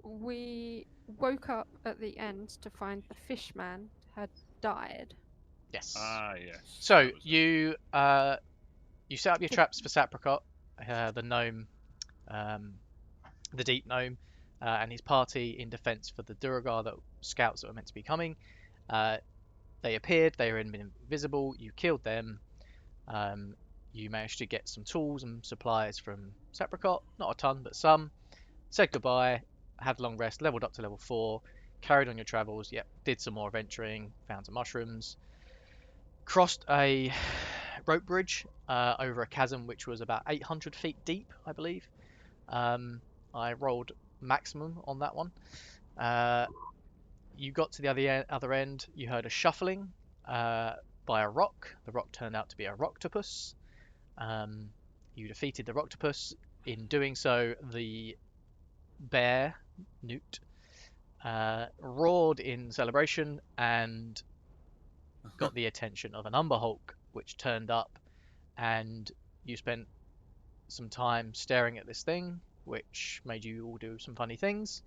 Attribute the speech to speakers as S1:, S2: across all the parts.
S1: We woke up at the end to find the fishman had died.
S2: Yes.
S3: Yes.
S2: So
S3: that was it.
S2: you set up your traps for Sapricot, the gnome, the deep gnome, and his party in defense for the Duragar scouts that were meant to be coming. They appeared. They were invisible. You killed them. You managed to get some tools and supplies from Sapricot, not a ton, but some. Said goodbye, had a long rest, leveled up to level 4, carried on your travels. Yep, did some more adventuring, found some mushrooms, crossed a rope bridge over a chasm which was about 800 feet deep, I believe. I rolled maximum on that one. You got to the other end. You heard a shuffling by a rock. The rock turned out to be a rocktopus. You defeated the rocktopus. In doing so, the bear, Noot, roared in celebration and got the attention of an Umber Hulk, which turned up, and you spent some time staring at this thing, which made you all do some funny things,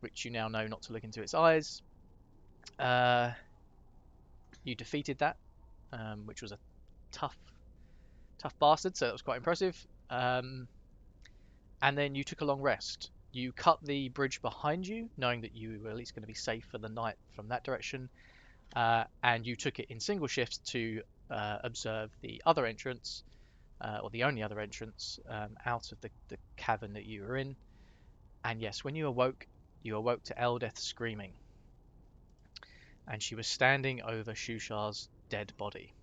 S2: which you now know not to look into its eyes. You defeated that, which was a tough bastard, so that was quite impressive. And then you took a long rest. You cut the bridge behind you, knowing that you were at least going to be safe for the night from that direction, and you took it in single shifts to observe the other entrance, or the only other entrance out of the cavern that you were in. And yes, when you awoke to Eldeth screaming, and she was standing over Shuushar's dead body.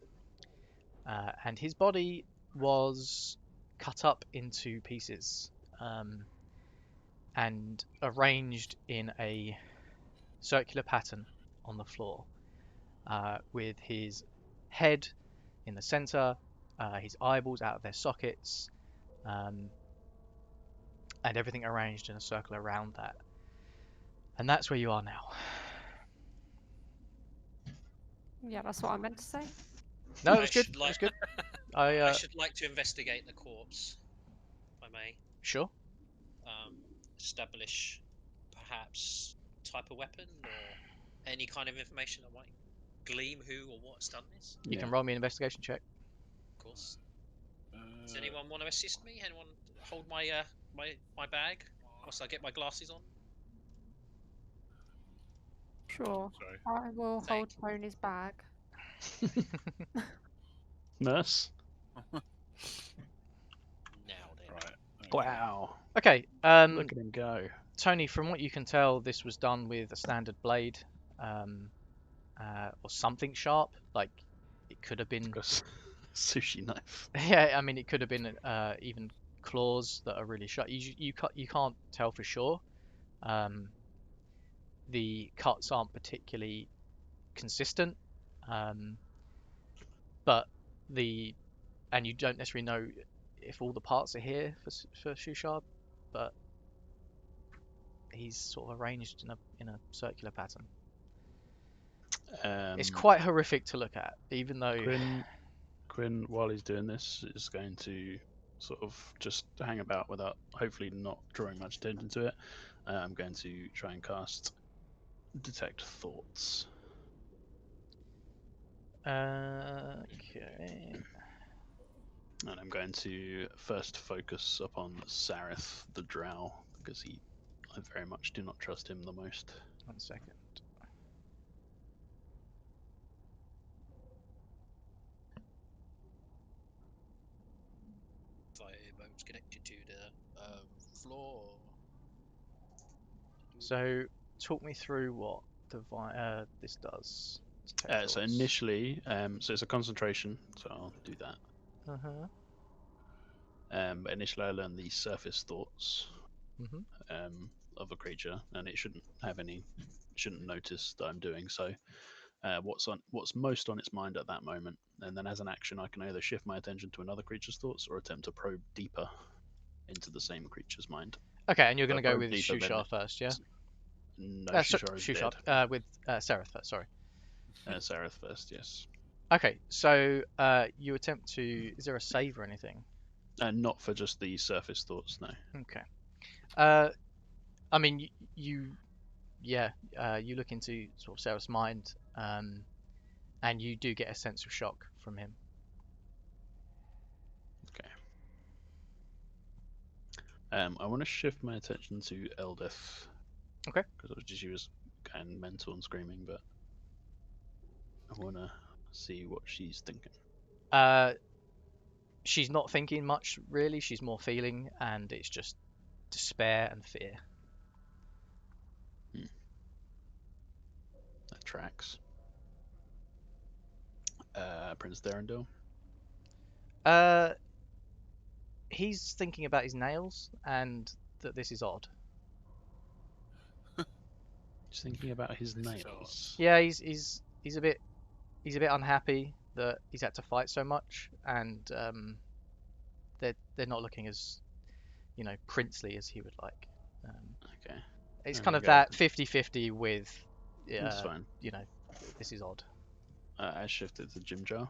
S2: And his body was cut up into pieces and arranged in a circular pattern on the floor, with his head in the center, his eyeballs out of their sockets, and everything arranged in a circle around that. And that's where you are now.
S1: Yeah, that's what I meant to say.
S2: No, it was good. It was good.
S4: I should like to investigate the corpse, if I may.
S2: Sure.
S4: Establish perhaps type of weapon or any kind of information that might gleam who or what's done this.
S2: You can roll me an investigation check.
S4: Of course. Does anyone want to assist me? Anyone hold my my bag whilst I get my glasses on?
S1: Sure.
S3: Sorry.
S1: I will
S4: Thank
S1: hold Tony's bag.
S5: Nurse.
S4: Now then.
S3: Right. Okay.
S5: Wow.
S2: Okay.
S5: Look at him go.
S2: Tony, from what you can tell, this was done with a standard blade, or something sharp. Like it could have been.
S5: Sushi knife.
S2: Yeah, I mean, it could have been even claws that are really sharp. You can't tell for sure. The cuts aren't particularly consistent, but and you don't necessarily know if all the parts are here for Shuushar, but he's sort of arranged in a circular pattern. It's quite horrific to look at, even though
S5: Quinn, while he's doing this, is going to sort of just hang about without, hopefully not drawing much attention to it. I'm going to try and cast Detect Thoughts.
S2: Okay.
S5: And I'm going to first focus upon Sareth the Drow, because I very much do not trust him the most.
S2: 1 second.
S4: Firebones connected to the floor.
S2: So, talk me through what this does.
S5: So initially, so it's a concentration, so I'll do that. But initially I learned the surface thoughts of a creature, and it shouldn't notice that I'm doing so. What's most on its mind at that moment, and then as an action I can either shift my attention to another creature's thoughts or attempt to probe deeper into the same creature's mind.
S2: Okay, and you're going to go with Shuushar first, yeah?
S5: No, Shuushar
S2: with Sareth first, sorry.
S5: Sareth first, yes.
S2: Okay, so you attempt to... Is there a save or anything?
S5: Not for just the surface thoughts, no.
S2: Okay. I mean, you look into sort of Sarah's mind, and you do get a sense of shock from him.
S5: Okay. I want to shift my attention to Eldeth.
S2: Okay.
S5: Because obviously she was going mental and screaming, but I want to see what she's thinking.
S2: She's not thinking much, really. She's more feeling, and it's just despair and fear.
S5: That tracks. Prince Darendil.
S2: He's thinking about his nails, and that this is odd.
S5: He's thinking about his
S3: This is
S5: nails.
S2: Yeah, he's a bit unhappy that he's had to fight so much, and they're not looking as, princely as he would like.
S5: Okay.
S2: It's
S5: There
S2: kind
S5: we
S2: of
S5: go.
S2: that 50-50 with,
S5: That's fine.
S2: this is odd.
S5: I shifted to Jim Jar.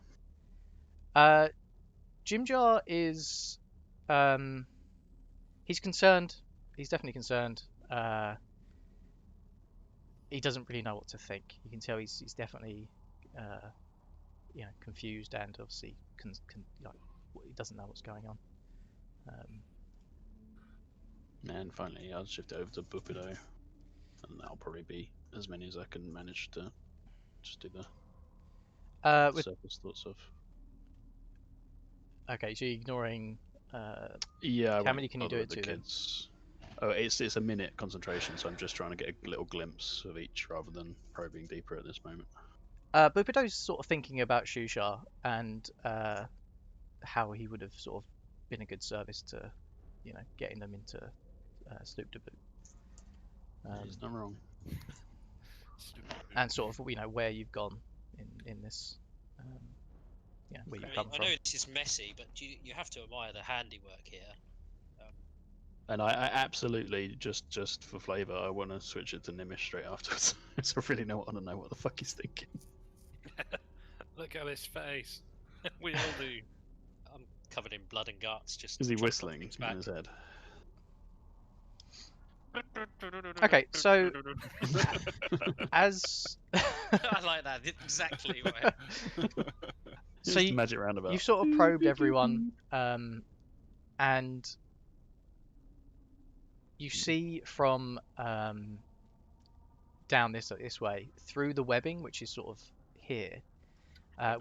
S2: Jimjar is, he's concerned. He's definitely concerned. He doesn't really know what to think. You can tell he's definitely, confused, and obviously he doesn't know what's going on.
S5: And finally, I'll shift it over to Bupido, and that'll probably be as many as I can manage to just do the
S2: With
S5: surface thoughts of.
S2: Okay, so you're ignoring.
S5: Yeah.
S2: How many can you do
S5: bother
S2: it
S5: with the
S2: to then?
S5: kids. Oh, it's a minute concentration, so I'm just trying to get a little glimpse of each rather than probing deeper at this moment.
S2: Bupido's sort of thinking about Shuushar and how he would have sort of been a good service to, getting them into Sloop to boot.
S5: He's not wrong.
S2: And sort of, where you've gone in this, where you've come
S4: I
S2: from.
S4: know this is messy, but you have to admire the handiwork here.
S5: And I absolutely just for flavour, I want to switch it to Gnimish straight afterwards. So I really want to know what the fuck he's thinking.
S3: Look at his face. We all do.
S4: I'm covered in blood and guts. Just
S5: Is he
S4: trying to
S5: whistling
S4: things
S5: in
S4: back.
S5: his head?
S2: Okay, so as
S4: I like that. Exactly what.
S2: So
S5: Just a magic roundabout.
S2: you've sort of probed everyone, and you see from down this way through the webbing, which is sort of here,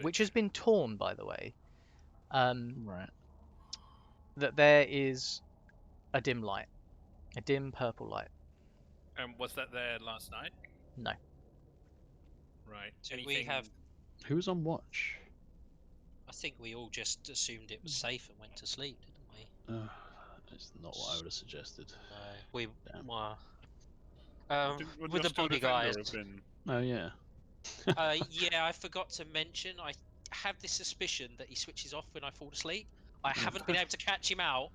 S2: which has been torn, by the way,
S5: Right.
S2: that there is a dim light, a dim purple light.
S3: And was that there last night?
S2: No.
S3: Right.
S4: So we have.
S5: Who was on watch?
S4: I think we all just assumed it was safe and went to sleep, didn't we?
S5: It's not what I would have suggested.
S4: No, we
S5: Damn.
S4: were.
S3: Would
S4: With the
S3: Still
S4: body
S3: Defender
S4: guys.
S3: have been...
S5: Oh yeah.
S4: Yeah, I forgot to mention. I have this suspicion that he switches off when I fall asleep. I haven't been able to catch him out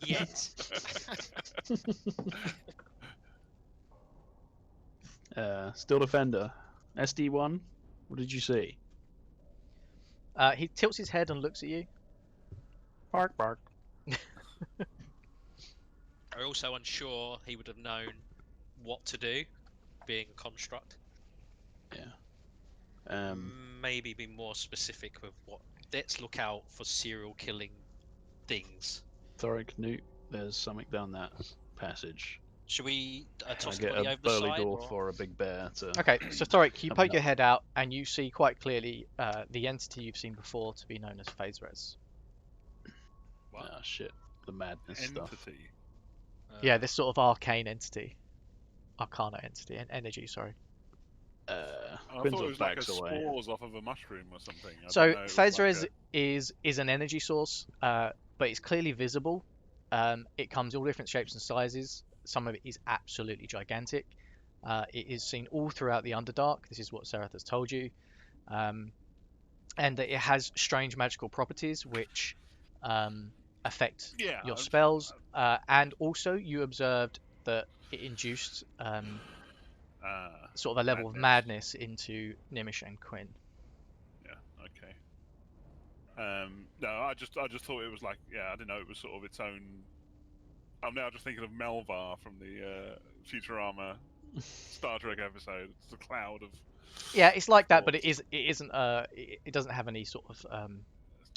S4: yet.
S5: Still Defender. SD1. What did you see?
S2: He tilts his head and looks at you.
S5: Bark, bark.
S4: I'm also unsure he would have known what to do, being a construct.
S5: Yeah.
S4: Maybe be more specific with what. Let's look out for serial killing things.
S5: Thorrik, Noot, there's something down that passage.
S4: Should we
S5: I
S4: toss the
S5: get
S4: body
S5: a
S4: over the
S5: burly
S4: side?
S5: dwarf
S4: Or...
S5: or a big bear to.
S2: Okay, so Thorrik, you
S5: Come
S2: poke
S5: on.
S2: your head out and you see quite clearly the entity you've seen before to be known as Faerzress.
S3: What?
S5: Ah, shit. The madness stuff.
S3: Entity.
S2: Yeah, this sort of arcana entity, and energy, sorry.
S3: I
S5: Quinn
S3: thought
S5: sort
S3: it
S5: of
S3: was like a
S5: backs away.
S3: spores off of a mushroom or something. I
S2: So
S3: didn't know it was like
S2: Faerzress
S3: a-
S2: is an energy source, but it's clearly visible. It comes in all different shapes and sizes. Some of it is absolutely gigantic. It is seen all throughout the Underdark. This is what Serath has told you. And that it has strange magical properties which affect
S3: Yeah,
S2: your spells. And also you observed that it induced sort of a level of madness into Gnimish and Quinn.
S3: Yeah. Okay. No, I just thought it was like, yeah, I didn't know it was sort of its own
S6: I'm now just thinking of Melvar from the Futurama Star Trek episode. It's a cloud of.
S2: Yeah, it's like that, but it
S6: thoughts.
S2: isn't. It doesn't have any sort of
S6: A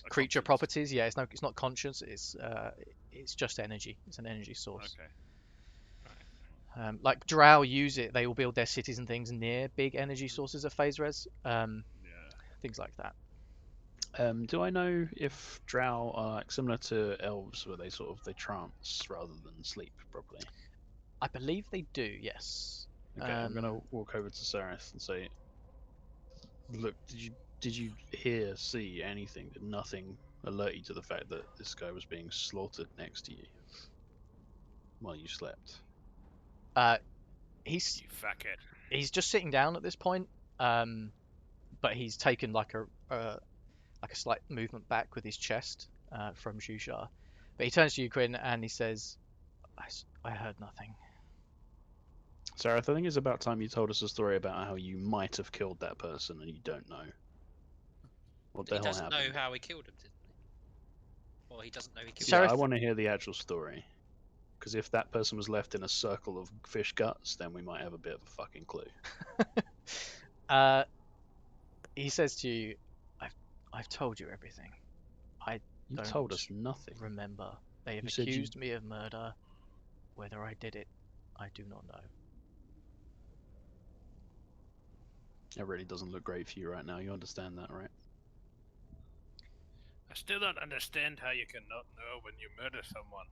S2: creature
S6: conscience.
S2: properties. Yeah, it's not conscious. It's just energy. It's an energy source.
S6: Okay.
S2: Like Drow use it. They will build their cities and things near big energy sources of Faerzress.
S6: Yeah.
S2: Things like that.
S5: Do I know if Drow are like similar to elves, where they they trance rather than sleep properly?
S2: I believe they do. Yes.
S5: Okay, I'm gonna walk over to Sareth and say, "Look, did you hear, see anything? Did nothing alert you to the fact that this guy was being slaughtered next to you while you slept?"
S2: He's
S6: You fuckhead.
S2: he's just sitting down at this point. But he's taken like a slight movement back with his chest from Shuushar. But he turns to you, Quinn, and he says, I heard nothing.
S5: Sareth, I think it's about time you told us a story about how you might have killed that person and you don't know. What the
S4: He
S5: hell
S4: doesn't
S5: happened?
S4: know how he killed him, didn't he? Or he doesn't know he killed
S5: Yeah,
S2: Sareth-
S5: I want to hear the actual story. Because if that person was left in a circle of fish guts, then we might have a bit of a fucking clue.
S2: He says to you, I've told you everything.
S5: You
S2: Don't
S5: told us nothing.
S2: Remember, they have
S5: You said you-
S2: accused me of murder. Whether I did it, I do not know.
S5: It really doesn't look great for you right now. You understand that, right?
S3: I still don't understand how you cannot know when you murder someone.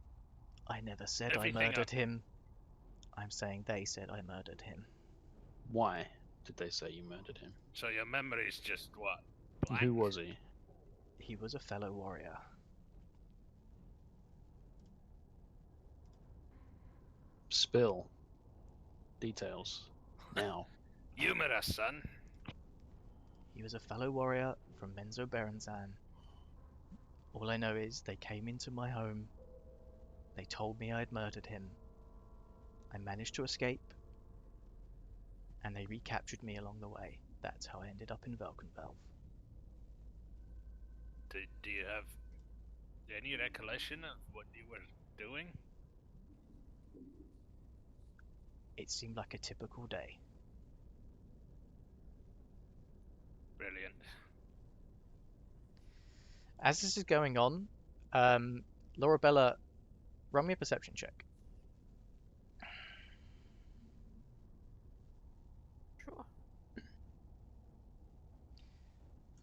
S2: I never said
S3: Everything
S2: I murdered
S3: up.
S2: him. I'm saying they said I murdered him.
S5: Why did they say you murdered him?
S3: So your memory's just what?
S5: And
S3: Blank?
S5: who was he?
S2: He was a fellow warrior.
S5: Spill. Details. Now.
S3: Humor us, son.
S2: He was a fellow warrior from Menzo Berenzan. All I know is they came into my home. They told me I'd murdered him. I managed to escape. And they recaptured me along the way. That's how I ended up in Valkenvelv.
S3: Do you have any recollection of what you were doing?
S2: It seemed like a typical day.
S3: Brilliant.
S2: As this is going on, Lorabella, run me a perception check.
S1: Sure.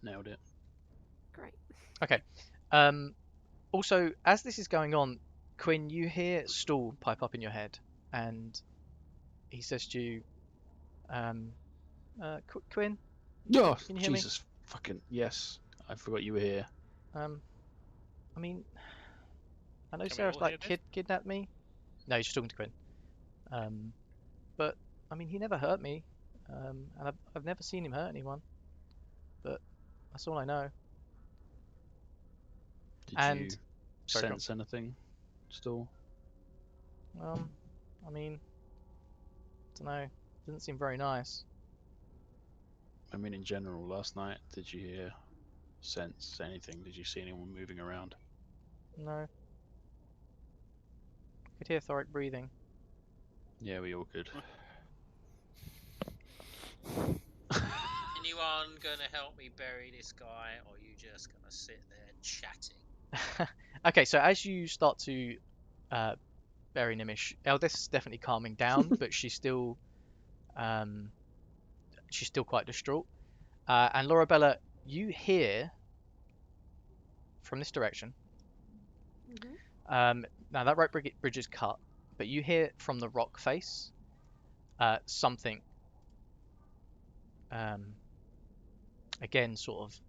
S5: Nailed it.
S1: Great.
S2: Okay. Also, as this is going on, Quinn, you hear Stool pipe up in your head, and he says to you, Quinn,
S5: Oh,
S2: Can you hear me?
S5: Jesus fucking yes. I forgot you were here.
S2: I mean, I know
S3: Can we
S2: Sarah's
S3: all
S2: like
S3: hear this?
S2: kidnapped me. No, he's just talking to Quinn. But I mean, he never hurt me, and I've never seen him hurt anyone. But that's all I know.
S5: Did
S2: And-
S5: you
S2: Sorry, go on.
S5: sense anything still?
S2: I mean, don't know. Doesn't seem very nice.
S5: I mean, in general, last night, did you hear, sense anything? Did you see anyone moving around?
S2: No. Could hear Thorrik breathing.
S5: Yeah, we all could.
S4: Anyone gonna help me bury this guy, or are you just gonna sit there chatting?
S2: Okay, so as you start to bury Gnimish, Eldest is definitely calming down, but she's still quite distraught. And Lorabella, you hear from this direction.
S1: Mm-hmm.
S2: Now that rope bridge is cut, but you hear from the rock face something. Again, sort of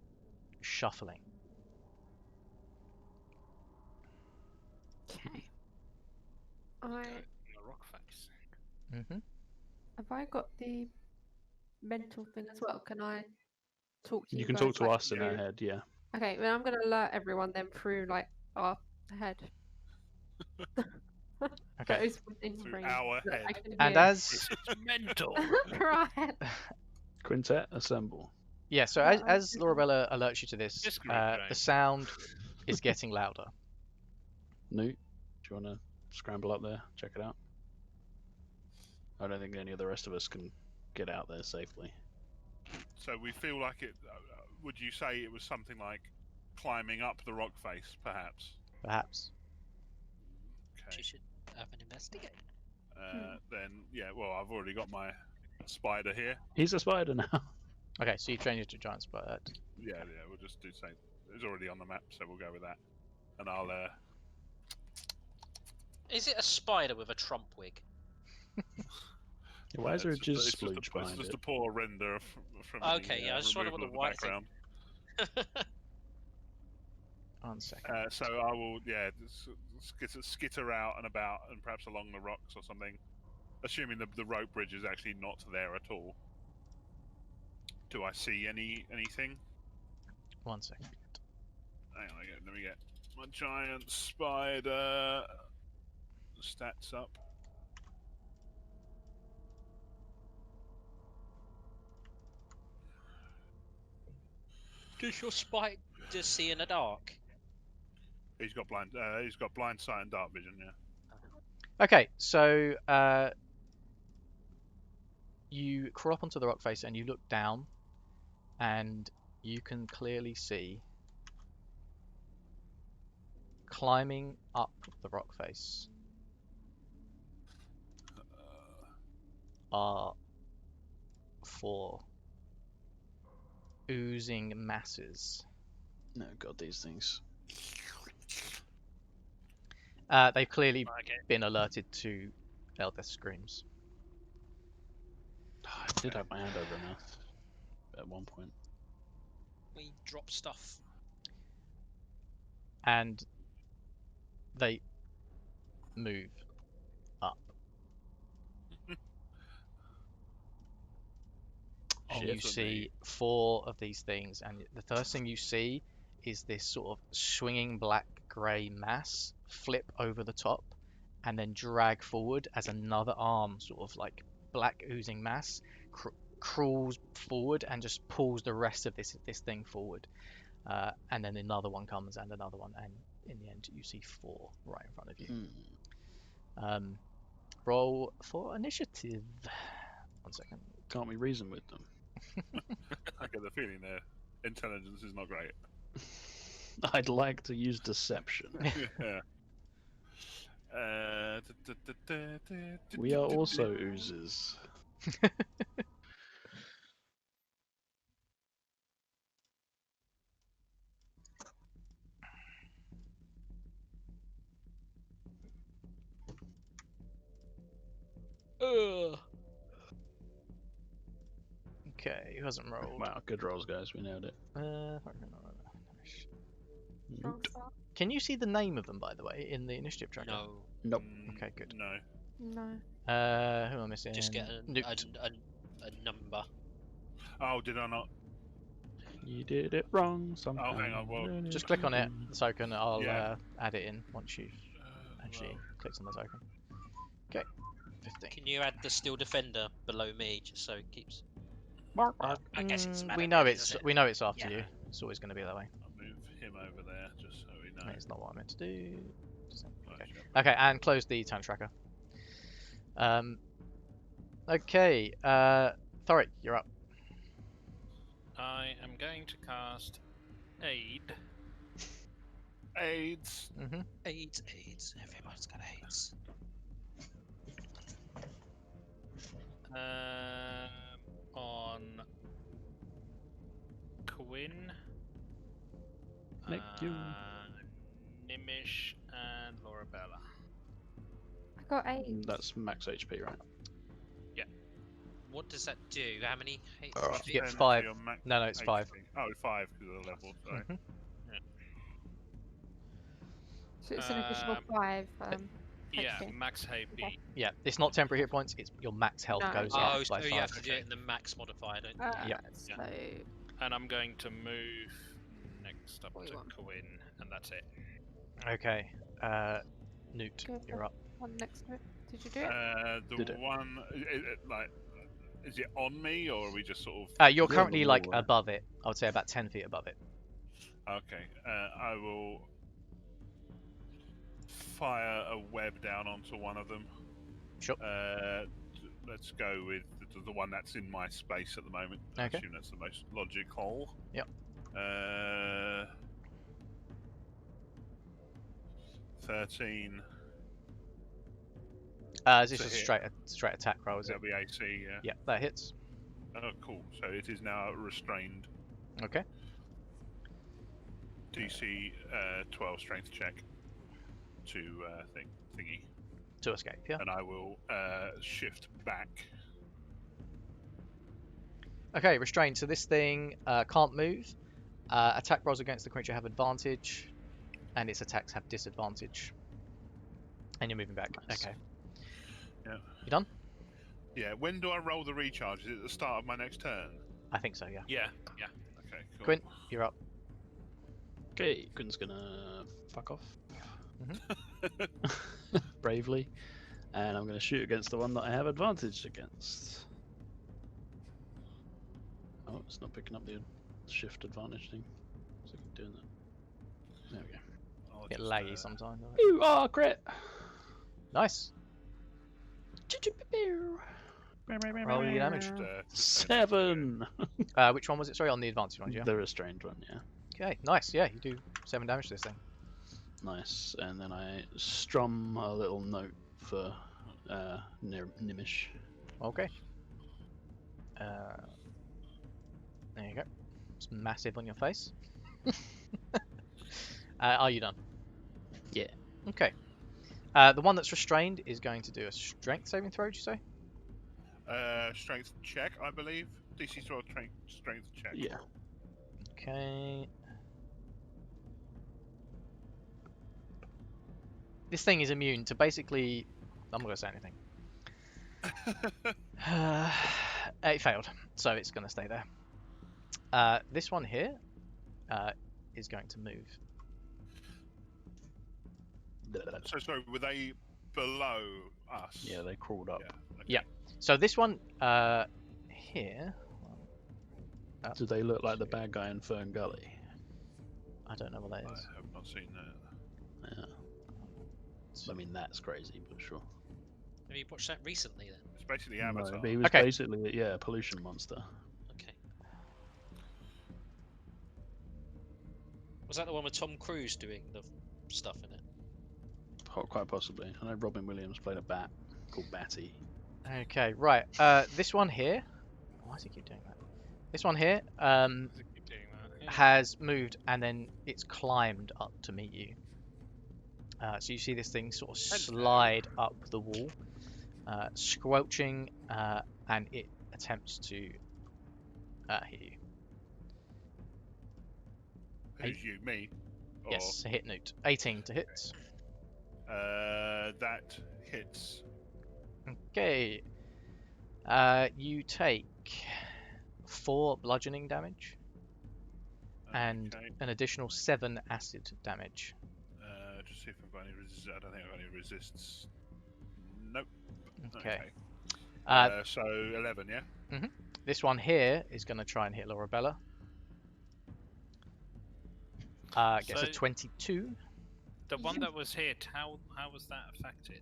S2: shuffling.
S1: Okay.
S3: The rock face.
S2: Mm-hmm.
S1: Have I got the mental thing as well? Can I talk to you?
S5: You can
S1: guys,
S5: talk to
S1: like,
S5: us in our
S1: through-
S5: head, yeah.
S1: Okay, well, I'm gonna alert everyone then through like our head.
S2: Okay.
S1: Those within
S6: Through
S1: range
S6: our
S1: that I
S6: head.
S1: can
S2: And
S1: hear.
S2: as
S3: It's mental.
S1: Through our head.
S5: Quintet, assemble.
S2: yeah, so
S1: Yeah,
S2: as
S1: I-
S2: Lorabella alerts you to this,
S3: This group,
S2: the
S3: right?
S2: sound is getting louder.
S5: Noot, do you want to scramble up there, check it out. I don't think any of the rest of us can get out there safely.
S6: So we feel like it. Would you say it was something like climbing up the rock face, perhaps?
S2: Perhaps.
S6: Okay.
S4: You should have an investigate.
S6: Then yeah. Well, I've already got my spider here.
S5: He's a spider now.
S2: Okay, so you changed it to giant spider.
S6: Yeah, yeah. We'll just do same. It's already on the map, so we'll go with that. And I'll.
S4: Is it a spider with a Trump wig?
S5: Why is there a
S6: it's just
S5: jizz splooge
S6: it's
S5: behind
S6: just
S5: it?
S6: a poor render from
S4: Okay,
S6: the,
S4: yeah, I was just wondering
S6: removal
S4: what
S6: of
S4: the white thing-
S6: background.
S2: 1 second.
S6: So I will, skitter out and about, and perhaps along the rocks or something. Assuming the rope bridge is actually not there at all. Do I see anything?
S2: 1 second.
S6: Hang on, let me get my giant spider stats up.
S4: Does your spider see in the dark?
S6: He's got blind sight and dark vision. Yeah.
S2: Okay, so you crawl up onto the rock face and you look down, and you can clearly see climbing up the rock face are 4 oozing masses.
S5: No, God, these things.
S2: They've clearly
S4: Okay.
S2: been alerted to Eldest screams.
S5: I did have my hand over her mouth at one point.
S4: We drop stuff.
S2: And they move up. And you
S6: Shit for
S2: see
S6: me.
S2: 4 of these things, and the first thing you see is this sort of swinging black-grey mass flip over the top and then drag forward as another arm, sort of like black oozing mass, crawls forward and just pulls the rest of this thing forward. And then another one comes and another one, and in the end you see 4 right in front of you. Roll for initiative. 1 second.
S5: Can't we reason with them?
S6: I get the feeling their intelligence is not great.
S5: I'd like to use deception.
S6: Yeah.
S5: We are also oozes.
S2: Okay, who hasn't rolled?
S5: Wow, good rolls, guys. We nailed it.
S1: Strong start.
S2: Can you see the name of them, by the way, in the initiative tracker?
S4: No,
S5: Nope.
S2: Okay, good.
S6: No.
S1: No.
S2: Who am I missing?
S4: just get
S2: Noot.
S4: a number.
S6: Oh, did I not?
S5: You did it wrong somehow.
S6: hang on, well,
S2: Just click on it, the token. I'll
S6: Yeah.
S2: add it in once you've actually clicked on the token. Okay, 15.
S4: Can you add the steel defender below me, just so it keeps? I guess it's
S2: We
S4: matter
S2: know
S4: of,
S2: it's
S4: isn't it?
S2: we know it's after
S4: Yeah.
S2: you. It's always going to be that way.
S6: I'll move him over there just so we know.
S2: It's not what I meant to do.
S6: Right,
S2: Okay.
S6: sure.
S2: Okay, and close the time tracker. Okay, Thorrik, you're up.
S3: I am going to cast Aid.
S6: AIDS.
S2: Mm-hmm.
S4: AIDS. Everyone's got AIDS.
S3: On Quinn,
S5: Thank you.
S3: Gnimish, and Lorabella.
S1: I got 8.
S5: That's max HP, right?
S4: What does that do? How many?
S2: You get
S6: 10 to
S2: 5.
S6: your max
S2: No, it's 5.
S6: HP. Oh, 5 because of the level. Sorry.
S2: Mhm.
S1: So it's an additional 5.
S3: Yeah,
S1: HP.
S3: max HP.
S2: Yeah, it's not temporary hit points. It's your max health
S1: No.
S2: goes
S4: Oh,
S2: up
S4: so
S2: by
S4: you
S2: 5.
S4: have to do it in the max modifier, don't you?
S2: Yep.
S1: So
S3: And I'm going to move next up
S1: What do
S3: to
S1: you want?
S3: Quinn, and that's it.
S2: Okay, Noot,
S1: Go
S2: you're
S1: for
S2: up.
S1: one next to it. Did you do it?
S5: Did it.
S6: One, is it on me or are we just sort of?
S2: You're
S5: Yeah,
S2: currently
S5: the
S2: like
S5: wall,
S2: above it. I would say about 10 feet above it.
S6: Okay, I will fire a web down onto one of them.
S2: Sure.
S6: Let's go with the one that's in my space at the moment. I
S2: Okay.
S6: assume that's the most logical.
S2: Yep.
S6: 13.
S2: Is this
S6: To
S2: just
S6: hit.
S2: a straight attack roll, is it?
S6: That'll be AC, yeah.
S2: Yeah, that hits.
S6: Oh, cool. So it is now restrained.
S2: Okay.
S6: DC 12 strength check to thingy.
S2: To escape, yeah.
S6: And I will shift back.
S2: Okay, restrained. So this thing can't move. Attack rolls against the creature have advantage, and its attacks have disadvantage. And you're moving back.
S5: Nice.
S2: Okay.
S6: Yeah.
S2: You done?
S6: Yeah. When do I roll the recharge? Is it at the start of my next turn?
S2: I think so, yeah.
S3: Yeah.
S6: Okay, cool.
S2: Quinn, you're up.
S5: Okay, Quinn's gonna fuck off.
S2: Mhm.
S5: Bravely. And I'm gonna shoot against the one that I have advantage against. Oh, it's not picking up the shift advantage thing. So I keep doing that. There we go.
S6: I'll
S2: Get
S6: just,
S2: laggy sometimes. doesn't it?
S5: You are crit!
S2: Nice. Roll your damage.
S6: just
S5: 7!
S2: Which one was it? Sorry, on the advantage one, yeah.
S5: The restrained one, yeah.
S2: Okay, nice. Yeah, you do 7 damage to this thing.
S5: Nice. And then I strum a little note for Gnimish.
S2: Okay. There you go. It's massive on your face. Are you done?
S5: Yeah.
S2: Okay. The one that's restrained is going to do a strength saving throw, did you say?
S6: Strength check, I believe. DC 12 strength check.
S5: Yeah.
S2: Okay. This thing is immune to basically... I'm not going to say anything. It failed, so it's going to stay there. This one here is going to move.
S6: So sorry, were they below us?
S5: Yeah, they crawled up.
S6: Yeah. Okay.
S2: Yeah. So this one here...
S5: Do they look like the bad guy in Fern Gully?
S2: I don't know what that
S6: I
S2: is.
S6: have not seen that.
S5: Yeah. I mean, that's crazy, but sure.
S4: Have you watched that recently then?
S6: It's basically
S5: No,
S6: Avatar.
S5: but he was
S2: Okay.
S5: basically, yeah, a pollution monster.
S4: Okay. Was that the one with Tom Cruise doing the stuff in it?
S5: Quite possibly. I know Robin Williams played a bat called Batty.
S2: Okay, right. This one here... Why does he keep doing that? This one here
S3: Does it keep doing that? Yeah.
S2: has moved and then it's climbed up to meet you. So you see this thing sort of slide up the wall, squelching, and it attempts to hit you.
S6: Who's you? Me? Or,
S2: Yes, a hit Noot. 18 to hit.
S6: That hits.
S2: Okay. You take 4 bludgeoning damage and
S6: Okay.
S2: an additional 7 acid damage.
S6: Just see if I've got any resist. I don't think I've got any resists. Nope.
S2: Okay.
S6: So 11, yeah?
S2: This one here is going to try and hit Lorabella. Gets a
S3: So-
S2: 22.
S3: The one that was hit, how was that affected?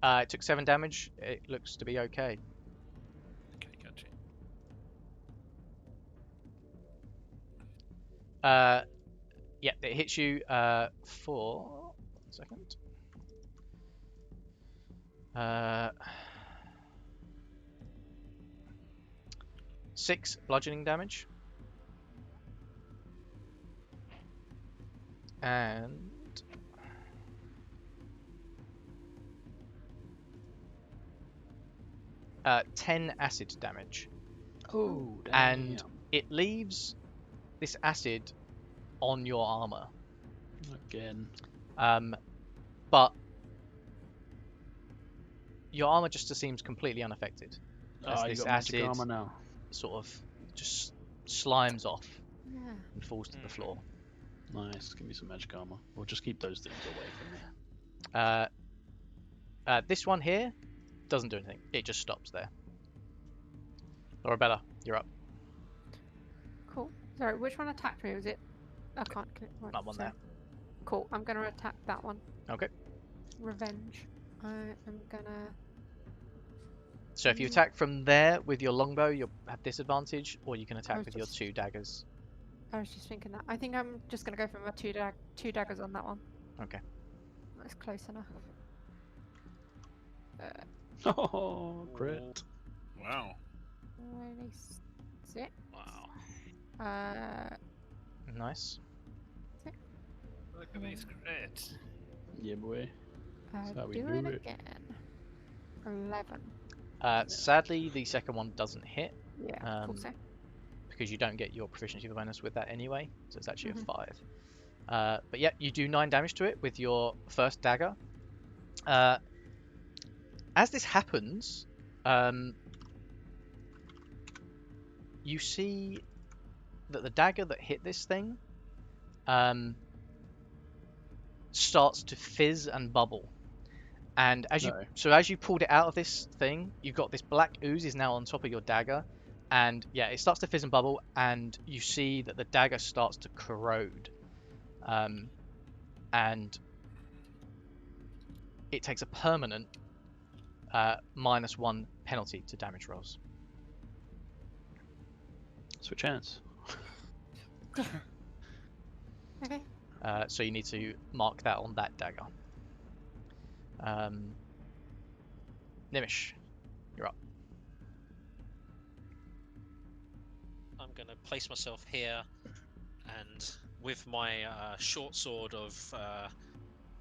S2: It took 7 damage. It looks to be okay.
S3: Okay, gotcha.
S2: Yeah, it hits you for... 1 second. 6 bludgeoning damage. And... 10 acid damage.
S5: Oh,
S2: And it leaves this acid on your armor.
S5: again.
S2: But your armor just seems completely unaffected. As
S5: You
S2: this
S5: got magic
S2: acid
S5: armor now.
S2: sort of just slimes off
S1: Yeah.
S2: and falls to the floor.
S5: Nice. Give me some magic armor. Or just keep those things away from me.
S2: This one here doesn't do anything. It just stops there. Lorabella, you're up.
S1: Cool. Sorry, which one attacked me? Was it? I can't click. Right,
S2: That one
S1: sorry. Cool. I'm gonna attack that one.
S2: Okay.
S1: Revenge. I am gonna.
S2: So if you attack from there with your longbow, you'll have disadvantage, or you can attack
S1: was
S2: with your
S1: just-
S2: 2 daggers.
S1: I was just thinking that. I think I'm just gonna go for my two daggers on that one.
S2: Okay.
S1: That's close enough.
S5: Oh, crit.
S6: Wow.
S1: 26.
S3: Wow.
S2: Nice.
S3: Look at these crits.
S5: Yeah, boy. That's how we
S1: Do
S5: do
S1: it
S5: it.
S1: again. 11.
S2: Sadly, the second one doesn't hit
S1: Yeah, cool. So.
S2: because you don't get your proficiency bonus with that anyway, so it's actually
S1: Mhm.
S2: a 5. But yeah, you do 9 damage to it with your first dagger. As this happens, you see that the dagger that hit this thing starts to fizz and bubble. And as you pulled it out of this thing, you've got this black ooze is now on top of your dagger, and yeah, it starts to fizz and bubble, and you see that the dagger starts to corrode, and it takes a permanent -1 penalty to damage rolls.
S5: Switch hands.
S1: Okay.
S2: So you need to mark that on that dagger. Gnimish, you're up.
S4: I'm going to place myself here, and with my short sword of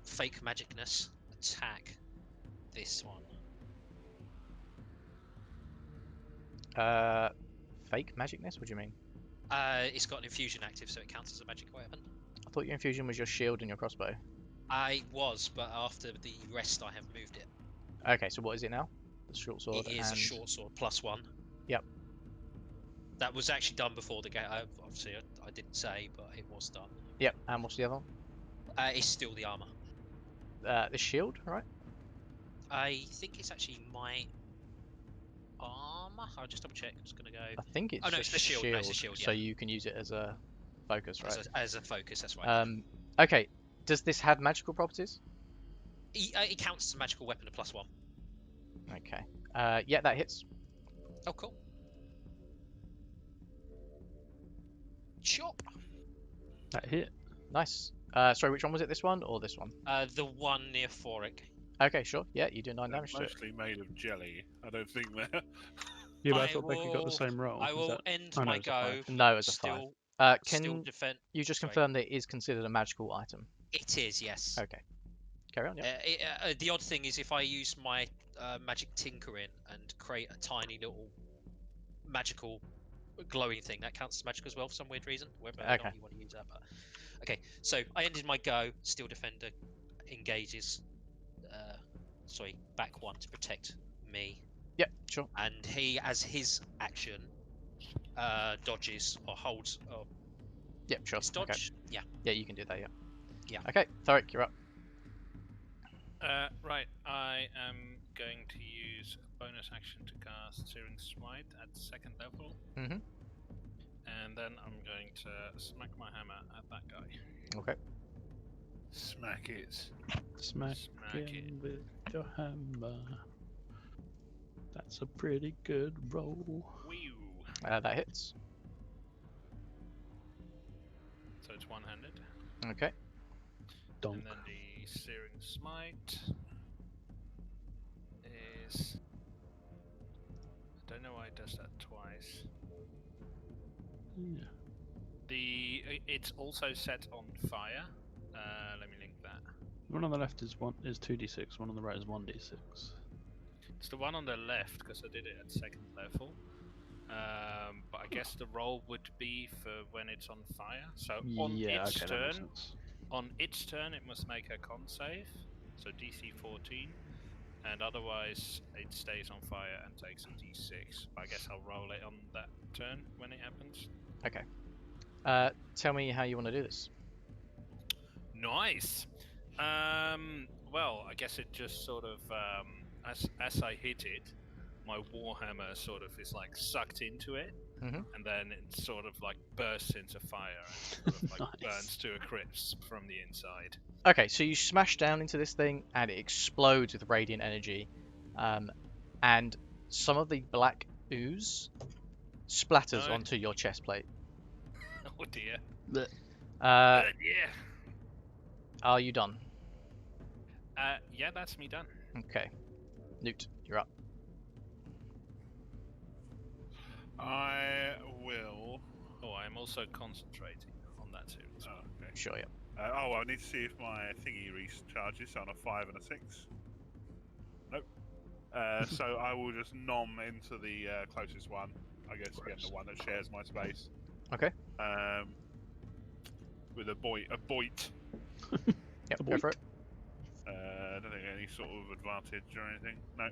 S4: fake magicness, attack this one.
S2: Fake magicness? What do you mean?
S4: It's got an infusion active, so it counts as a magic weapon.
S2: I thought your infusion was your shield and your crossbow.
S4: I was, but after the rest, I have moved it.
S2: Okay, so what is it now? The short sword.
S4: It is a
S2: and...
S4: short sword +1.
S2: Yep.
S4: That was actually done before the game. Obviously, I didn't say, but it was done.
S2: Yep. And what's the other one?
S4: It's still the armor.
S2: The shield, right?
S4: I think it's actually my armor. I'll just double check. I'm just gonna go.
S2: I think it's
S4: Oh no,
S2: just
S4: it's the shield. No, it's the shield.
S2: so
S4: Yeah.
S2: you can use it as a focus, right?
S4: As a focus, that's right.
S2: Okay. Does this have magical properties?
S4: It counts as a magical weapon of +1.
S2: Okay. Yeah, that hits.
S4: Oh, cool. Chop.
S5: That hit.
S2: Nice. Sorry, which one was it? This one or this one?
S4: The one near Thorrik.
S2: Okay, sure. Yeah, you do 9
S6: They're
S2: damage to it.
S6: mostly made of jelly. I don't think they're.
S5: Yeah, but I
S4: I
S5: thought Becky got the same roll.
S4: I
S5: Is
S4: will
S5: that-
S4: end
S5: oh, no,
S4: my
S5: it's a
S4: go.
S5: 5.
S2: No, it's a 5.
S4: Still
S2: Can
S4: defend.
S2: you just
S4: sorry.
S2: confirm that it is considered a magical item?
S4: It is, yes.
S2: Okay. Carry on, yeah.
S4: The odd thing is if I use my magic tinkering and create a tiny little magical glowing thing, that counts as magic as well for some weird reason. Whether or
S2: Okay.
S4: not you want to use that, but okay. So I ended my go. Steel defender engages. Back 1 to protect me,
S2: Yep, sure.
S4: and he, as his action, dodges or holds. Or
S2: Yep, sure.
S4: his dodge.
S2: Okay.
S4: Yeah.
S2: Yeah, you can do that, yeah.
S4: Yeah.
S2: Okay, Thorrik, you're up.
S3: Right, I am going to use a bonus action to cast Searing Smite at 2nd level.
S2: Mhm.
S3: And then I'm going to smack my hammer at that guy.
S2: Okay.
S6: Smack it.
S5: Smack
S3: it.
S5: him with your hammer. That's a pretty good roll.
S3: Whew.
S2: That hits.
S3: So it's one-handed.
S2: Okay.
S5: Donk.
S3: And then the Searing Smite is... I don't know why it does that twice.
S5: Yeah.
S3: It's also set on fire. Let me link that.
S5: The one on the left is 2d6. One on the right is 1d6.
S3: It's the one on the left because I did it at 2nd level. But I guess the roll would be for when it's on fire. So on
S5: Yeah,
S3: its
S5: okay, that makes
S3: turn,
S5: sense.
S3: on its turn, it must make a con save, so DC 14, and otherwise it stays on fire and takes a D6. I guess I'll roll it on that turn when it happens.
S2: Okay. Tell me how you want to do this.
S3: Nice. Well, I guess it just sort of as I hit it, my warhammer sort of is like sucked into it,
S2: Mhm.
S3: and then it sort of like bursts into fire and sort of like
S5: Nice.
S3: burns to a crisp from the inside.
S2: Okay, so you smash down into this thing and it explodes with radiant energy, and some of the black ooze splatters
S3: No.
S2: onto your chest plate.
S3: Oh dear.
S5: Blech.
S3: Yeah.
S2: Are you done?
S3: Yeah, that's me done.
S2: Okay, Noot, you're up.
S6: I will.
S3: Oh, I'm also concentrating on that too. as
S6: Oh,
S3: well.
S6: okay.
S2: Sure, yeah.
S6: I need to see if my thingy recharges on a 5 and a 6. Nope. So I will just nom into the closest one. I guess again the one that shares my space.
S2: Okay.
S6: With a boit.
S2: Yep, go for it.
S6: I don't think any sort of advantage or anything. No.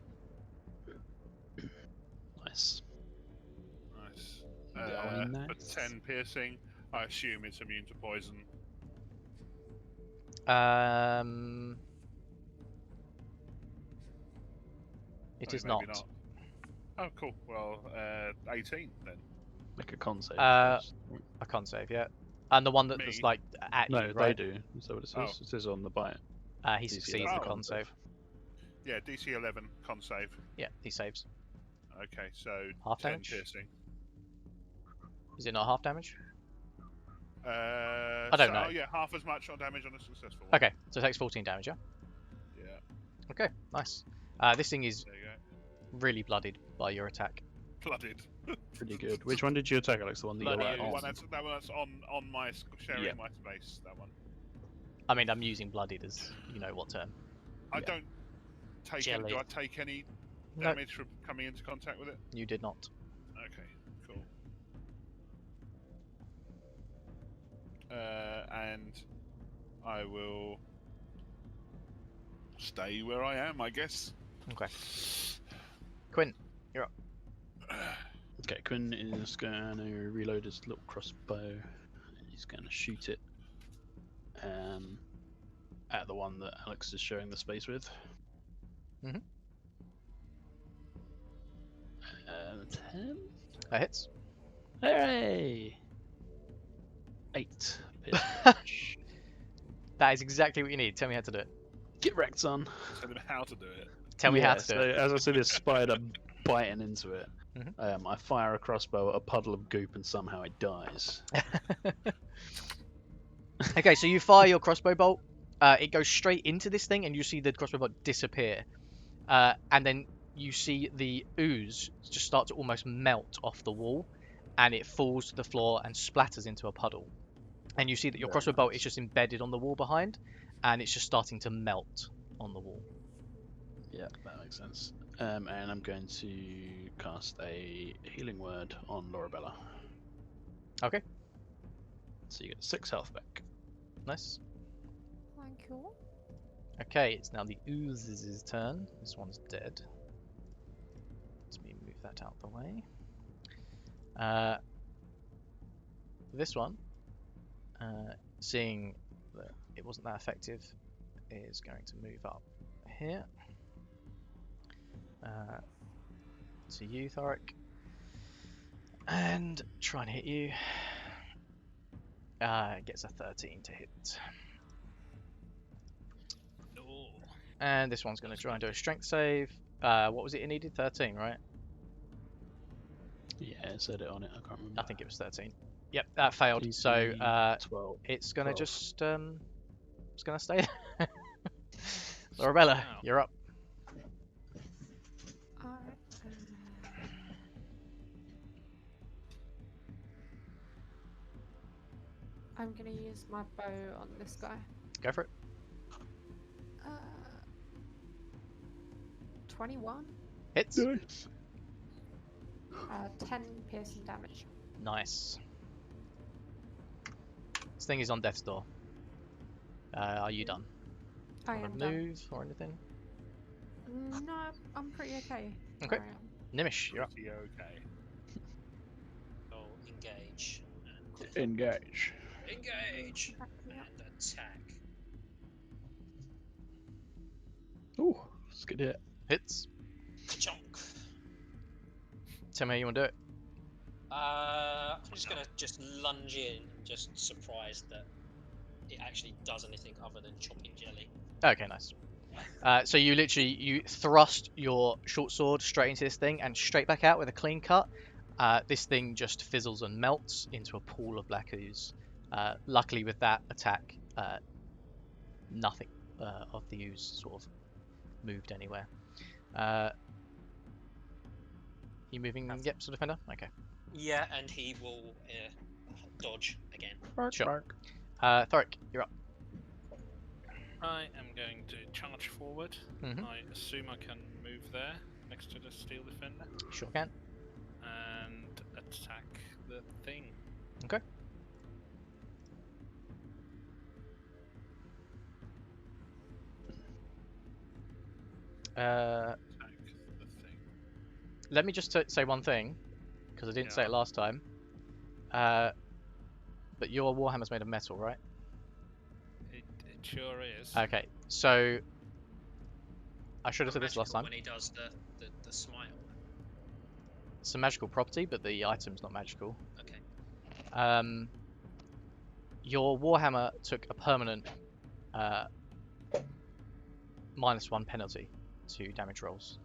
S5: Nice.
S6: Nice.
S5: Very
S6: For
S5: nice.
S6: 10 piercing, I assume it's immune to poison.
S2: It
S6: Oh,
S2: is
S6: maybe
S2: not.
S6: Oh, cool. Well, 18 then.
S5: Make a con save.
S2: Uh,
S5: first.
S2: I can't save yet. And the one that's
S6: Me?
S2: like at
S5: No,
S2: you,
S5: they
S2: right?
S5: do. Is that what it says?
S6: Oh.
S5: It says on the bite.
S2: He
S5: DC
S2: succeeds
S5: 11
S2: the con save.
S6: Yeah, DC 11 con save.
S2: Yeah, he saves.
S6: Okay, so
S2: Half
S6: 10
S2: damage?
S6: piercing.
S2: Is it not half damage?
S6: I
S2: don't know.
S6: Oh yeah, half as much on damage on a successful one.
S2: Okay, so it takes 14 damage, yeah?
S6: Yeah,
S2: Okay, nice. This thing is
S6: there you go.
S2: really bloodied by your attack.
S6: Flooded.
S5: Pretty good. Which one did you attack, Alex? The one that you're
S2: Bloody
S5: right
S6: One
S5: on?
S6: that's on my sharing
S5: Yeah.
S6: my space. That one.
S2: I mean, I'm using bloodied as you know what term.
S6: I
S5: Yeah.
S6: don't take. Any,
S4: Jelly.
S6: do I take any
S2: No,
S6: damage from coming into contact with it?
S2: you did not.
S6: Okay, cool. And I will stay where I am, I guess.
S2: Okay. Quinn,
S5: Okay, Quinn is going to reload his little crossbow. And he's going to shoot it at the one that Alex is sharing the space with.
S2: Mhm.
S5: 10.
S2: that hits.
S5: Hooray! 8.
S2: That is exactly what you need. Tell me how to do it.
S5: Get wrecked, son.
S6: Tell them how to do it.
S2: Tell me how
S5: Yeah,
S2: to do
S5: so
S2: it.
S5: as I see this spider biting into it,
S2: Mhm.
S5: I fire a crossbow at a puddle of goop and somehow it dies.
S2: Okay, so you fire your crossbow bolt. It goes straight into this thing, and you see the crossbow bolt disappear. And then you see the ooze just start to almost melt off the wall, and it falls to the floor and splatters into a puddle. And you see that your
S5: Very
S2: crossbow bolt
S5: nice.
S2: is just embedded on the wall behind, and it's just starting to melt on the wall.
S5: Yeah, that makes sense. And I'm going to cast a healing word on Lorabella.
S2: Okay.
S5: So you get 6 health back.
S2: Nice.
S1: Thank you.
S2: Okay, it's now the ooze's turn. This one's dead. Let me move that out the way. This one, seeing that it wasn't that effective, is going to move up here. To you, Thorrik. And try and hit you. It gets a 13 to hit.
S3: No.
S2: And this one's going to try and do a strength save. What was it needed? 13, right?
S5: Yeah, it said it on it. I can't remember.
S2: I think it was 13. Yep, that failed. So
S5: DC 12.
S2: it's going to
S5: 12.
S2: just it's going to stay there. Lorabella,
S3: Wow.
S2: you're up.
S1: Alright. I'm gonna use my bow on this guy.
S2: Go for it.
S1: 21.
S2: Hits.
S5: Nice.
S1: 10 piercing damage.
S2: Nice. This thing is on death's door. Are you done?
S1: I
S2: Wanna
S1: am done.
S2: move or anything?
S1: No, I'm pretty okay.
S2: Okay.
S1: where I am.
S2: Nimish, you're up.
S6: Pretty okay.
S4: Oh, engage. And
S5: Engage.
S4: engage!
S1: Back me up.
S4: And attack.
S5: Ooh, it's good hit.
S2: Hits.
S4: Chunk.
S2: Tell me how you want to do it.
S4: I'm just gonna lunge in, just surprised that it actually does anything other than chopping jelly.
S2: Okay, nice. So you thrust your short sword straight into this thing and straight back out with a clean cut. This thing just fizzles and melts into a pool of black ooze. Luckily, with that attack, nothing of the ooze sort of moved anywhere. You moving? Yep, so defender. Okay.
S4: Yeah, and he will dodge again.
S2: Sure. Thorrik, you're up.
S3: I am going to charge forward.
S2: Mhm.
S3: I assume I can move there, next to the steel defender,
S2: Sure can.
S3: and attack the thing.
S2: Okay.
S3: Attack the thing.
S2: Let me just say one thing, because I didn't say
S3: Yeah.
S2: it last time. But your Warhammer's made of metal, right?
S3: It sure is.
S2: Okay, so I should have said this last
S4: Magical
S2: time.
S4: when he does the smile.
S2: It's a magical property, but the item's not magical.
S4: Okay.
S2: Your Warhammer took a permanent -1 penalty to damage rolls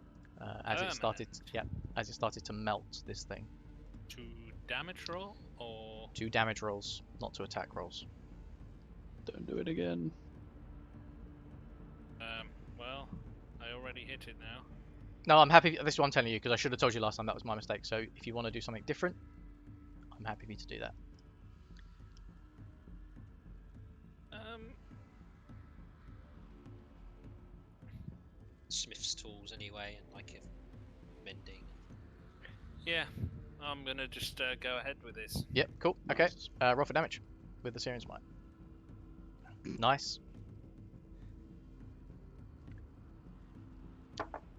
S2: as it started. As it started to melt this thing.
S3: To damage roll or
S2: To damage rolls, not to attack rolls.
S5: Don't do it again.
S3: well, I already hit it now.
S2: No, I'm happy. This is what I'm telling you because I should have told you last time. That was my mistake. So if you want to do something different, I'm happy for you to do that.
S4: Smith's tools anyway, and like if mending.
S3: Yeah, I'm gonna just go ahead with this.
S2: Yep, cool. Okay, roll for damage with the Syrian's Might. Nice.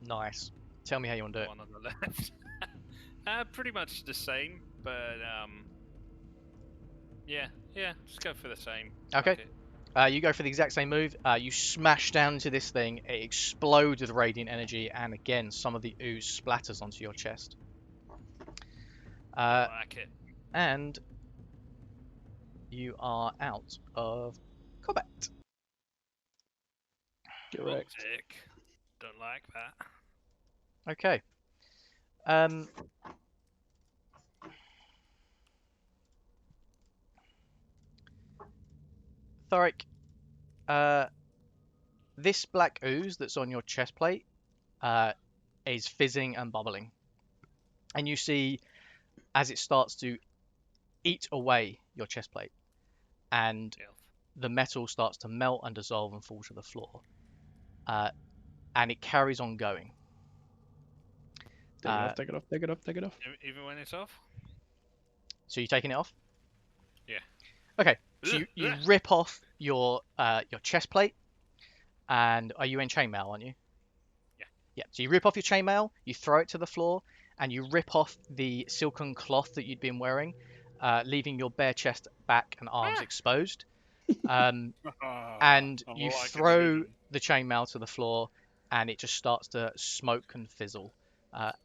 S2: Nice. Tell me how you want to do it.
S3: One on the left. Pretty much the same, but yeah, just go for the same.
S2: Okay.
S3: Fuck it.
S2: You go for the exact same move. You smash down into this thing. It explodes with radiant energy, and again, some of the ooze splatters onto your chest.
S3: I like it.
S2: And you are out of combat.
S5: Correct.
S3: Dick. Don't like that.
S2: Okay. Thorrik, this black ooze that's on your chest plate is fizzing and bubbling. And you see as it starts to eat away your chest plate, and the metal starts to melt and dissolve and fall to the floor. And it carries on going.
S5: Take it off.
S3: Even when it's off?
S2: So you taking it off?
S3: Yeah.
S2: Okay. So you rip off your chest plate, and are you in chainmail, aren't you?
S3: Yeah.
S2: Yeah. So you rip off your chainmail, you throw it to the floor, and you rip off the silken cloth that you'd been wearing, leaving your bare chest, back, and arms exposed. And you throw the chainmail to the floor, and it just starts to smoke and fizzle,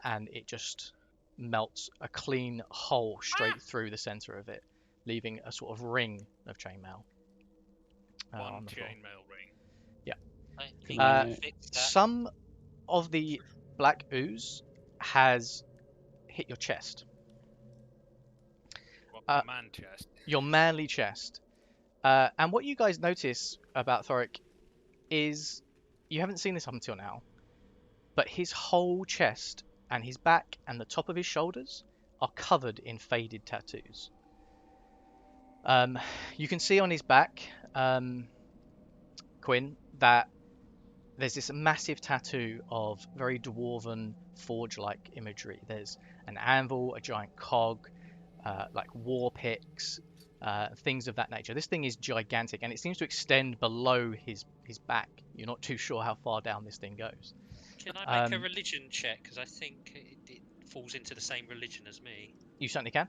S2: and it just melts a clean hole straight through the center of it, leaving a sort of ring of chainmail.
S3: One chainmail ring.
S2: Yeah. Some of the black ooze has hit your chest.
S3: What, man chest?
S2: Your manly chest. And what you guys notice about Thorrik is you haven't seen this up until now, but his whole chest and his back and the top of his shoulders are covered in faded tattoos. You can see on his back, Quinn, that there's this massive tattoo of very dwarven forge-like imagery. There's an anvil, a giant cog, like war picks, things of that nature. This thing is gigantic, and it seems to extend below his back. You're not too sure how far down this thing goes.
S4: Can I make a religion check? Because I think it falls into the same religion as me.
S2: You certainly can.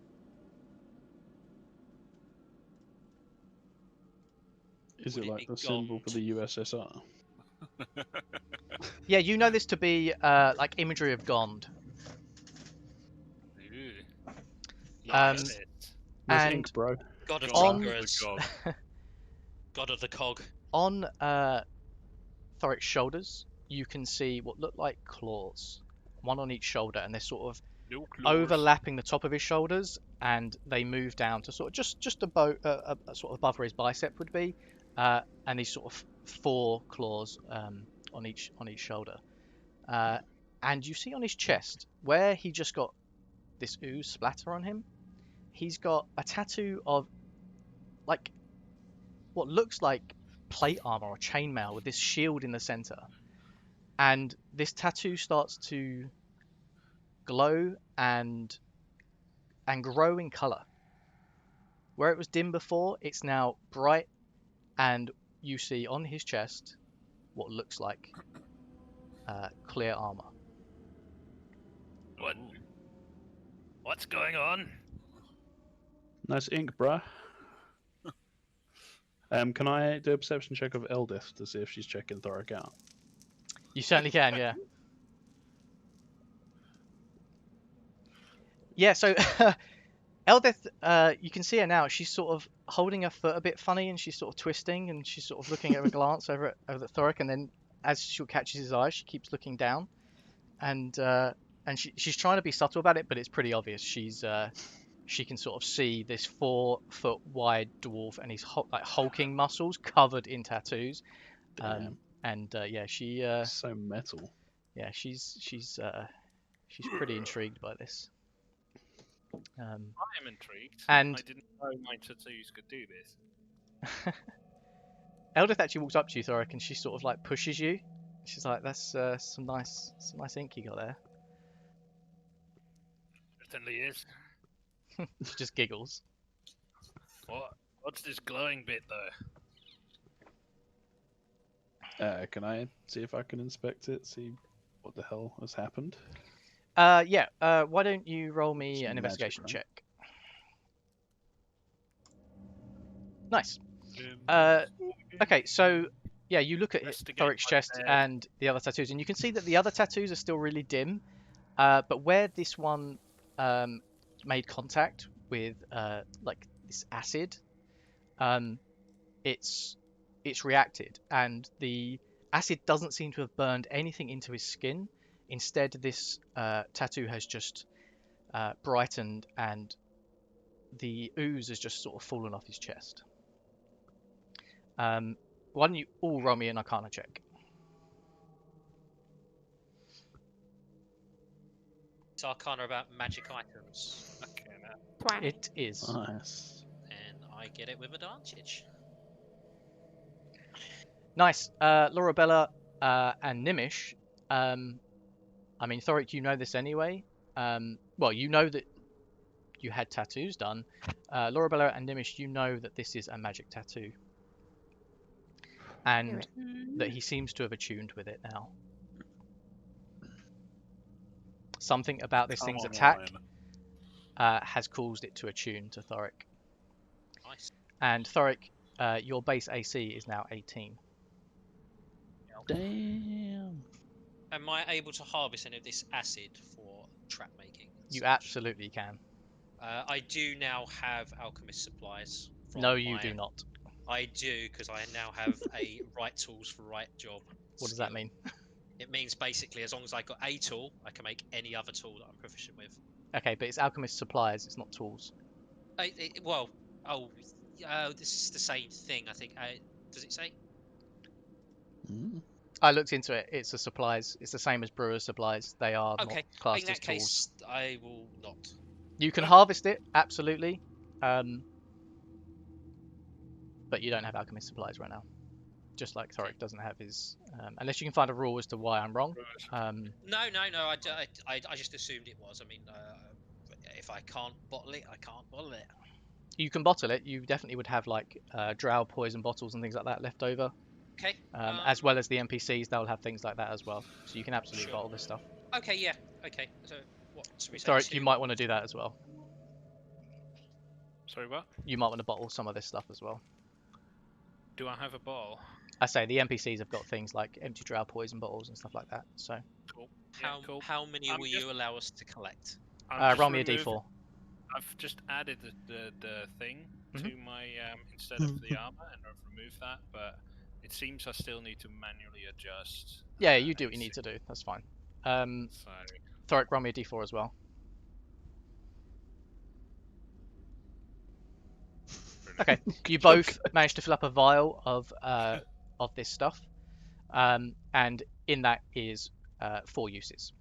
S5: Is it like the symbol for the USSR?
S2: Yeah, you know this to be like imagery of Gond. Um,
S3: Yes.
S5: There's
S2: and
S5: ink, bro.
S4: God of
S2: on-
S4: tinkers,
S6: God.
S4: God of the cog.
S2: on Thorik's shoulders, you can see what look like claws, one on each shoulder, and they're sort of
S6: No claws.
S2: overlapping the top of his shoulders, and they move down to sort of just above, sort of above where his bicep would be, and these sort of 4 claws on each shoulder. And you see on his chest where he just got this ooze splatter on him, he's got a tattoo of like what looks like plate armor or chainmail with this shield in the center, and this tattoo starts to glow and grow in color. Where it was dim before, it's now bright, and you see on his chest what looks like clear armor.
S3: What's going on?
S5: Nice ink, bruh. Can I do a perception check of Eldith to see if she's checking Thorrik out?
S2: You certainly can, yeah. Yeah, so Eldith, you can see her now. She's sort of holding her foot a bit funny, and she's sort of twisting, and she's sort of looking at a glance over at Thorrik, and then as she catches his eye, she keeps looking down, and she's trying to be subtle about it, but it's pretty obvious. She can sort of see this 4-foot wide dwarf and his like hulking muscles covered in tattoos.
S5: Damn.
S2: She
S5: So metal.
S2: yeah, she's pretty intrigued by this.
S3: I am intrigued.
S2: And-
S3: I didn't know my tattoos could do this.
S2: Eldith actually walks up to you, Thorrik, and she sort of like pushes you. She's like, "That's some nice ink you got there."
S3: Certainly is.
S2: She just giggles.
S3: What's this glowing bit though?
S5: Can I see if I can inspect it? See what the hell has happened?
S2: Yeah. Why don't you roll me
S5: Some
S2: an
S5: magic,
S2: investigation
S5: right?
S2: check? Nice. Okay, so yeah, you look at
S3: Investigate
S2: Thorik's
S3: my
S2: chest
S3: bed.
S2: and the other tattoos, and you can see that the other tattoos are still really dim. But where this one made contact with like this acid, it's reacted, and the acid doesn't seem to have burned anything into his skin. Instead, this tattoo has just brightened, and the ooze has just sort of fallen off his chest. Why don't you all roll me an Arcana check?
S4: It's Arcana about magic items,
S3: Okay, now.
S1: 20.
S2: It is.
S5: Nice.
S4: and I get it with advantage.
S2: Nice. Lorabella and Gnimish. I mean, Thorrik, you know this anyway. Well, you know that you had tattoos done. Lorabella and Gnimish, you know that this is a magic tattoo, and that he seems to have attuned with it now. Something about this
S6: Come
S2: thing's
S6: on,
S2: attack
S6: Ryan.
S2: has caused it to attune to Thorrik.
S4: Nice.
S2: And Thorrik, your base AC is now 18.
S5: Damn.
S4: Am I able to harvest any of this acid for trap making? and
S2: You
S4: such?
S2: absolutely can.
S4: I do now have alchemist supplies. From
S2: No, you
S4: my-
S2: do not.
S4: I do, because I now have a right tools for right job.
S2: What does that
S4: skill.
S2: mean?
S4: It means basically, as long as I got a tool, I can make any other tool that I'm proficient with.
S2: Okay, but it's alchemist supplies, it's not tools.
S4: This is the same thing. I think. Does it say?
S5: Mm.
S2: I looked into it. It's the supplies. It's the same as brewer's supplies. They are
S4: Okay.
S2: not
S4: In
S2: classed as
S4: that
S2: tools.
S4: case, I will not.
S2: You can harvest it, absolutely. But you don't have alchemist supplies right now. Just like Thorrik doesn't have his... unless you can find a rule as to why I'm wrong.
S4: No. I just assumed it was. I mean, if I can't bottle it, I can't bottle it.
S2: You can bottle it. You definitely would have like drow poison bottles and things like that left over.
S4: Okay.
S2: As well as the NPCs, they'll have things like that as well. So you can absolutely
S4: Sure.
S2: bottle this stuff.
S4: Okay. Yeah. Okay. So what? Should we say
S2: Thorrik,
S4: two?
S2: you might want to do that as well.
S3: Sorry, what?
S2: You might want to bottle some of this stuff as well.
S3: Do I have a bottle?
S2: I say the NPCs have got things like empty drow poison bottles and stuff like that. So
S3: Cool. Yeah, cool.
S4: How many
S3: I'm
S4: will
S3: just-
S4: you allow us to collect?
S3: I'm just
S2: roll me a
S3: remove-
S2: d4.
S3: I've just added the thing
S2: Mhm.
S3: to my instead of the armor, and I've removed that. But it seems I still need to manually adjust.
S2: Yeah, you do what you
S3: AC.
S2: need to do. That's fine.
S3: So
S2: Thorrik, roll me a d4 as well. Okay, you both managed to fill up a vial of this stuff, and in that is 4 uses.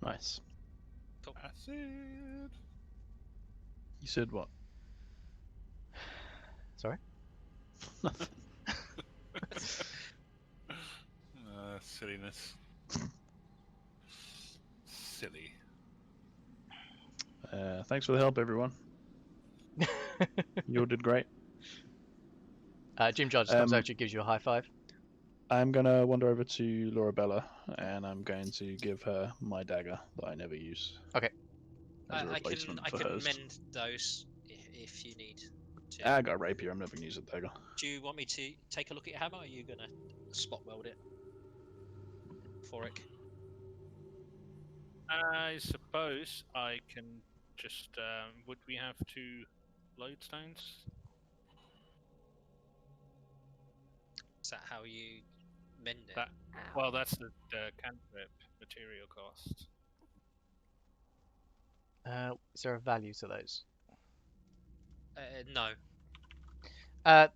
S5: Nice.
S6: Acid.
S5: You said what?
S2: Sorry.
S6: Silliness. Silly.
S5: Thanks for the help, everyone. You all did great.
S2: Jim Judge comes over to you, gives you a high five.
S5: I'm gonna wander over to Lorabella, and I'm going to give her my dagger that I never use.
S2: Okay.
S5: As a
S4: I
S5: replacement
S4: can
S5: for hers.
S4: mend those if you need to.
S5: I got a rapier. I'm never gonna use a dagger.
S4: Do you want me to take a look at your hammer, or are you gonna spot weld it? Thorrik?
S3: I suppose I can just. Would we have 2 lodestones?
S4: Is that how you mend it?
S3: That- Well, that's the cantrip material cost.
S2: Is there a value to those?
S4: No.
S2: Uh,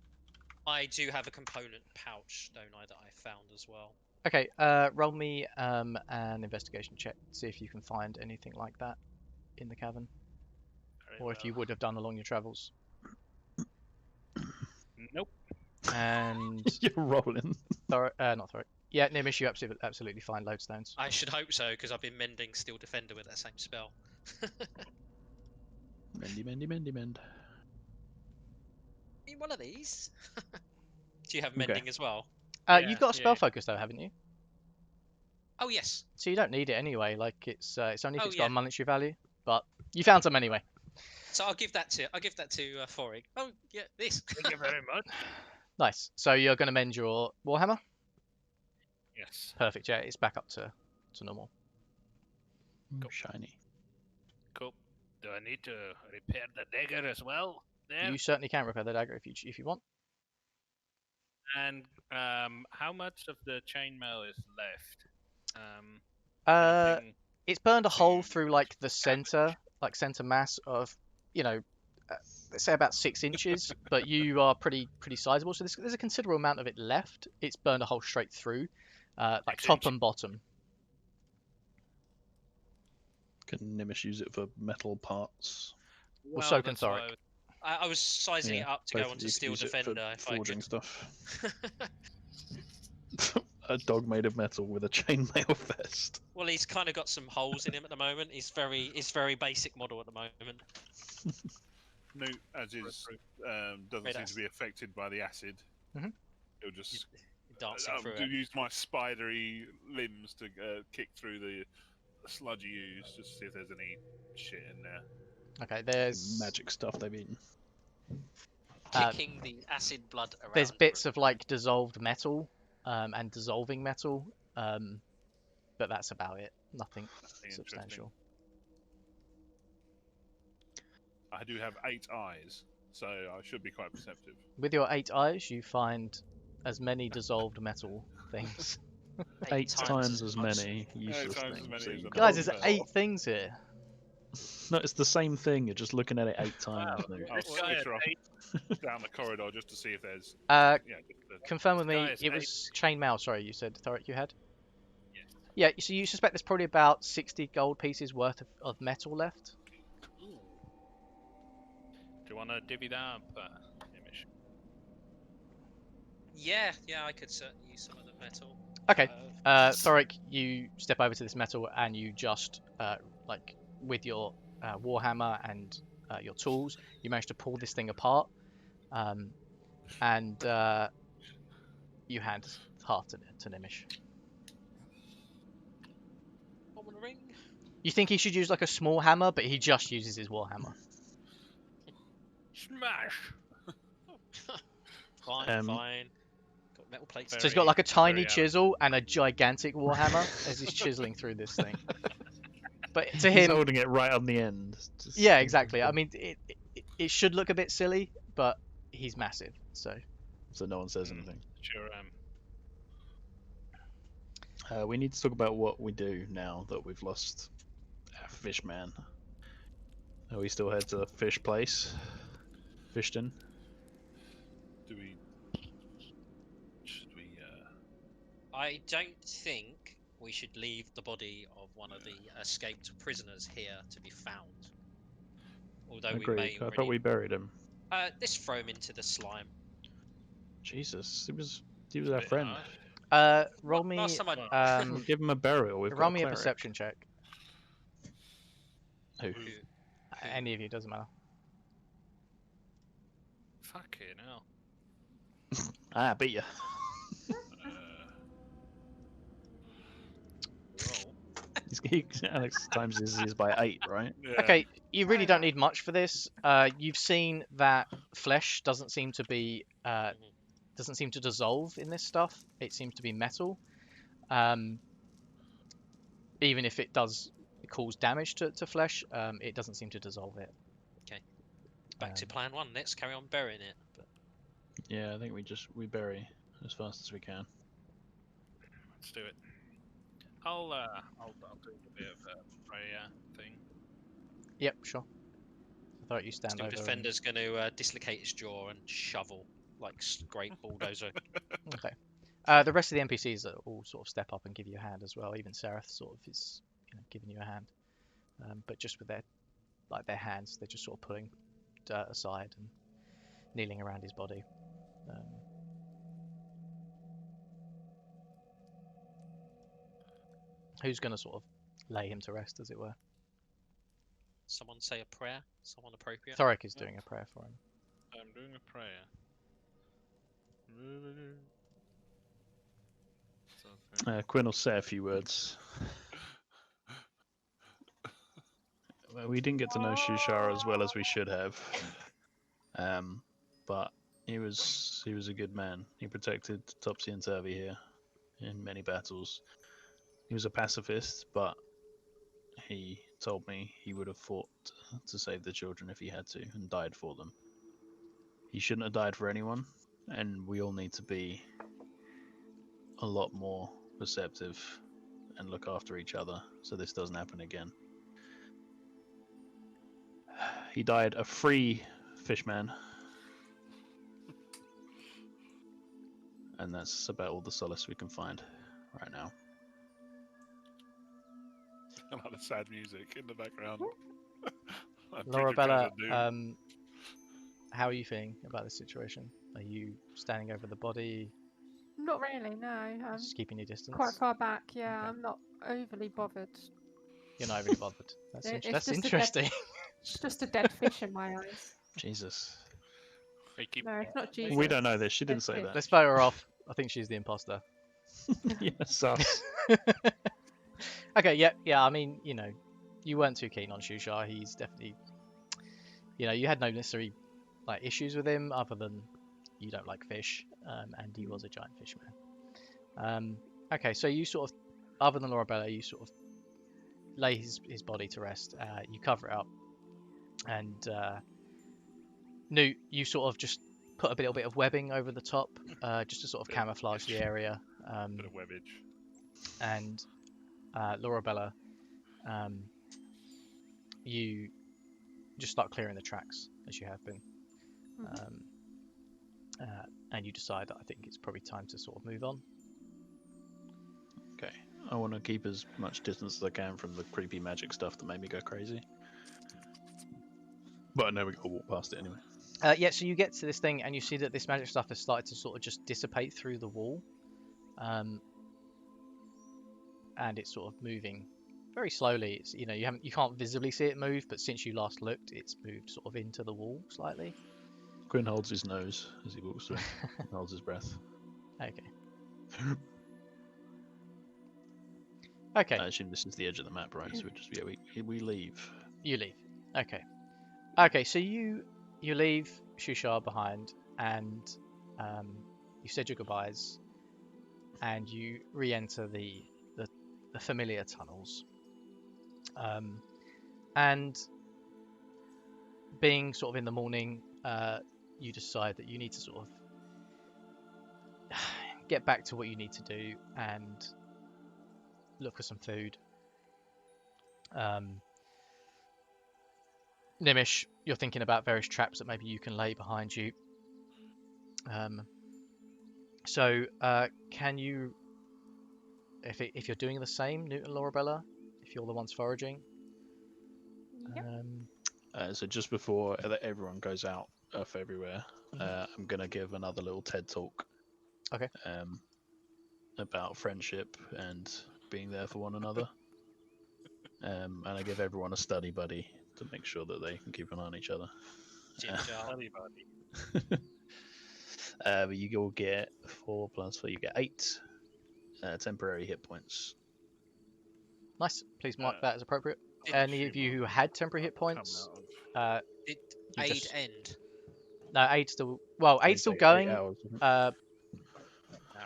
S4: I do have a component pouch, don't I, that I found as well.
S2: okay. Roll me an investigation check. See if you can find anything like that in the cavern,
S3: Very
S2: or if you
S3: well.
S2: would have done along your travels.
S3: Nope.
S2: And
S5: You're rolling.
S2: not Thorrik. Yeah, Gnimish, you absolutely find lodestones.
S4: I should hope so, because I've been mending Steel Defender with that same spell.
S5: Mend.
S4: Need one of these. Do you have mending as well?
S2: You've got a spell
S3: yeah.
S2: focus though, haven't you?
S4: Oh yes.
S2: So you don't need it anyway. Like it's only if
S4: Oh,
S2: it's got
S4: yeah.
S2: a monetary value. But you found some anyway.
S4: So I'll give that to Thorrik. Oh yeah, this.
S3: Thank you very much.
S2: Nice. So you're going to mend your warhammer.
S3: Yes.
S2: Perfect. Yeah, it's back up to normal.
S5: Shiny.
S3: Cool. Do I need to repair the dagger as well? There.
S2: You certainly can repair the dagger if you want.
S3: And how much of the chainmail is left? Anything-
S2: It's burned a hole
S3: to
S2: through like the center mass of, let's say about 6 inches. But you are pretty sizable, so there's a considerable amount of it left. It's burned a hole straight through, like
S3: 6
S2: top
S3: inches.
S2: and bottom.
S5: Can Gnimish use it for metal parts?
S2: Well, so can
S3: that's why
S2: Thorrik.
S4: I was sizing it up to
S5: both
S4: go
S5: of
S4: onto
S5: you could
S4: Steel
S5: use it for
S4: Defender if I
S5: forging
S4: could.
S5: stuff. A dog made of metal with a chainmail vest.
S4: Well, he's kind of got some holes in him at the moment. He's very basic model at the moment.
S6: Noot, as is, doesn't
S4: Red
S6: seem
S4: acid.
S6: to be affected by the acid.
S2: Mhm.
S6: It'll just
S4: Dancing through it.
S6: use my spidery limbs to kick through the sludgy ooze just to see if there's any shit in there.
S2: Okay, there's
S5: Magic stuff they've eaten.
S4: Kicking the acid blood around.
S2: there's bits of like dissolved metal and dissolving metal, but that's about it. Nothing
S6: Nothing
S2: substantial.
S6: I do have 8 eyes, so I should be quite perceptive.
S2: With your 8 eyes, you find as many dissolved metal things.
S5: 8 times as
S4: much.
S5: many useless
S6: times as
S5: things.
S6: many
S5: that
S6: as
S5: you
S6: a
S5: can't
S2: Guys,
S6: Oh,
S2: there's
S6: no.
S2: 8 things here.
S5: No, it's the same thing. You're just looking at it 8 times.
S3: Wow.
S5: Noot.
S6: I'll
S3: This guy
S6: switch her
S3: had
S6: off down the corridor just to see if there's.
S2: Uh,
S6: Yeah, just the-
S2: confirm with me,
S3: Guys,
S2: it was chainmail, sorry, you said, Thorrik, you had?
S3: Yes.
S2: Yeah, so you suspect there's probably about 60 gold pieces worth of metal left?
S3: Do you want to divvy that up, Gnimish?
S4: Yeah, I could certainly use some of the metal.
S2: Okay, Thorrik, you step over to this metal and you just, like, with your warhammer and your tools, you manage to pull this thing apart, and you hand half to Gnimish.
S4: I want a ring.
S2: You think he should use like a small hammer, but he just uses his warhammer.
S3: Smash!
S4: Fine. Got metal plates.
S2: So he's got like a
S3: Very
S2: tiny
S3: Alan.
S2: chisel and a gigantic warhammer as he's chiseling through this thing. But to
S5: He's
S2: him,
S5: holding it right on the end. Just-
S2: yeah, exactly. I mean, it should look a bit silly, but he's massive, so.
S5: So no one says anything.
S3: Sure.
S5: We need to talk about what we do now that we've lost our fishman. Are we still head to the fish place? Fishton?
S6: Do we? Should we?
S4: I don't think we should leave the body of one of the escaped prisoners here to be found. Although we may
S5: Agreed. I
S4: already.
S5: thought we buried him.
S4: Let's throw him into the slime.
S5: Jesus, he was our
S3: Bit
S5: friend.
S3: harsh.
S2: Roll me.
S4: Last time I-
S5: We'll give him a burial. We've
S2: roll
S5: got
S2: me a
S5: cleric.
S2: perception check.
S5: Who?
S2: Any of you, doesn't matter.
S3: Fucking hell.
S5: Ah, beat you.
S3: Roll.
S5: Alex times his by 8, right?
S6: Yeah.
S2: Okay, you really don't need much for this. You've seen that flesh doesn't seem to be doesn't seem to dissolve in this stuff. It seems to be metal. Even if it does cause damage to flesh, it doesn't seem to dissolve it.
S4: Back to plan one. Let's carry on burying it. But
S5: Yeah, I think we bury as fast as we can.
S3: Let's do it. I'll do a bit of a prayer thing.
S2: Yep, sure. I thought you stand
S4: Steel
S2: over.
S4: Defender's going to dislocate his jaw and shovel like great bulldozer.
S2: Okay. The rest of the NPCs are all sort of step up and give you a hand as well. Even Seraph sort of is, giving you a hand, but just with their hands, they're just sort of pulling dirt aside and kneeling around his body. Who's going to sort of lay him to rest, as it were?
S4: Someone say a prayer. Someone appropriate.
S2: Thorrik is doing a prayer for him.
S3: I'm doing a prayer.
S5: Quinn will say a few words. Well, we didn't get to know Shuushar as well as we should have, but he was a good man. He protected Topsy and Turvy here in many battles. He was a pacifist, but he told me he would have fought to save the children if he had to, and died for them. He shouldn't have died for anyone, and we all need to be a lot more receptive and look after each other so this doesn't happen again. He died a free fishman, and that's about all the solace we can find right now.
S6: I like the sad music in the background.
S2: Lorabella, how are you feeling about this situation? Are you standing over the body,
S1: Not really, no. I'm
S2: just keeping your distance?
S1: quite far back, yeah.
S2: Okay.
S1: I'm not overly bothered.
S2: You're not really bothered. That's,
S1: It's
S2: that's
S1: just a dead-
S2: interesting.
S1: It's just a dead fish in my eyes.
S5: Jesus.
S3: Hey, keep
S1: No, it's not Jesus.
S5: We don't know this. She didn't say
S1: Okay.
S5: that.
S2: Let's vote her off. I think she's the imposter.
S5: Yes, us.
S2: Okay, yeah. I mean, you weren't too keen on Shuushar. He's definitely, you had no necessary issues with him other than you don't like fish, and he was a giant fishman. Okay, so you sort of, other than Lorabella, you sort of lay his body to rest. You cover it up, and Noot, you sort of just put a little bit of webbing over the top, just to sort of camouflage the area.
S6: Bit of webbage.
S2: And Lorabella, you just start clearing the tracks as you have been. And you decide that I think it's probably time to sort of move on.
S5: Okay. I want to keep as much distance as I can from the creepy magic stuff that made me go crazy. But I know we gotta walk past it anyway.
S2: Yeah, so you get to this thing and you see that this magic stuff has started to sort of just dissipate through the wall. And it's sort of moving very slowly. It's, you can't visibly see it move, but since you last looked, it's moved sort of into the wall slightly.
S5: Quinn holds his nose as he walks through. And holds his breath.
S2: Okay. Okay.
S5: I assume this is the edge of the map, right? So we leave.
S2: You leave. Okay. Okay, so you leave Shuushar behind, and you said your goodbyes, and you re-enter the familiar tunnels. And being sort of in the morning, you decide that you need to sort of get back to what you need to do and look for some food. Gnimish, you're thinking about various traps that maybe you can lay behind you. So can you, if you're doing the same, Noot and Lorabella, if you're the ones foraging?
S1: Yep.
S5: So just before everyone goes out off everywhere, I'm gonna give another little TED talk.
S2: Okay.
S5: About friendship and being there for one another. And I give everyone a study buddy to make sure that they can keep an eye on each other.
S3: Buddy, buddy.
S5: But you all get 4 + 4. You get 8 temporary hit points.
S2: Nice. Please mark that as appropriate.
S4: Did-
S2: Any of you who had temporary hit
S6: Come
S2: points,
S6: out
S4: Did
S5: You
S4: aid
S5: just-
S4: end?
S2: no, aid's still aid's still
S5: 8
S2: going.
S5: hours, isn't it?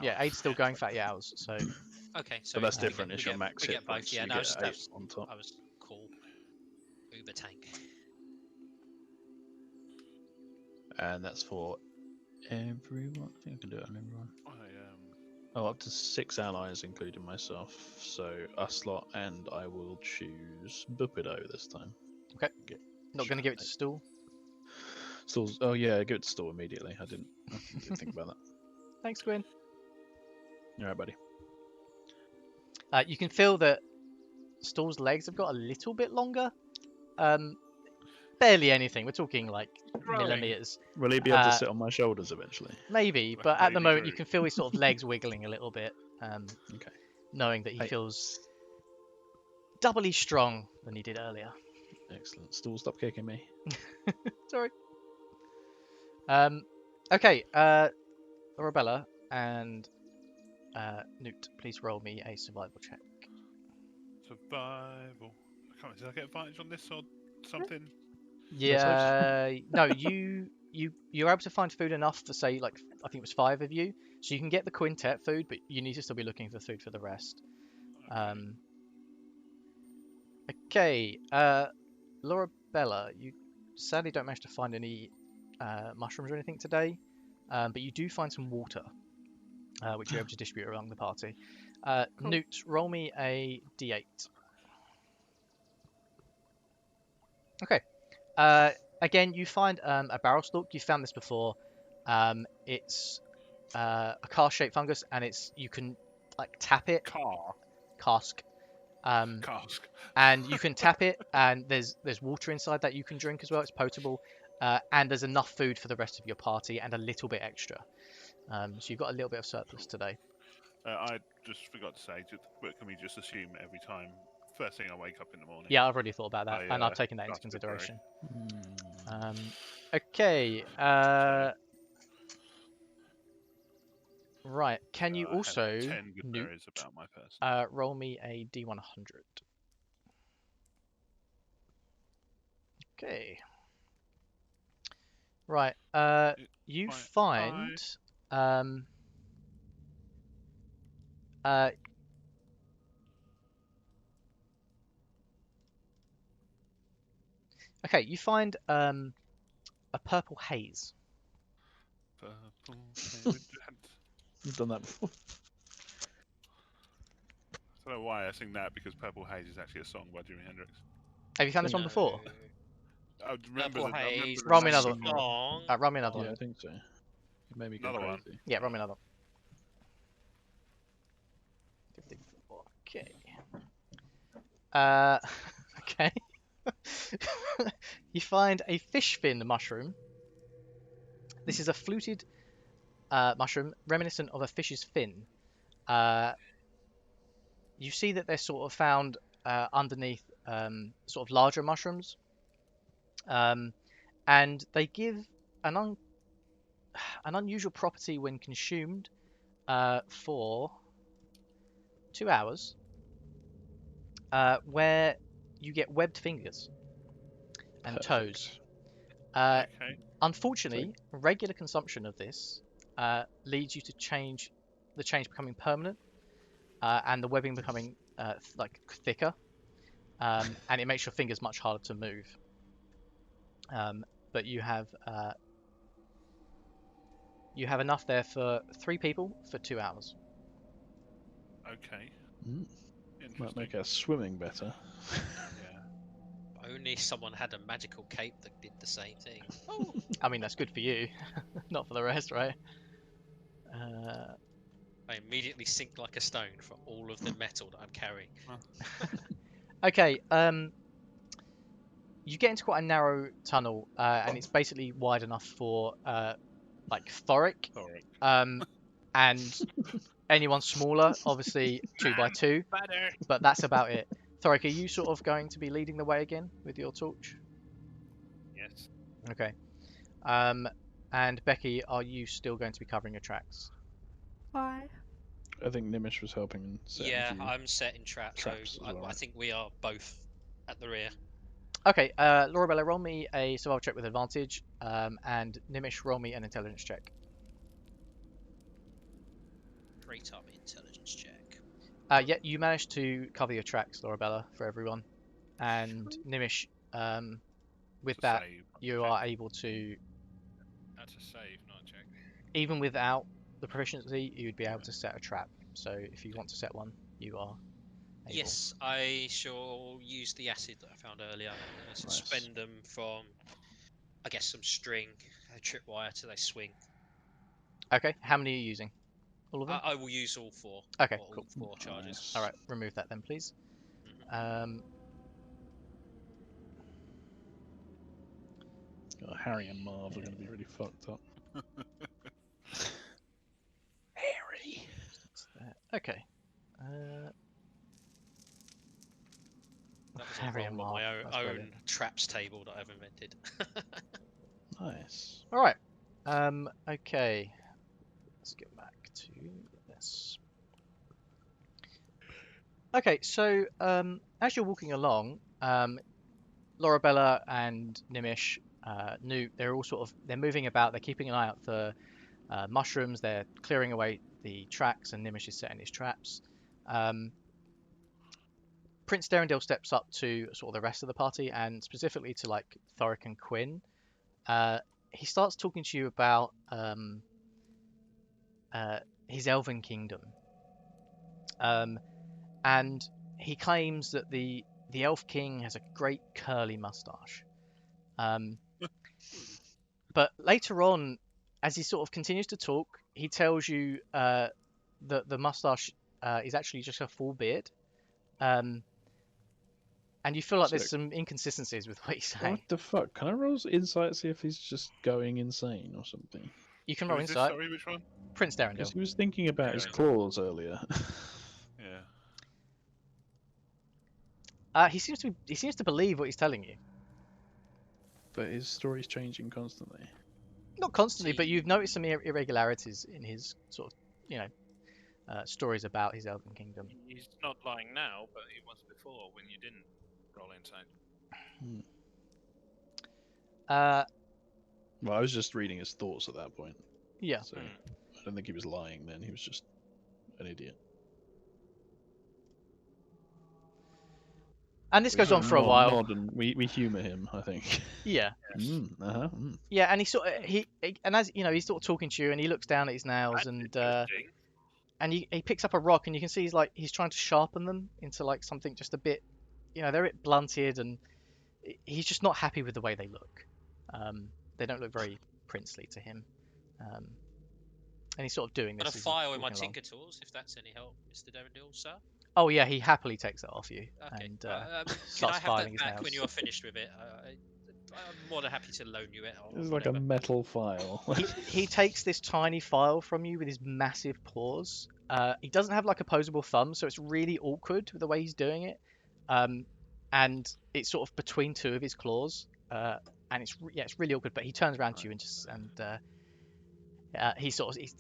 S2: Yeah, aid's still going for 8 hours. So
S4: Okay, so
S5: But that's
S4: we
S5: different.
S4: get-
S5: It's
S4: we
S5: your
S4: get-
S5: max
S4: we
S5: hit
S4: get both.
S5: points.
S4: Yeah,
S5: You
S4: no,
S5: get
S4: that's
S5: 8 on top.
S4: I was cool. Uber tank.
S5: And that's for everyone. I think I can do it on everyone.
S6: I
S5: Oh, up to 6 allies, including myself. So Uslot, and I will choose Bupido this time.
S2: Okay. Not going to give it to Stool.
S5: Stools. Oh yeah, give it to Stool immediately. I didn't think about that.
S2: Thanks, Quinn.
S5: All right, buddy.
S2: You can feel that Stool's legs have got a little bit longer. Barely anything. We're talking like
S6: Growing.
S2: millimeters.
S5: Will he be able to sit on my shoulders eventually?
S2: Maybe,
S6: Like
S2: but
S6: a
S2: at the
S6: baby
S2: moment you
S6: Groot.
S2: can feel his sort of legs wiggling a little bit,
S5: Okay.
S2: knowing that he
S5: Hey.
S2: feels doubly strong than he did earlier.
S5: Excellent. Stool, stop kicking me.
S2: Sorry. Okay, Lorabella and Noot, please roll me a survival check.
S6: survival. I can't. Did I get advantage on this or something?
S2: Yeah, no, you're able to find food enough for, say, like, I think it was 5 of you, so you can get the quintet food, but you need to still be looking for food for the rest. Okay, Lorabella, you sadly don't manage to find any mushrooms or anything today, but you do find some water, which you're able to distribute among the party.
S1: Cool.
S2: Noot, roll me a d8. Okay. Again, you find a barrel stalk. You found this before. It's a cask-shaped fungus, and you can like tap it. Cask.
S6: Cask.
S2: And you can tap it, and there's water inside that you can drink as well. It's potable, and there's enough food for the rest of your party and a little bit extra. So you've got a little bit of surplus today.
S6: I just forgot to say, but can we just assume every time, first thing I wake up in the morning?
S2: Yeah, I've already thought about that, and I've taken that into
S6: that's a bit brave.
S2: consideration. Okay. Right. Can you
S6: I had
S2: also
S6: 10 good
S2: Noot,
S6: berries about my person.
S2: roll me a d100? Okay. Right. You
S6: Right,
S2: find okay, you find a purple haze.
S6: Purple haze.
S5: You've done that before.
S6: I don't know why I sing that, because Purple Haze is actually a song by Jimi Hendrix.
S2: Have you found this one before?
S6: I remember
S4: Purple
S6: I remember
S4: Haze.
S6: the
S2: Roll me
S6: name
S2: another
S6: more.
S4: Song.
S2: Roll me another
S5: Yeah, I
S2: one.
S5: think so. It made me go
S6: Another one.
S5: crazy.
S2: Yeah, roll me another. 54. Okay. Okay. You find a fish fin mushroom. This is a fluted mushroom reminiscent of a fish's fin. You see that they're sort of found underneath sort of larger mushrooms, and they give an unusual property when consumed for 2 hours, where you get webbed fingers and toes.
S6: Okay.
S2: Unfortunately, regular consumption of this leads you to the change becoming permanent, and the webbing becoming like thicker. and it makes your fingers much harder to move. But you have enough there for 3 people for 2 hours.
S6: Okay.
S5: Might
S6: Interesting.
S5: make our swimming better.
S6: Yeah.
S4: Only someone had a magical cape that did the same thing. Oh,
S2: I mean, that's good for you, not for the rest, right?
S4: I immediately sink like a stone for all of the metal that I'm carrying.
S2: Okay. You get into quite a narrow tunnel, and it's basically wide enough for like Thorrik,
S6: Thorrik.
S2: and anyone smaller, obviously 2 by 2,
S3: Better.
S2: but that's about it. Thorrik, are you sort of going to be leading the way again with your torch?
S3: Yes.
S2: Okay. And Becky, are you still going to be covering your tracks?
S1: Why?
S5: I think Gnimish was helping and setting a
S4: Yeah,
S5: few
S4: I'm setting traps,
S5: traps
S4: so
S5: as well,
S4: I
S5: right?
S4: think we are both at the rear.
S2: Okay, Lorabella, roll me a survival check with advantage, and Gnimish, roll me an intelligence check.
S4: Straight up intelligence check.
S2: Yeah, you managed to cover your tracks, Lorabella, for everyone, and Gnimish, with
S6: It's a
S2: that,
S6: save, not a
S2: you
S6: check.
S2: are able to,
S3: That's a save, not a check.
S2: even without the proficiency, you would be able to set a trap. So if you want to set one, you are able.
S4: Yes, I shall use the acid that I found earlier. I'm going to suspend them from, I guess, some string, a tripwire till they swing.
S2: Okay, how many are you using? All of them?
S4: I will use all 4.
S2: Okay,
S4: or all
S2: cool.
S4: 4 charges.
S5: Nice.
S2: All right, remove that then, please.
S5: Harry and Marv are going to be really fucked up. Harry.
S2: Okay.
S4: That was
S2: Harry
S4: a
S2: and
S4: roll on my
S2: Marv, that's
S4: own
S2: brilliant.
S4: traps table that I've invented.
S5: Nice.
S2: All right. Okay. Let's get back to this. Okay, so as you're walking along, Lorabella and Gnimish, Noot, they're all they're moving about. They're keeping an eye out for mushrooms. They're clearing away the tracks, and Gnimish is setting his traps. Prince Derendil steps up to sort of the rest of the party, and specifically to like Thorrik and Quinn. He starts talking to you about his elven kingdom, and he claims that the elf king has a great curly mustache. But later on, as he sort of continues to talk, he tells you that the mustache is actually just a full beard. And you feel like there's
S5: Sick.
S2: some inconsistencies with what he's saying.
S5: What the fuck? Can I roll insight, see if he's just going insane or something?
S2: You can
S6: Who
S2: roll
S6: is this?
S2: insight.
S6: Sorry, which one?
S2: Prince
S5: Because
S2: Derendil.
S5: he was thinking about his
S6: Derendil.
S5: claws earlier.
S6: Yeah.
S2: He seems to believe what he's telling you.
S5: But his story's changing constantly.
S2: Not constantly, but
S4: See-
S2: you've noticed some irregularities in his sort of, stories about his elven kingdom.
S3: He's not lying now, but he was before when you didn't roll insight.
S5: Well, I was just reading his thoughts at that point.
S2: Yeah.
S5: So I don't think he was lying then. He was just an idiot.
S2: And this goes on for a while.
S5: Nod and we humour him, I think.
S2: Yeah. Yeah, and and as you know, he's sort of talking to you, and he looks down at his nails,
S3: That's
S2: and
S3: interesting.
S2: he picks up a rock, and you can see he's trying to sharpen them into like something just a bit, they're a bit blunted, and he's just not happy with the way they look. They don't look very princely to him, and he's sort of doing
S4: Got
S2: this.
S4: a
S2: as he's
S4: file in my
S2: walking along.
S4: Tinker Tools, if that's any help, Mr. Derendil, sir.
S2: Oh yeah, he happily takes it off you,
S4: Okay.
S2: and
S4: Can I
S2: starts
S4: have
S2: filing
S4: that
S2: his
S4: back
S2: nails.
S4: when you are finished with it? I'm more than happy to loan you it. Or
S5: It's like a
S4: whatever.
S5: metal file.
S2: He takes this tiny file from you with his massive paws. He doesn't have like opposable thumbs, so it's really awkward with the way he's doing it. And it's sort of between 2 of his claws, and it's really awkward. But he turns around to you and he says,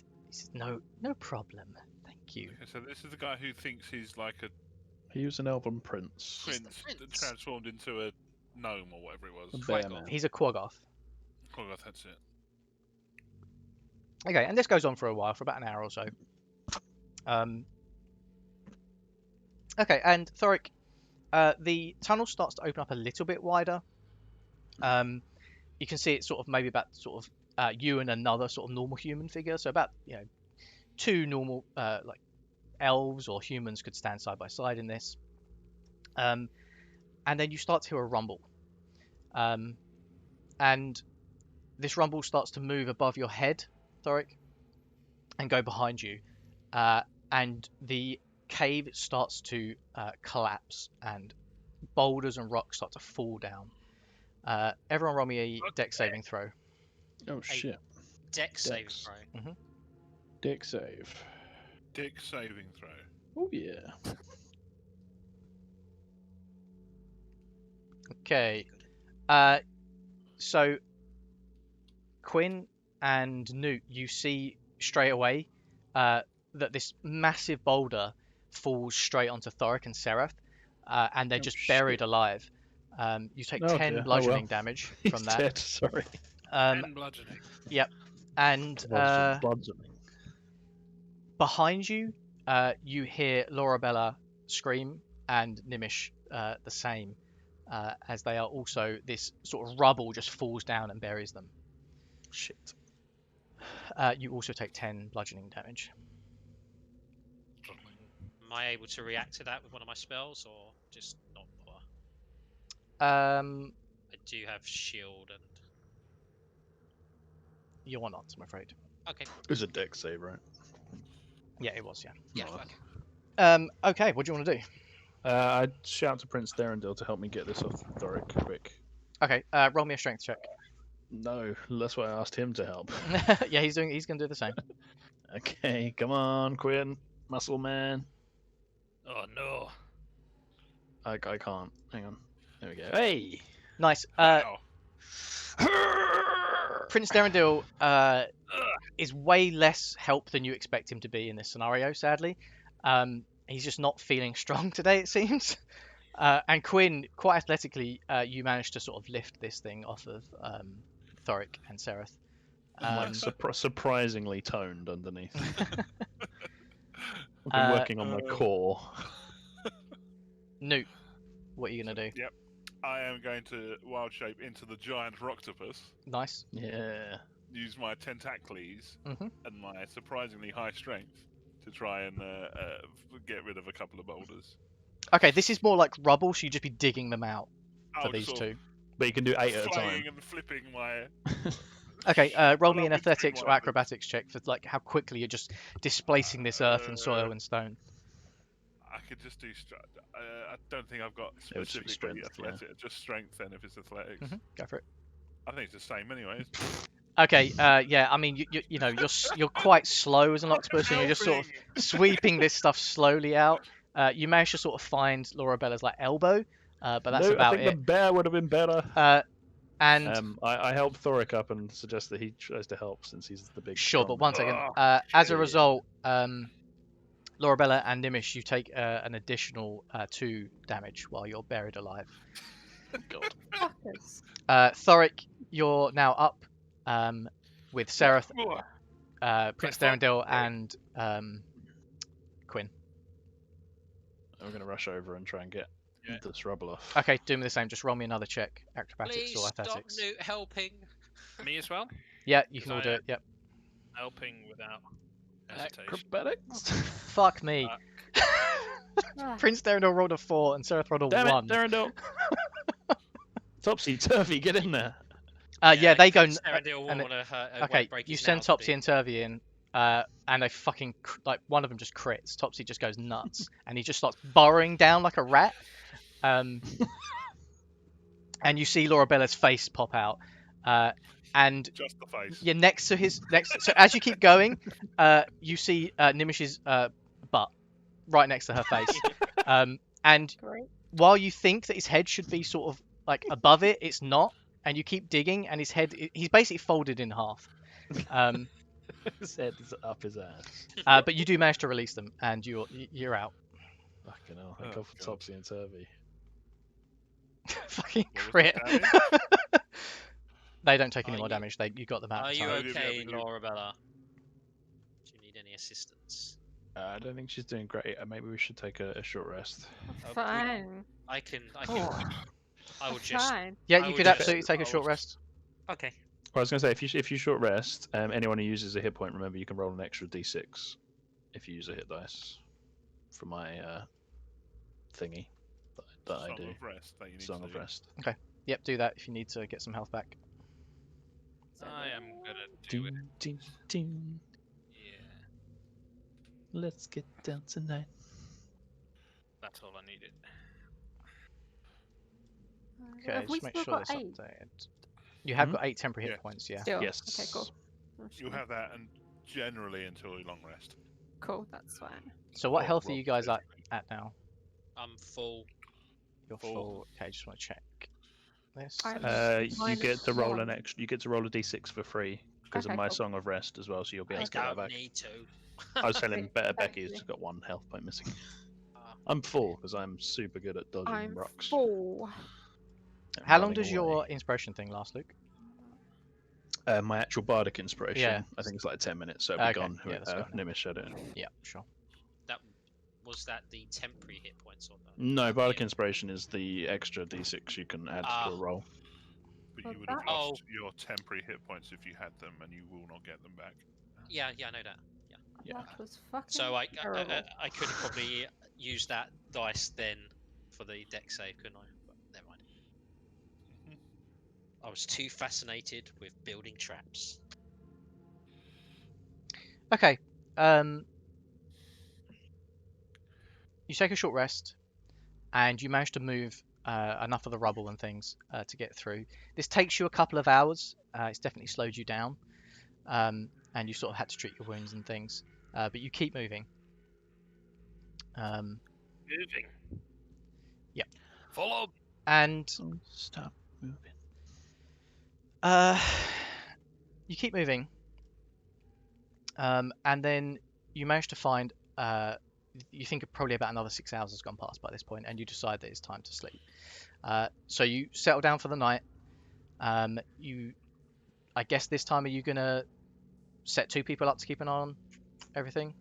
S2: "No problem, thank you."
S6: Okay, so this is the guy who thinks he's like a
S5: He was an elven prince.
S4: He's the
S6: prince
S4: prince.
S6: transformed into a gnome or whatever it was.
S5: A
S4: Quite
S5: bear
S4: cool.
S5: man.
S2: He's a Quaggoth.
S6: Oh god, that's it.
S2: Okay, and this goes on for a while, for about an hour or so. Okay, and Thorrik, the tunnel starts to open up a little bit wider. You can see it's sort of maybe about sort of you and another sort of normal human figure. So about two normal like elves or humans could stand side by side in this. And then you start to hear a rumble. And this rumble starts to move above your head, Thorrik, and go behind you. And the cave starts to collapse, and boulders and rocks start to fall down. Everyone roll me a dex saving throw.
S5: Oh shit.
S4: Dex saving
S5: Dex.
S4: throw.
S5: Dex save.
S6: Dick saving throw.
S5: Oh yeah.
S2: Okay. So Quinn and Noot, you see straight away that this massive boulder falls straight onto Thorrik and Seraph, and they're just buried alive. You take 10 bludgeoning damage from
S5: He's
S2: that.
S5: dead, sorry.
S3: 10 bludgeoning.
S2: Yep. And
S5: Bludgeoning.
S2: behind you, you hear Lorabella scream and Gnimish the same, as they are also, this sort of rubble just falls down and buries them.
S5: Shit.
S2: You also take 10 bludgeoning damage.
S4: Am I able to react to that with one of my spells, or just not bother? I do have shield and...
S2: You're not, I'm afraid.
S4: Okay.
S5: It was a dex save, right?
S2: Yeah, it was, yeah.
S4: Yeah,
S5: Oh.
S4: okay.
S2: Okay, what do you want to do?
S5: I'd shout to Prince Thorindil to help me get this off Thorrik quick.
S2: Okay, roll me a strength check.
S5: No, that's why I asked him to help.
S2: Yeah, he's going to do the same.
S5: Okay, come on, Quinn. Muscle man.
S3: Oh no.
S5: I can't. Hang on. There we go. Hey!
S2: Nice.
S6: Wow.
S2: Prince Darendil is way less help than you expect him to be in this scenario, sadly. He's just not feeling strong today, it seems. And Quinn, quite athletically, you managed to sort of lift this thing off of Thorrik and Seraph.
S5: I'm like surprisingly toned underneath. I've been working on my core.
S2: Noot, what are you going to do?
S6: Yep. I am going to wild shape into the giant roctopus.
S2: Nice.
S5: Yeah.
S6: Use my tentacles
S2: Mhm.
S6: and my surprisingly high strength to try and get rid of a couple of boulders.
S2: Okay, this is more like rubble, so you just be digging them out for
S6: Oh,
S2: these
S6: sort
S2: two.
S6: of
S5: But you can do 8 at a time.
S6: flaying and flipping my.
S2: Okay, roll me
S6: Well,
S2: an
S6: I'm between
S2: athletics
S6: one
S2: or
S6: of them.
S2: acrobatics check for like how quickly you're just displacing this earth and soil and stone.
S6: I could just do. I don't think I've got
S5: It would just be
S6: specifically
S5: strength, yeah.
S6: athletic. Just strength then, if it's athletics.
S2: Go for it.
S6: I think it's the same, anyways.
S2: Okay, yeah, I mean, you know, you're quite slow as an octopus, and you're just sort of sweeping this stuff slowly out. You manage to sort of find Lorabella's like elbow, but that's
S5: no,
S2: about
S5: I think the bear would have been better.
S2: And
S5: I help Thorrik up and suggest that he tries to help since he's the big.
S2: sure,
S5: strong
S2: but one
S5: man.
S2: second. As a
S5: shit.
S2: result, Lorabella and Gnimish, you take an additional 2 damage while you're buried alive.
S5: God.
S1: Fuckers.
S2: Thorrik, you're now up with Seraph, Prince
S6: Thanks,
S2: Darendil, and Quinn.
S5: I'm gonna rush over and try and get this rubble off.
S2: Okay, do me the same. Just roll me another check, acrobatics
S4: Please
S2: or
S4: stop
S2: athletics.
S4: Noot helping.
S3: Me as well?
S2: Yeah, you can all
S3: I
S2: do it. Yep.
S3: Helping without hesitation.
S5: Acrobatics.
S2: Fuck me.
S1: Ah,
S2: Prince Darendil rolled a 4 and Seraph rolled a
S5: Damn
S2: 1.
S5: it, Darendil. Topsy turvy, get in there.
S2: Yeah, they go.
S4: Darendil won't
S2: and
S4: wanna hurt-
S2: Okay,
S4: won't break
S2: you
S4: his
S2: send
S4: nails, would
S2: Topsy
S4: he?
S2: and Turvy in, and they fucking like one of them just crits. Topsy just goes nuts, and he just starts burrowing down like a rat. And you see Lorabella's face pop out, and
S6: Just the face.
S2: you're next to his next. So as you keep going, you see Gnimish's butt right next to her face, and
S1: great.
S2: while you think that his head should be sort of like above it, it's not. And you keep digging, and his head, he's basically folded in half.
S5: His head is up his ass.
S2: But you do manage to release them, and you're out.
S5: Fucking hell, thank
S6: Oh,
S5: God for
S6: God.
S5: Topsy and Turvy.
S2: Fucking
S6: What was
S2: crit.
S6: the damage?
S2: They don't take any
S4: Are
S2: more
S4: you-
S2: damage. You got them out.
S4: Are
S2: of
S4: you
S2: time.
S6: Yeah,
S4: okay,
S6: but you-
S4: Lorabella? Do you need any assistance?
S5: I don't think she's doing great. Maybe we should take a short rest.
S1: Fine.
S4: I can.
S1: Oh,
S4: I will just.
S1: fine.
S2: Yeah,
S4: I
S2: you
S4: will
S2: could
S4: just-
S2: absolutely take
S4: I
S2: a
S4: will
S2: short
S4: just-
S2: rest.
S4: Okay.
S5: Well, I was going to say, if you short rest, anyone who uses a hit point, remember you can roll an extra d6 if you use a hit dice from my thingy that I
S6: Song
S5: do.
S6: of rest that you need
S5: Song
S6: to
S5: of
S6: do.
S5: Rest.
S2: Yep, do that if you need to get some health back.
S3: I am gonna do it.
S5: Ding, ding, ding.
S3: Yeah,
S5: Let's get down tonight.
S3: that's all I needed.
S2: Okay,
S1: Have we
S2: just make
S1: still
S2: sure
S1: got
S2: that's
S1: 8?
S2: updated. You have
S5: Hmm?
S2: got 8 temporary hit
S6: Yeah.
S2: points, yeah.
S1: Still?
S5: Yes.
S1: Okay, cool. That's
S6: You'll
S1: fine.
S6: have that, and generally until your long rest.
S1: Cool, that's fine.
S2: So what
S6: Or
S2: health are
S6: Rob
S2: you guys at
S6: specifically.
S2: now?
S4: I'm full.
S2: You're
S6: Full.
S2: full. Okay, just want to check this.
S1: I'm-
S5: You get to roll an
S1: -1.
S5: extra. You get to roll a d6 for free because
S1: Okay,
S5: of my
S1: cool.
S5: Song of Rest as well. So you'll be able
S4: I
S5: to get that
S4: don't
S5: back.
S4: need to.
S5: I was telling
S1: Sweet,
S5: Better
S1: thank
S5: Becky's
S1: you.
S5: got 1 health point missing.
S4: Ah.
S5: I'm full because I'm super good at dodging
S1: I'm
S5: rocks.
S1: full.
S5: and
S2: How long
S5: running
S2: does
S5: away.
S2: your inspiration thing last, Luke?
S5: My actual bardic inspiration?
S2: Yeah.
S5: I think it's like 10 minutes, so it'll be
S2: Okay,
S5: gone.
S2: yeah, that's gone now.
S5: Gnimish had it.
S2: Yeah, sure.
S4: Was that the temporary hit points or no?
S5: No, bardic
S4: Yeah.
S5: inspiration is the extra d6 you can add
S4: Ah.
S5: to a roll.
S6: But
S1: Well,
S6: you would have
S1: that-
S6: lost your temporary hit points if you had them, and you will not get them back.
S4: Yeah, I know that.
S5: Yeah.
S1: That was fucking
S4: So
S1: terrible.
S4: I could probably use that dice then for the deck save, couldn't I? But never mind.
S6: Mhm.
S4: I was too fascinated with building traps.
S2: Okay. You take a short rest, and you manage to move enough of the rubble and things to get through. This takes you a couple of hours. It's definitely slowed you down, and you sort of had to treat your wounds and things. But you keep moving.
S3: Moving.
S2: Yep.
S3: Follow.
S2: And
S5: Stop moving.
S2: you keep moving. And then you manage to find. You think probably about another 6 hours has gone past by this point, and you decide that it's time to sleep. So you settle down for the night. I guess this time, are you gonna set 2 people up to keep an eye on everything?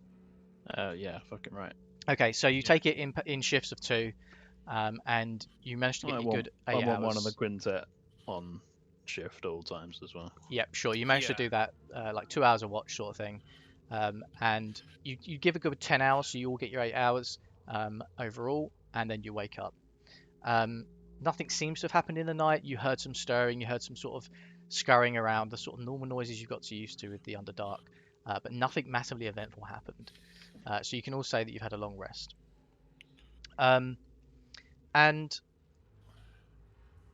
S5: Yeah, fucking right.
S2: Okay, so you take it in shifts of 2, and you manage to get your good 8
S5: I want
S2: hours.
S5: one of the quintet on shift all times as well.
S2: Yep, sure. You managed to do that, like 2 hours of watch sort of thing, and you give a good 10 hours, so you all get your 8 hours overall, and then you wake up. Nothing seems to have happened in the night. You heard some stirring, you heard some sort of scurrying around, the sort of normal noises you got used to with the Underdark, but nothing massively eventful happened. So you can all say that you've had a long rest. And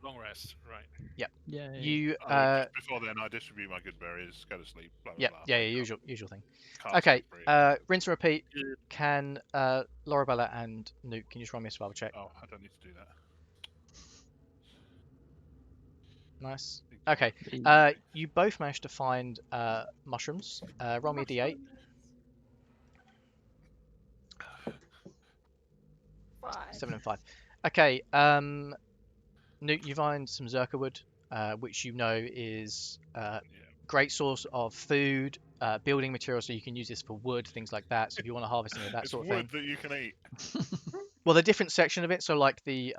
S3: Long rest. Right.
S5: Yeah.
S2: you
S6: Just before then, I distribute my good berries, go to sleep, blah blah
S2: Yep,
S6: blah.
S2: yeah,
S6: wake up,
S2: usual thing.
S6: cast
S2: Okay,
S6: spree.
S2: rinse and repeat. Can Lorabella and Noot, can you just run me a survival check?
S6: Oh, I don't need to do that.
S2: Nice. Okay, you both managed to find mushrooms. Roll me a d8.
S1: 5.
S2: 7 and 5. Okay, Noot, you find some zerka wood, which you know is great source of food, building material, so you can use this for wood, things like that. So if you want to harvest any of that
S6: It's
S2: sort of
S6: wood
S2: thing.
S6: that you can eat.
S2: Well, the different section of it, so like the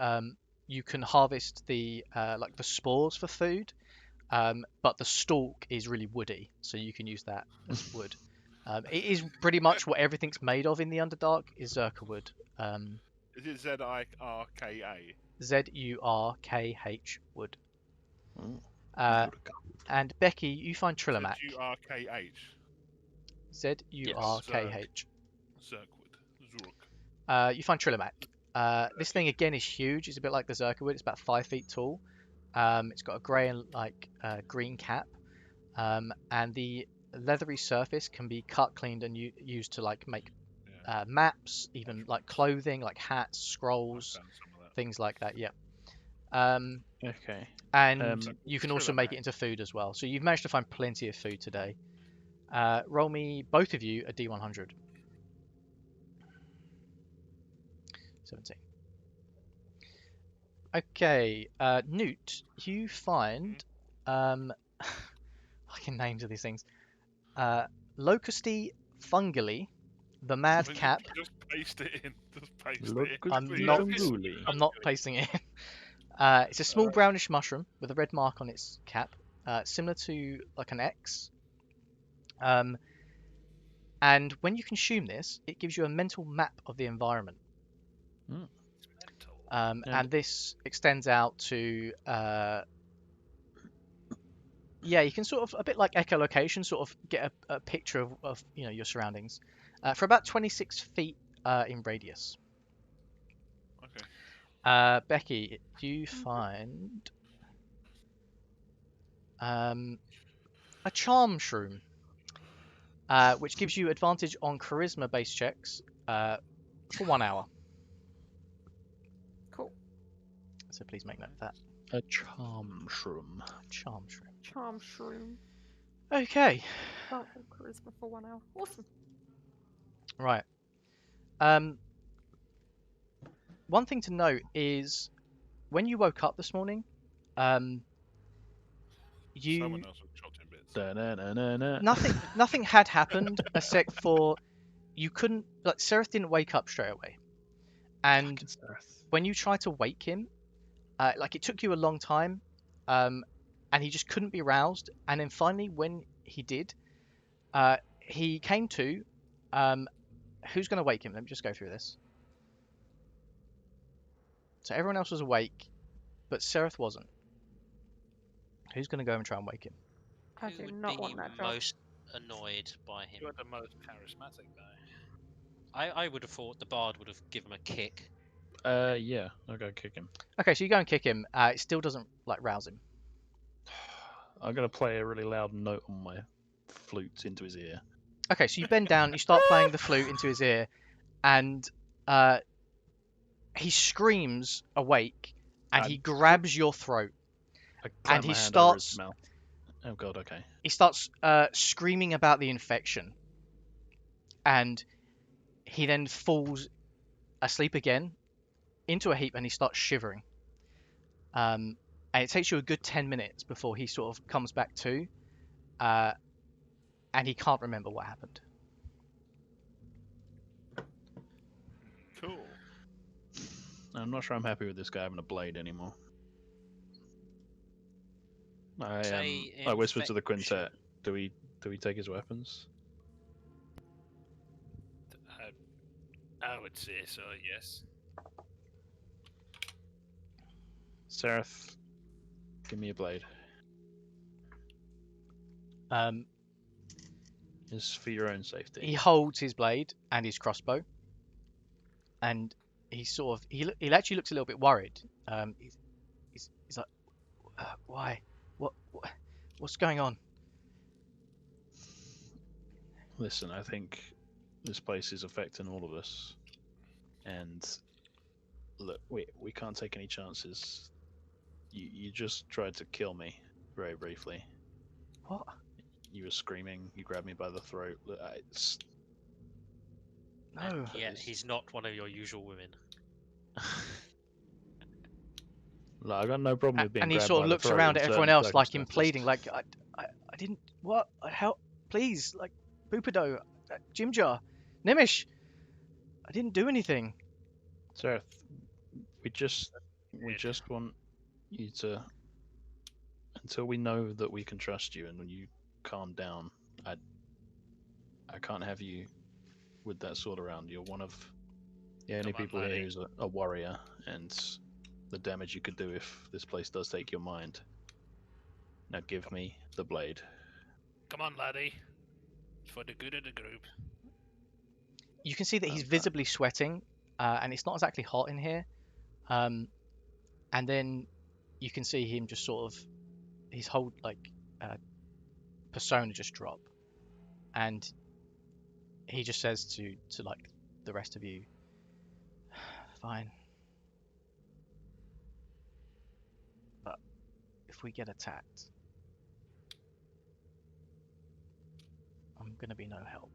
S2: you can harvest the like the spores for food, but the stalk is really woody, so you can use that as wood. It is pretty much what everything's made of in the Underdark is zerka wood.
S6: Is it Z-I-R-K-A?
S2: Zurkh wood.
S5: Mm.
S2: And Becky, you find Trilomac.
S6: Z-U-R-K-H.
S2: Zurkh.
S6: Zerkwood. Zurk.
S2: You find Trilomac. This thing again is huge. It's a bit like the zerka wood. It's about 5 feet tall. It's got a grey and green cap, and the leathery surface can be cut, cleaned, and used to make maps, even like clothing, like hats, scrolls,
S6: I've done some of that.
S2: things like that. Yeah.
S5: Okay.
S2: And you can also make
S6: Trilomac.
S2: it into food as well. So you've managed to find plenty of food today. Roll me, both of you, a d100. 17. Okay, Noot, you find fucking names of these things. Locusty fungally the mad
S6: Just-
S2: cap.
S6: Just paste it in. Just paste
S5: Look
S6: it
S5: good
S6: in.
S2: I'm
S6: please.
S2: not-
S5: Gooly.
S2: I'm not pasting it in. It's a small brownish mushroom with a red mark on its cap, similar to like an X. And when you consume this, it gives you a mental map of the environment.
S3: Mental.
S2: And this extends out to, yeah, you can sort of, a bit like echolocation, sort of get a picture of your surroundings for about 26 feet in radius.
S6: Okay.
S2: Becky, do you find a charm shroom, which gives you advantage on charisma-based checks for 1 hour.
S1: Cool.
S2: So please make note of that.
S5: A charm shroom.
S2: Charm shroom.
S1: Charm shroom.
S2: Okay.
S1: Powerful charisma for 1 hour. Awesome.
S2: Right. One thing to note is when you woke up this morning,
S6: Someone
S2: you
S6: else was chopped in bits.
S5: Da-na-na-na-na.
S2: nothing had happened except for you couldn't, like, Sereth didn't wake up straight away, and
S5: Fucking Sereth.
S2: when you tried to wake him, like, it took you a long time, and he just couldn't be roused. And then finally, when he did, he came to. Who's going to wake him? Let me just go through this. So everyone else was awake, but Sereth wasn't. Who's going to go and try and wake him?
S1: I
S4: Who
S1: do
S4: would
S1: not
S4: be
S1: want that job.
S4: most annoyed by him?
S3: You're the most charismatic guy.
S4: I would have thought the bard would have given him a kick.
S5: Yeah, I'll go kick him.
S2: Okay, so you go and kick him. It still doesn't like rouse him.
S5: I'm gonna play a really loud note on my flute into his ear.
S2: Okay, so you bend down, you start playing the flute into his ear, and he screams awake, and he grabs your throat.
S5: I clamp
S2: And he
S5: my hand over his
S2: starts-
S5: mouth. Oh god, okay.
S2: He starts screaming about the infection, and he then falls asleep again into a heap, and he starts shivering. And it takes you a good 10 minutes before he sort of comes back to, and he can't remember what happened.
S6: Cool.
S5: I'm not sure I'm happy with this guy having a blade anymore.
S4: Say
S5: I whispered to the
S4: infection.
S5: quintet. Do we take his weapons?
S3: I would say so, yes.
S5: Sereth, give me a blade. It's for your own safety.
S2: He holds his blade and his crossbow, and he sort of he actually looks a little bit worried. He's like, why? What's going on?
S5: Listen, I think this place is affecting all of us, and look, we can't take any chances. You just tried to kill me very briefly.
S2: What?
S5: You were screaming. You grabbed me by the throat. Look, it's
S2: No.
S4: And yet
S5: Please.
S4: he's not one of your usual women.
S5: Look, I got no problem with being
S2: And he
S5: grabbed
S2: sort
S5: by
S2: of
S5: the
S2: looks
S5: throat
S2: around
S5: in
S2: at everyone
S5: certain
S2: else, like him
S5: circumstances.
S2: pleading, like I didn't what help, please, like Boopado, Jimjar, Gnimish, I didn't do anything.
S5: Sereth, we just want you to, until we know that we can trust you and when you calm down. I can't have you with that sword around. You're one of the only
S3: Come on,
S5: people here
S3: laddie.
S5: who's a warrior, and the damage you could do if this place does take your mind. Now give me the blade.
S3: Come on, laddie. It's for the good of the group.
S2: You can see that he's
S5: Okay.
S2: visibly sweating, and it's not exactly hot in here. And then you can see him just sort of his whole persona just drop, and he just says to like the rest of you, fine, but if we get attacked, I'm gonna be no help.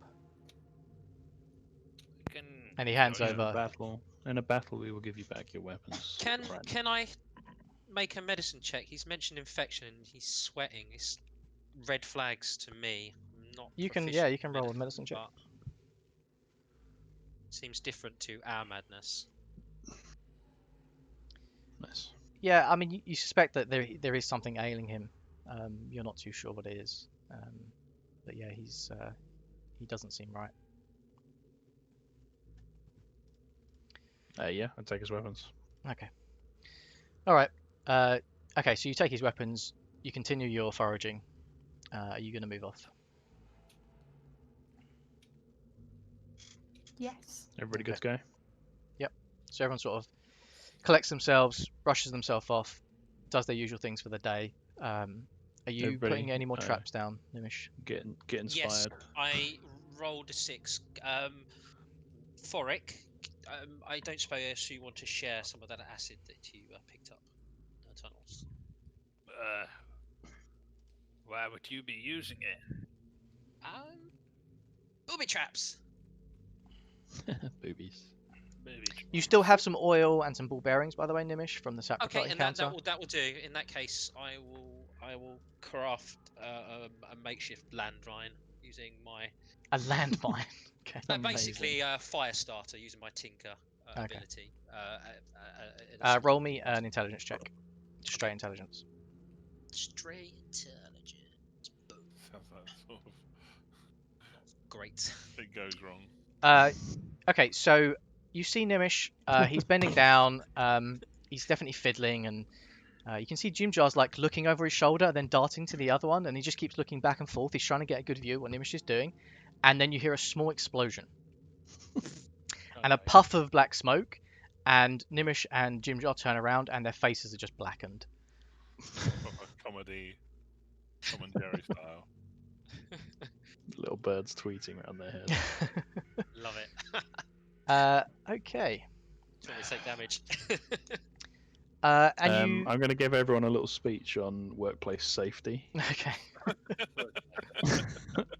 S3: We can
S2: And he hands
S3: show you.
S2: over.
S5: In a battle, we will give you back your weapons.
S4: Can
S5: friend.
S4: can I make a medicine check? He's mentioned infection and he's sweating. It's red flags to me. I'm not
S2: You can
S4: proficient
S2: you can
S4: in
S2: roll a medicine check.
S4: but Seems different to our madness.
S5: Nice.
S2: Yeah, I mean, you suspect that there is something ailing him. You're not too sure what it is. But yeah, he doesn't seem right.
S5: Yeah, I'd take his weapons.
S2: Okay. All right. Okay, so you take his weapons. You continue your foraging. Are you going to move off?
S1: Yes.
S5: Everybody good
S2: Okay.
S5: to go?
S2: So everyone sort of collects themselves, brushes themselves off, does their usual things for the day. Are you
S5: Everybody,
S2: putting any more traps down, Gnimish?
S5: Get
S4: Yes,
S5: inspired.
S4: I rolled a 6. Thorrik, I don't suppose you want to share some of that acid that you picked up in the tunnels.
S3: Why would you be using it?
S4: Booby traps.
S5: Boobies.
S3: Maybe.
S2: You still have some oil and some ball bearings, by the way, Gnimish, from the
S4: Okay,
S2: Sapricot
S4: and
S2: encounter.
S4: that will do. In that case, I will craft a makeshift landmine using my
S2: A landmine. Okay,
S4: basically
S2: amazing.
S4: a fire starter using my tinker
S2: Okay.
S4: ability. In a
S2: Roll me an intelligence check. Just straight intelligence.
S4: straight intelligence. Boom.
S6: Sounds like sort of
S4: Not great.
S6: thing goes wrong.
S2: Okay, so you see Gnimish. He's bending down. He's definitely fiddling, and you can see Jimjar's like looking over his shoulder, then darting to the other one, and he just keeps looking back and forth. He's trying to get a good view of what Gnimish is doing, and then you hear a small explosion and a puff of black smoke, and Gnimish and Jimjar turn around, and their faces are just blackened.
S6: Proper comedy, Tom and Jerry style.
S5: Little birds tweeting around their head.
S4: Love it.
S2: Okay.
S4: Do you want me to take damage?
S2: And you.
S5: I'm going to give everyone a little speech on workplace safety
S2: Okay.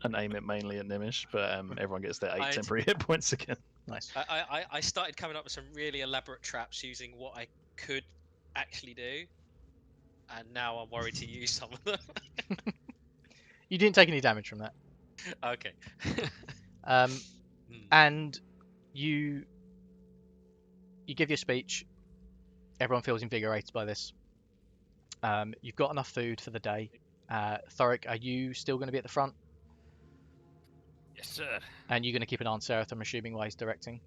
S5: and aim it mainly at Gnimish, but everyone gets their 8
S4: I'd-
S5: temporary hit points again.
S2: Nice.
S4: I started coming up with some really elaborate traps using what I could actually do, and now I'm worried to use some of them.
S2: You didn't take any damage from that.
S4: Okay.
S2: And you give your speech. Everyone feels invigorated by this. You've got enough food for the day. Thorrik, are you still going to be at the front?
S3: Yes, sir.
S2: And you're going to keep an eye on Sereth, I'm assuming, while he's directing.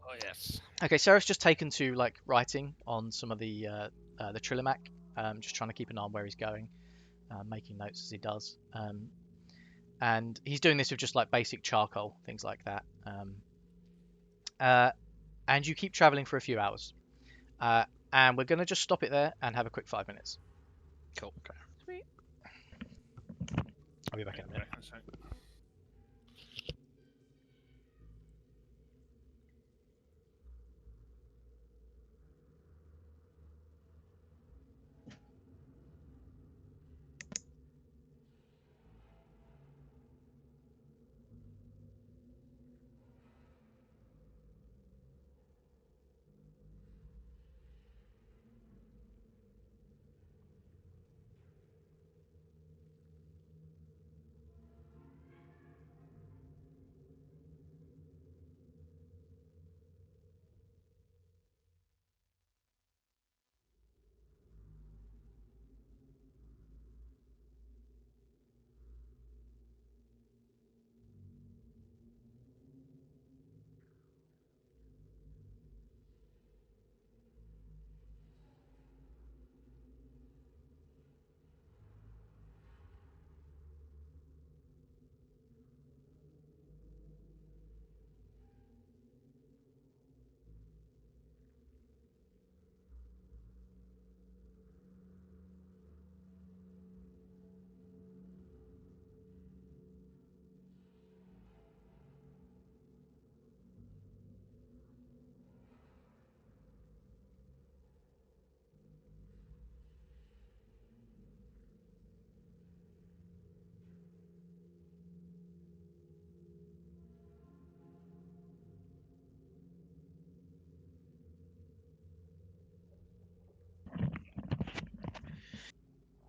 S3: Oh, yes.
S2: Okay, Sereth's just taken to like writing on some of the Trillimac, just trying to keep an eye on where he's going, making notes as he does. And he's doing this with just like basic charcoal, things like that. And you keep traveling for a few hours. And we're going to just stop it there and have a quick 5 minutes.
S4: Cool.
S2: Okay. Sweet. I'll be back in a minute.
S6: Back in a sec.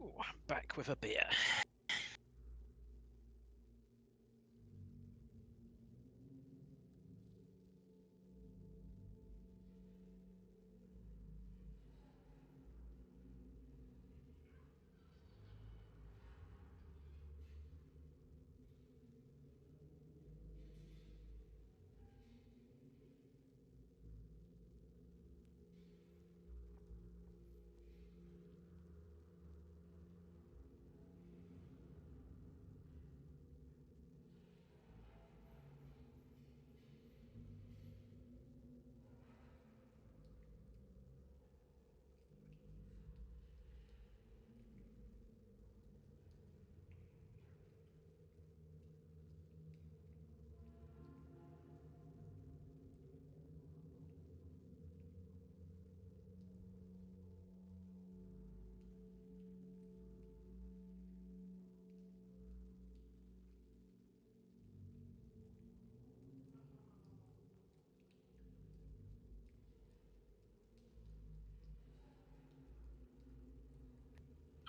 S5: Ooh, back with a beer.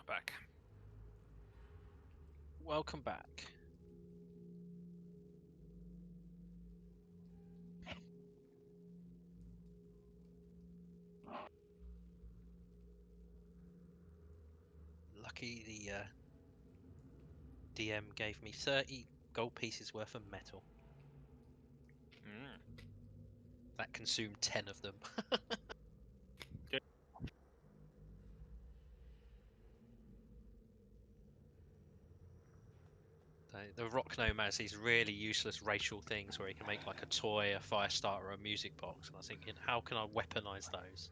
S3: back.
S4: Welcome back. Lucky the DM gave me 30 gold pieces worth of metal. That consumed 10 of them. The rock gnome has these really useless racial things where he can make like a toy, a fire starter, a music box. And I was thinking, how can I weaponize those?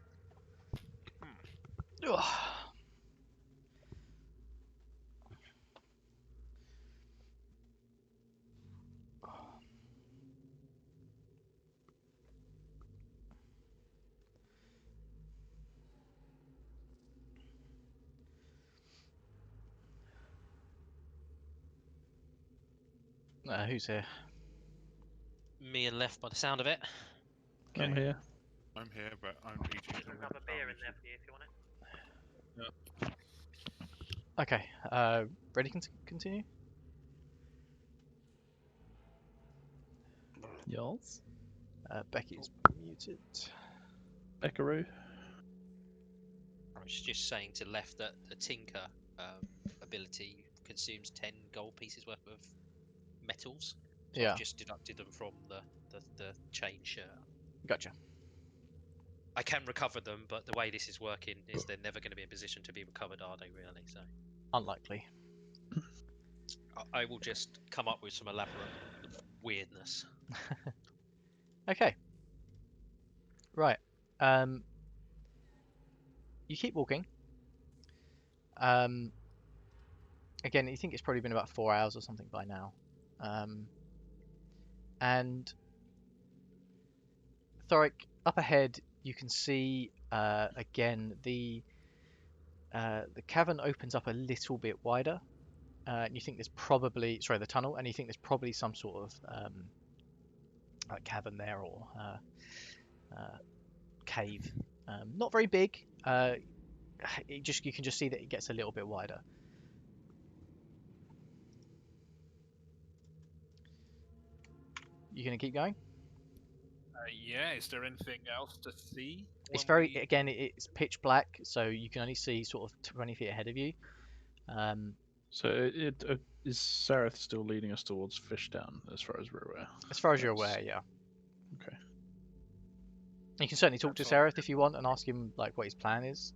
S2: Who's here?
S4: Me and left by the sound of it.
S5: I'm
S2: Okay.
S5: here.
S6: I'm here, but I'm eating.
S7: I'll grab a beer in there for you if you want it.
S2: Okay. Ready to continue?
S5: Y'alls.
S2: Becky's muted.
S5: Beckaroo.
S4: I was just saying to left that the Tinker ability consumes 10 gold pieces worth of metals. So
S2: Yeah.
S4: I've just deducted them from the chain shirt.
S2: Gotcha.
S4: I can recover them, but the way this is working is they're never going to be in position to be recovered, are they really? So
S2: Unlikely.
S4: I will just come up with some elaborate weirdness.
S2: Okay. Right. You keep walking. Again, you think it's probably been about 4 hours or something by now. And Thorrik, up ahead, you can see again the cavern opens up a little bit wider. And you think there's probably the tunnel, and you think there's probably some sort of like cavern there or cave. Not very big. You can just see that it gets a little bit wider. You gonna keep going?
S3: Yeah, is there anything else to see?
S2: It's
S3: when
S2: very
S3: we-
S2: again. It's pitch black, so you can only see sort of 20 feet ahead of you.
S5: So is Sareth still leading us towards Fishtown, as far as we're aware?
S2: As far as you're
S5: That's-
S2: aware, yeah.
S5: Okay.
S2: You can certainly talk to
S3: That's all right.
S2: Sereth if you want and ask him like what his plan is.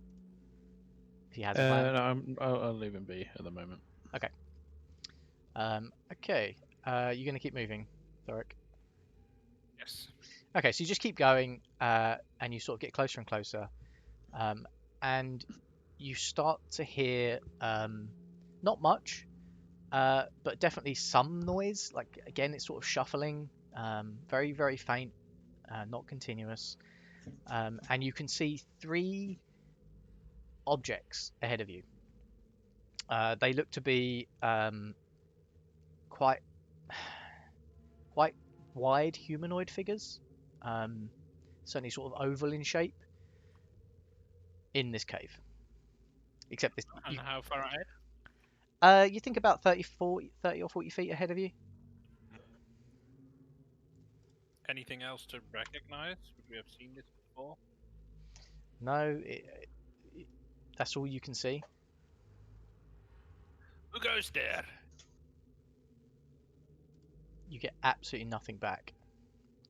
S2: If he has a plan.
S5: No, I'll leave him be at the moment.
S2: Okay. You're gonna keep moving, Thorrik.
S3: Yes.
S2: Okay, so you just keep going, and you sort of get closer and closer, and you start to hear not much, but definitely some noise. Like again, it's sort of shuffling, very very faint, not continuous, and you can see 3 objects ahead of you. They look to be quite wide humanoid figures, certainly sort of oval in shape in this cave. Except this,
S3: And how far ahead?
S2: you think about 30 or 40 feet ahead of you.
S3: Anything else to recognize? Would we have seen this before?
S2: No, that's all you can see.
S3: Who goes there?
S2: You get absolutely nothing back,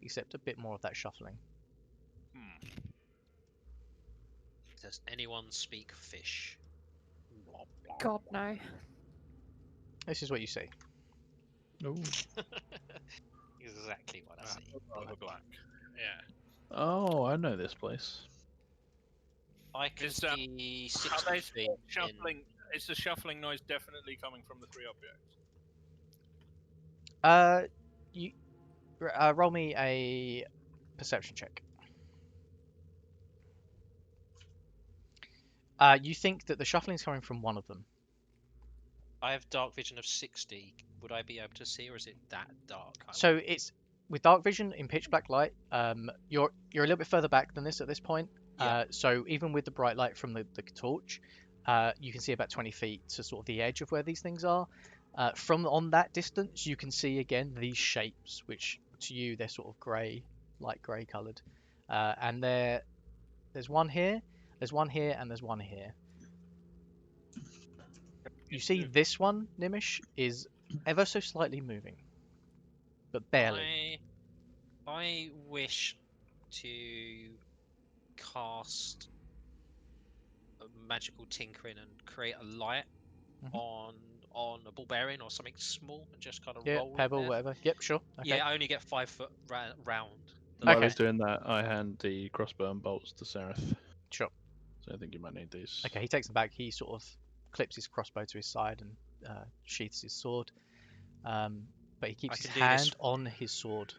S2: except a bit more of that shuffling.
S4: Does anyone speak fish?
S1: God, no.
S2: This is what you see.
S5: Oh.
S4: Exactly what I see.
S3: Rather black. Yeah.
S5: Oh, I know this place.
S4: I can
S3: Is,
S4: see
S3: Are
S4: 60
S3: they
S4: feet in...
S3: shuffling? Is the shuffling noise definitely coming from the 3 objects?
S2: You roll me a perception check. You think that the shuffling is coming from one of them.
S4: I have dark vision of 60. Would I be able to see, or is it that dark?
S2: So it's with dark vision in pitch black light. You're a little bit further back than this at this point.
S4: Yeah.
S2: So even with the bright light from the torch, you can see about 20 feet to sort of the edge of where these things are. From on that distance, you can see again these shapes, which to you they're sort of grey, light grey coloured. And there's one here, there's one here, and there's one here. You see this one, Gnimish, is ever so slightly moving, but barely.
S4: I wish to cast a magical tinkering and create a light on a ball bearing or something small and just kind of
S2: Yeah,
S4: roll
S2: pebble,
S4: it there.
S2: whatever. Yep, sure. Okay.
S4: Yeah, I only get 5 foot round.
S5: While he's doing that, I hand the crossbow and bolts to Seraph.
S2: Sure.
S5: So I think you might need these.
S2: Okay, he takes them back. He sort of clips his crossbow to his side and sheaths his sword. But he keeps his hand on his sword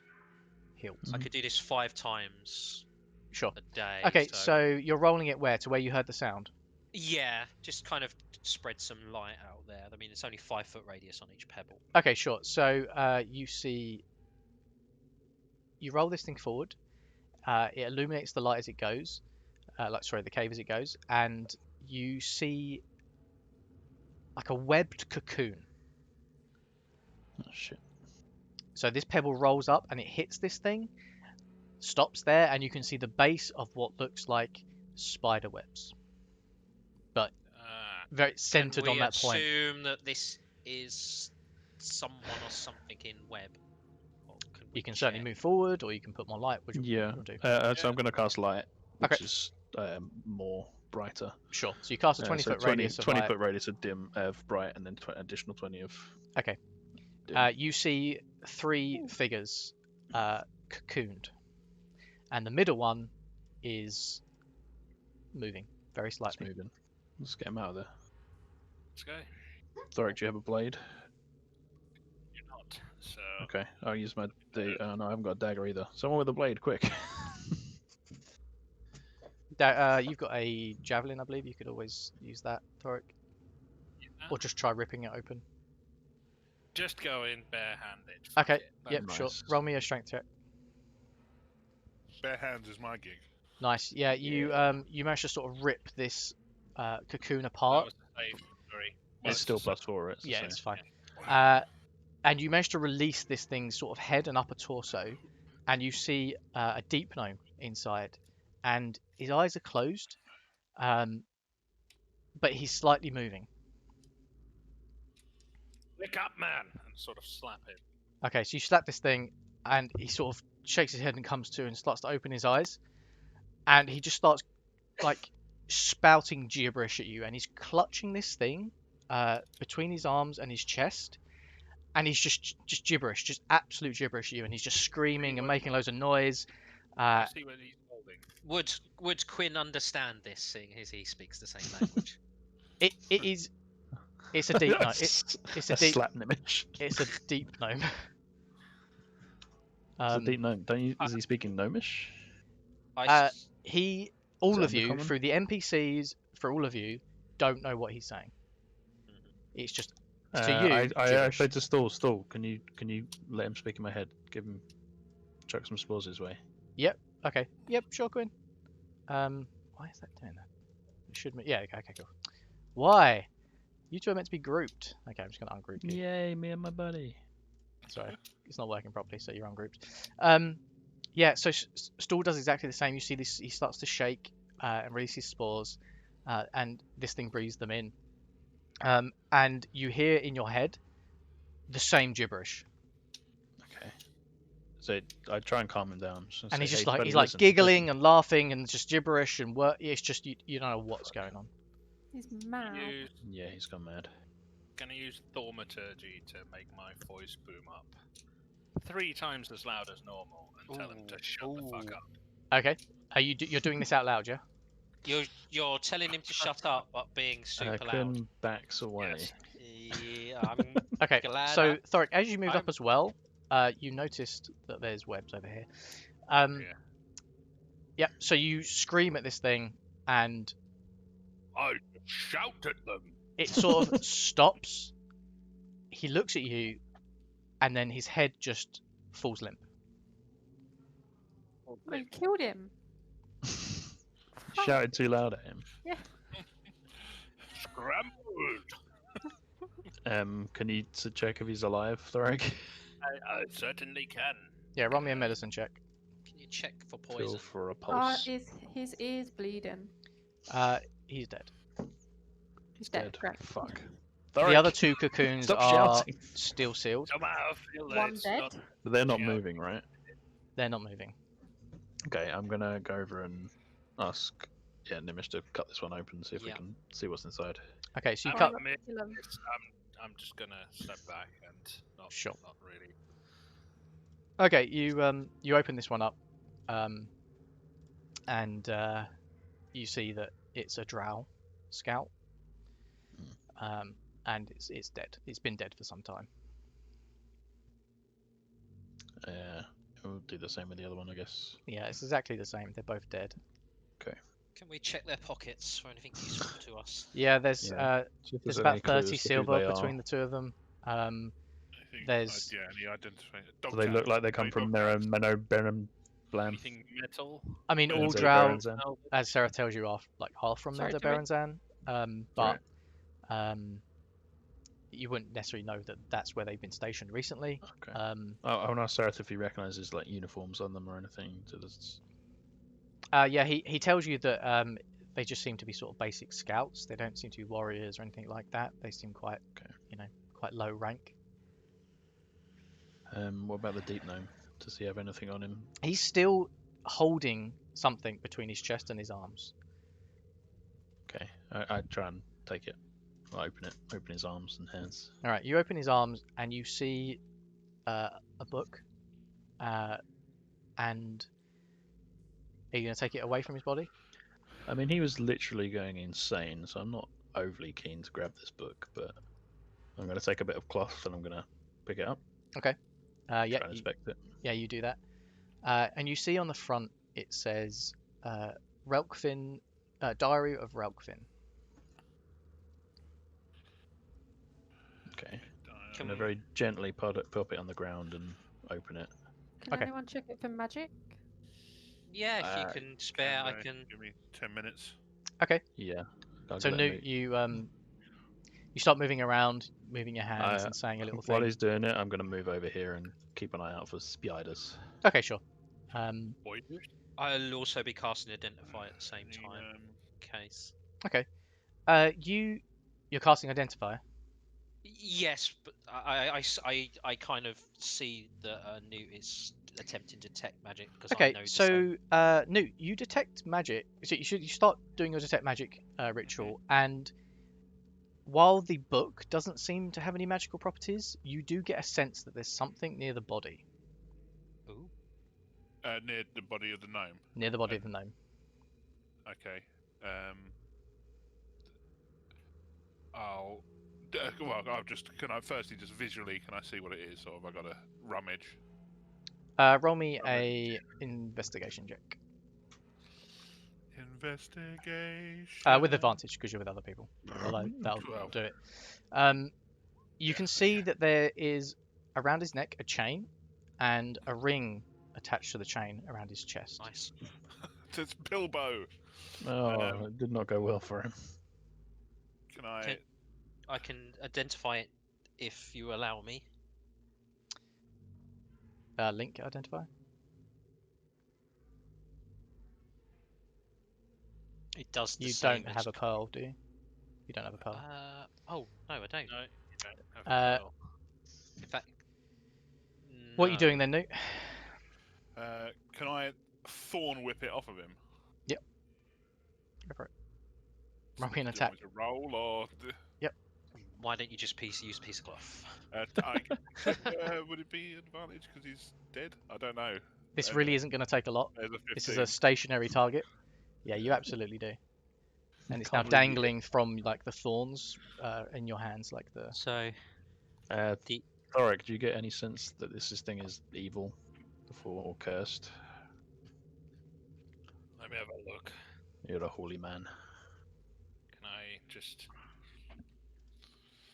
S2: hilt.
S4: I could do this 5 times
S2: Sure.
S4: a day.
S2: Okay, so you're rolling it where? To where you heard the sound?
S4: Yeah, just kind of spread some light out there. I mean, it's only 5 foot radius on each pebble.
S2: Okay, sure. So you roll this thing forward. It illuminates the light as it goes. The cave as it goes, and you see like a webbed cocoon.
S5: Oh shit.
S2: So this pebble rolls up and it hits this thing, stops there, and you can see the base of what looks like spider webs, but very centered on that point.
S4: Can we assume that this is someone or something in web?
S2: You can certainly move forward, or you can put more light. What do you want to do?
S5: So I'm going to cast light, which is more brighter.
S2: Sure. So you cast a 20-foot radius of
S5: 20-foot radius of dim of bright, and then additional 20 of.
S2: Okay. You see 3 figures cocooned, and the middle one is moving very slightly.
S5: It's moving. Let's get him out of there.
S3: Let's go.
S5: Thorrik, do you have a blade?
S3: You're not. So.
S5: Okay, I'll use my. No, I haven't got a dagger either. Someone with a blade, quick.
S2: You've got a javelin, I believe. You could always use that, Thorrik.
S3: Yeah.
S2: Or just try ripping it open.
S3: Just go in barehanded.
S2: Okay.
S3: It.
S2: Yep.
S5: Nice.
S2: Sure. Roll me a strength check.
S6: Bare hands is my gig.
S2: Nice. Yeah. You managed to sort of rip this cocoon
S3: That
S2: apart.
S3: was the save. Sorry.
S5: It's still +4, right?
S2: Yeah, it's fine. And you managed to release this thing's sort of head and upper torso, and you see a deep gnome inside, and his eyes are closed, but he's slightly moving.
S3: Wake up, man! And sort of slap him.
S2: Okay, so you slap this thing, and he sort of shakes his head and comes to and starts to open his eyes, and he just starts like spouting gibberish at you, and he's clutching this thing between his arms and his chest. And he's just gibberish, just absolute gibberish at you, and he's just screaming and making loads of noise.
S3: See what he's holding.
S4: Would Quinn understand this, seeing as he speaks the same language?
S2: It's a deep gnome. It's a deep
S5: slap image.
S2: It's a deep gnome.
S5: It's a deep gnome. Is he speaking gnomish?
S2: All of you, through the NPCs, for all of you, don't know what he's saying. It's just to you.
S5: I said to Stall. Can you let him speak in my head? Chuck some spores his way.
S2: Yep. Okay. Yep. Sure, Quinn. Why is that doing that? It should. Yeah. Okay. Cool. Why? You two are meant to be grouped. Okay, I'm just gonna ungroup you.
S5: Yay, me and my buddy.
S2: Sorry, it's not working properly, so you're ungrouped. Yeah. So Stall does exactly the same. You see this. He starts to shake and releases spores, and this thing breathes them in. And you hear in your head the same gibberish.
S5: Okay. So I try and calm him down.
S2: And he's just like giggling and laughing and just gibberish and it's just you don't know what's going on.
S1: He's mad.
S5: Yeah, he's gone mad.
S3: Gonna use thaumaturgy to make my voice boom up 3 times as loud as normal and tell him to shut the fuck up.
S2: Okay. You're doing this out loud, yeah?
S4: You're telling him to shut up, but being super loud.
S5: Quinn backs away.
S3: Yes.
S4: Yeah, I'm
S2: Okay.
S4: glad
S2: So Thorrik, as you moved up as well, you noticed that there's webs over here. Yeah. So you scream at this thing, and
S6: I shout at them.
S2: it sort of stops. He looks at you, and then his head just falls limp.
S1: I killed him.
S5: Shouted too loud at him.
S1: Yeah.
S3: Scrambled.
S5: Can you check if he's alive, Thorrik?
S3: I certainly can.
S2: Yeah, roll me a medicine check.
S4: Can you check for
S5: Feel
S4: poison?
S5: for a pulse.
S1: Is his ears bleeding?
S2: He's dead.
S1: He's dead. Great.
S5: Fuck.
S2: The
S5: Thorrik,
S2: other two cocoons
S5: stop
S2: are
S5: shouting.
S2: still sealed.
S3: Somehow I feel that
S1: One
S3: it's
S1: dead.
S3: not.
S5: But they're not
S3: Yeah.
S5: moving, right?
S2: They're not moving.
S5: Okay, I'm gonna go over and ask Gnimish to cut this one open, see if we
S4: Yeah.
S5: can see what's inside.
S2: Okay, so you
S3: I
S2: cut.
S3: mean,
S1: Kill him.
S3: I'm just gonna step back and not
S2: Sure.
S3: not really.
S2: Okay, you open this one up, and you see that it's a drow scout, and it's dead. It's been dead for some time.
S5: We'll do the same with the other one, I guess.
S2: Yeah, it's exactly the same. They're both dead.
S4: Can we check their pockets for anything useful to us?
S2: Yeah, there's
S5: Yeah. See if
S2: there's
S5: any
S2: about 30
S5: clues to who
S2: silver
S5: they are.
S2: between the two of them.
S6: I think
S2: There's-
S6: the identification.
S5: Do they look like they come from Menno Blam?
S3: Anything metal?
S2: I mean, all
S5: Is it
S2: drow,
S5: Baronzan?
S2: as Sarah tells you, are like half from
S1: Sorry,
S2: the
S1: do we-
S2: Baronzan, but you wouldn't necessarily know that that's where they've been stationed recently.
S5: Okay. I want to ask Sarah if he recognises like uniforms on them or anything.
S2: Yeah, he tells you that they just seem to be sort of basic scouts. They don't seem to be warriors or anything like that. They seem quite, quite low rank.
S5: What about the deep gnome? Does he have anything on him?
S2: He's still holding something between his chest and his arms.
S5: Okay, I try and take it. I open his arms and hands.
S2: All right, you open his arms and you see a book, and are you going to take it away from his body?
S5: I mean, he was literally going insane, so I'm not overly keen to grab this book, but I'm going to take a bit of cloth and I'm going to pick it up.
S2: Yeah,
S5: Try and inspect it.
S2: yeah, you do that, and you see on the front it says Relkfin, Diary of Relkfin.
S5: Okay. I'm
S4: Can
S5: going to very gently pop it on the ground and open it.
S1: Can
S2: Okay.
S1: anyone check it for magic?
S4: Yeah, if you can spare, I can.
S6: Give me 10 minutes.
S5: Yeah. I'll
S2: So
S5: let
S2: Noot,
S5: Noot-
S2: you start moving around, moving your hands and saying a little
S5: While
S2: thing.
S5: he's doing it, I'm going to move over here and keep an eye out for spiders.
S2: Okay, sure.
S4: I'll also be casting Identify at the same time. Case.
S2: You're casting Identify.
S4: Yes, but I kind of see that Newt is attempting to detect magic because I
S2: Okay,
S4: know the same.
S2: so Noot, you detect magic. So you start doing your detect magic ritual, and while the book doesn't seem to have any magical properties, you do get a sense that there's something near the body,
S4: Ooh.
S6: Near the body of the gnome.
S2: near the body of the gnome.
S6: Okay. Can I firstly just visually, can I see what it is, or have I got to rummage?
S2: Roll me a investigation check
S6: Investigation.
S2: with advantage because you're with other people. Although that'll
S6: 12.
S2: do it. You can see that there is around his neck a chain and a ring attached to the chain around his chest.
S4: Nice.
S6: It's Bilbo.
S5: Oh, it did not go well for him.
S6: Can I?
S4: I can identify it if you allow me.
S2: Link identify.
S4: It does the
S2: You
S4: same
S2: don't
S4: as
S2: have a pearl, do you? You don't have a pearl.
S4: Oh no, I don't.
S3: No, you don't have
S2: Uh,
S3: a pearl.
S4: In fact,
S2: What are you
S4: no.
S2: doing then, Noot?
S6: Can I thorn whip it off of him?
S2: Go for it. Roll me an
S6: Do you
S2: attack.
S6: want me to roll or?
S4: Why don't you just use a piece of cloth?
S6: Would it be advantage because he's dead? I don't know.
S2: This really isn't going to take a lot.
S6: There's a 15.
S2: This is a stationary target. Yeah, you absolutely do. And it's now
S5: Can't believe you-
S2: dangling from like the thorns in your hands, like the.
S4: So
S5: Thorrik, do you get any sense that this thing is evil or cursed?
S3: Let me have a look.
S5: You're a holy man.
S3: Can I just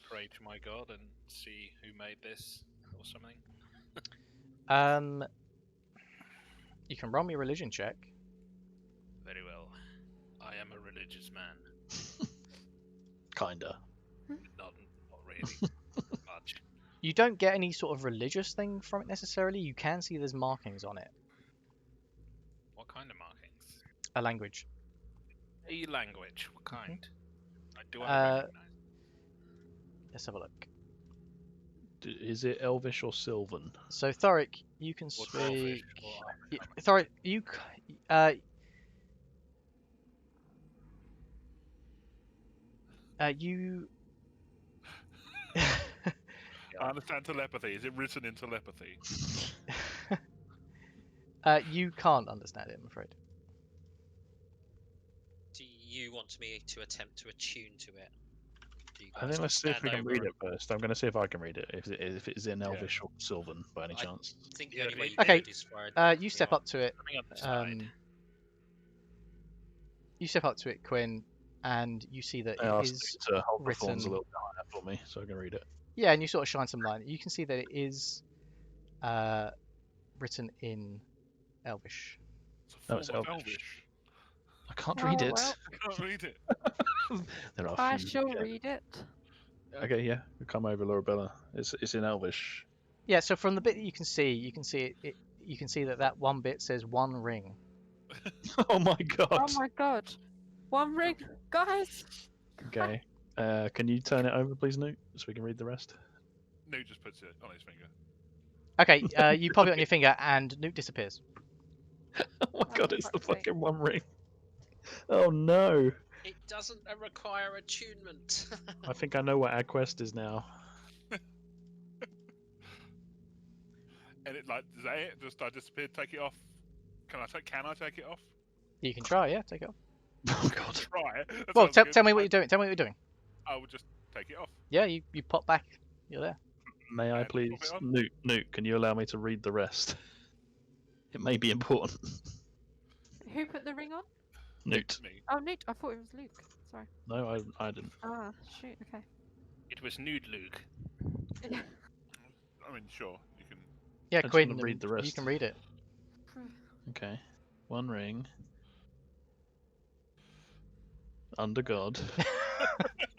S3: pray to my god and see who made this or something?
S2: You can roll me a religion check.
S3: Very well. I am a religious man.
S5: Kinda.
S3: Not really. Much.
S2: You don't get any sort of religious thing from it necessarily. You can see there's markings on it.
S3: What kind of markings?
S2: A language.
S3: A language. What kind? Do I
S2: Uh,
S3: recognize?
S2: Let's have a look.
S5: Is it Elvish or Sylvan?
S2: So Thorrik, you can
S3: Or Dwarvish,
S2: speak.
S3: or
S2: Thorrik, you you.
S6: I understand telepathy. Is it written in telepathy?
S2: You can't understand it, I'm afraid.
S4: Do you want me to attempt to attune to it? Do you
S5: I
S4: guys
S5: think let's see if we
S4: stand
S5: can read
S4: over
S5: it first. I'm going to see if I can read it. If it is in Elvish or Sylvan by any
S4: I-
S5: chance.
S4: I think the
S3: Yeah,
S4: only way you
S2: Okay,
S4: could is for a
S2: You step up to it.
S3: Coming up the side.
S2: You step up to it, Quinn, and you see that
S5: I
S2: it
S5: asked
S2: is
S5: you to hold the thorns a
S2: written.
S5: little bit higher for me so I can read it.
S2: Yeah, and you sort of shine some light. You can see that it is written in Elvish.
S6: It's a
S5: No, it's
S6: form of
S5: Elvish. I can't
S1: Oh,
S5: read it.
S1: well.
S6: I can't read it.
S5: There are a
S1: I
S5: few-
S1: shall
S5: yeah.
S1: read it.
S5: Okay, yeah, come over, Lorabella. It's in Elvish.
S2: Yeah, so from the bit that you can see you can see that one bit says one ring.
S5: Oh my god.
S1: Oh my god. One ring, guys.
S5: Okay. Can you turn it over, please, Noot, so we can read the rest?
S6: Noot just puts it on his finger.
S2: Okay, you pop it on your finger and Noot disappears.
S5: Oh my god,
S1: for
S5: it's the
S1: fuck's sake.
S5: fucking one ring. Oh no.
S4: It doesn't require attunement.
S5: I think I know what our quest is now.
S6: And it like does that it? Just I disappeared. Take it off. Can I take it off?
S2: You can try, yeah, take it off.
S5: Oh god.
S6: Try it. That
S2: Well,
S6: sounds good.
S2: tell me what you're doing. Tell me what you're doing.
S6: I will just take it off.
S2: Yeah, you pop back. You're there.
S5: May I
S6: And
S5: please,
S6: pop it on?
S5: Noot, can you allow me to read the rest? It may be important.
S1: Who put the ring on?
S5: Noot.
S6: Me.
S1: Oh, Noot. I thought it was Luke. Sorry.
S5: No, I didn't.
S1: Ah, shoot. Okay.
S3: It was nude Luke.
S6: I mean, sure, you can.
S2: Yeah,
S5: I just
S2: Quinn,
S5: wanna read the
S2: you
S5: rest.
S2: can read it.
S5: Okay. One ring. Under God.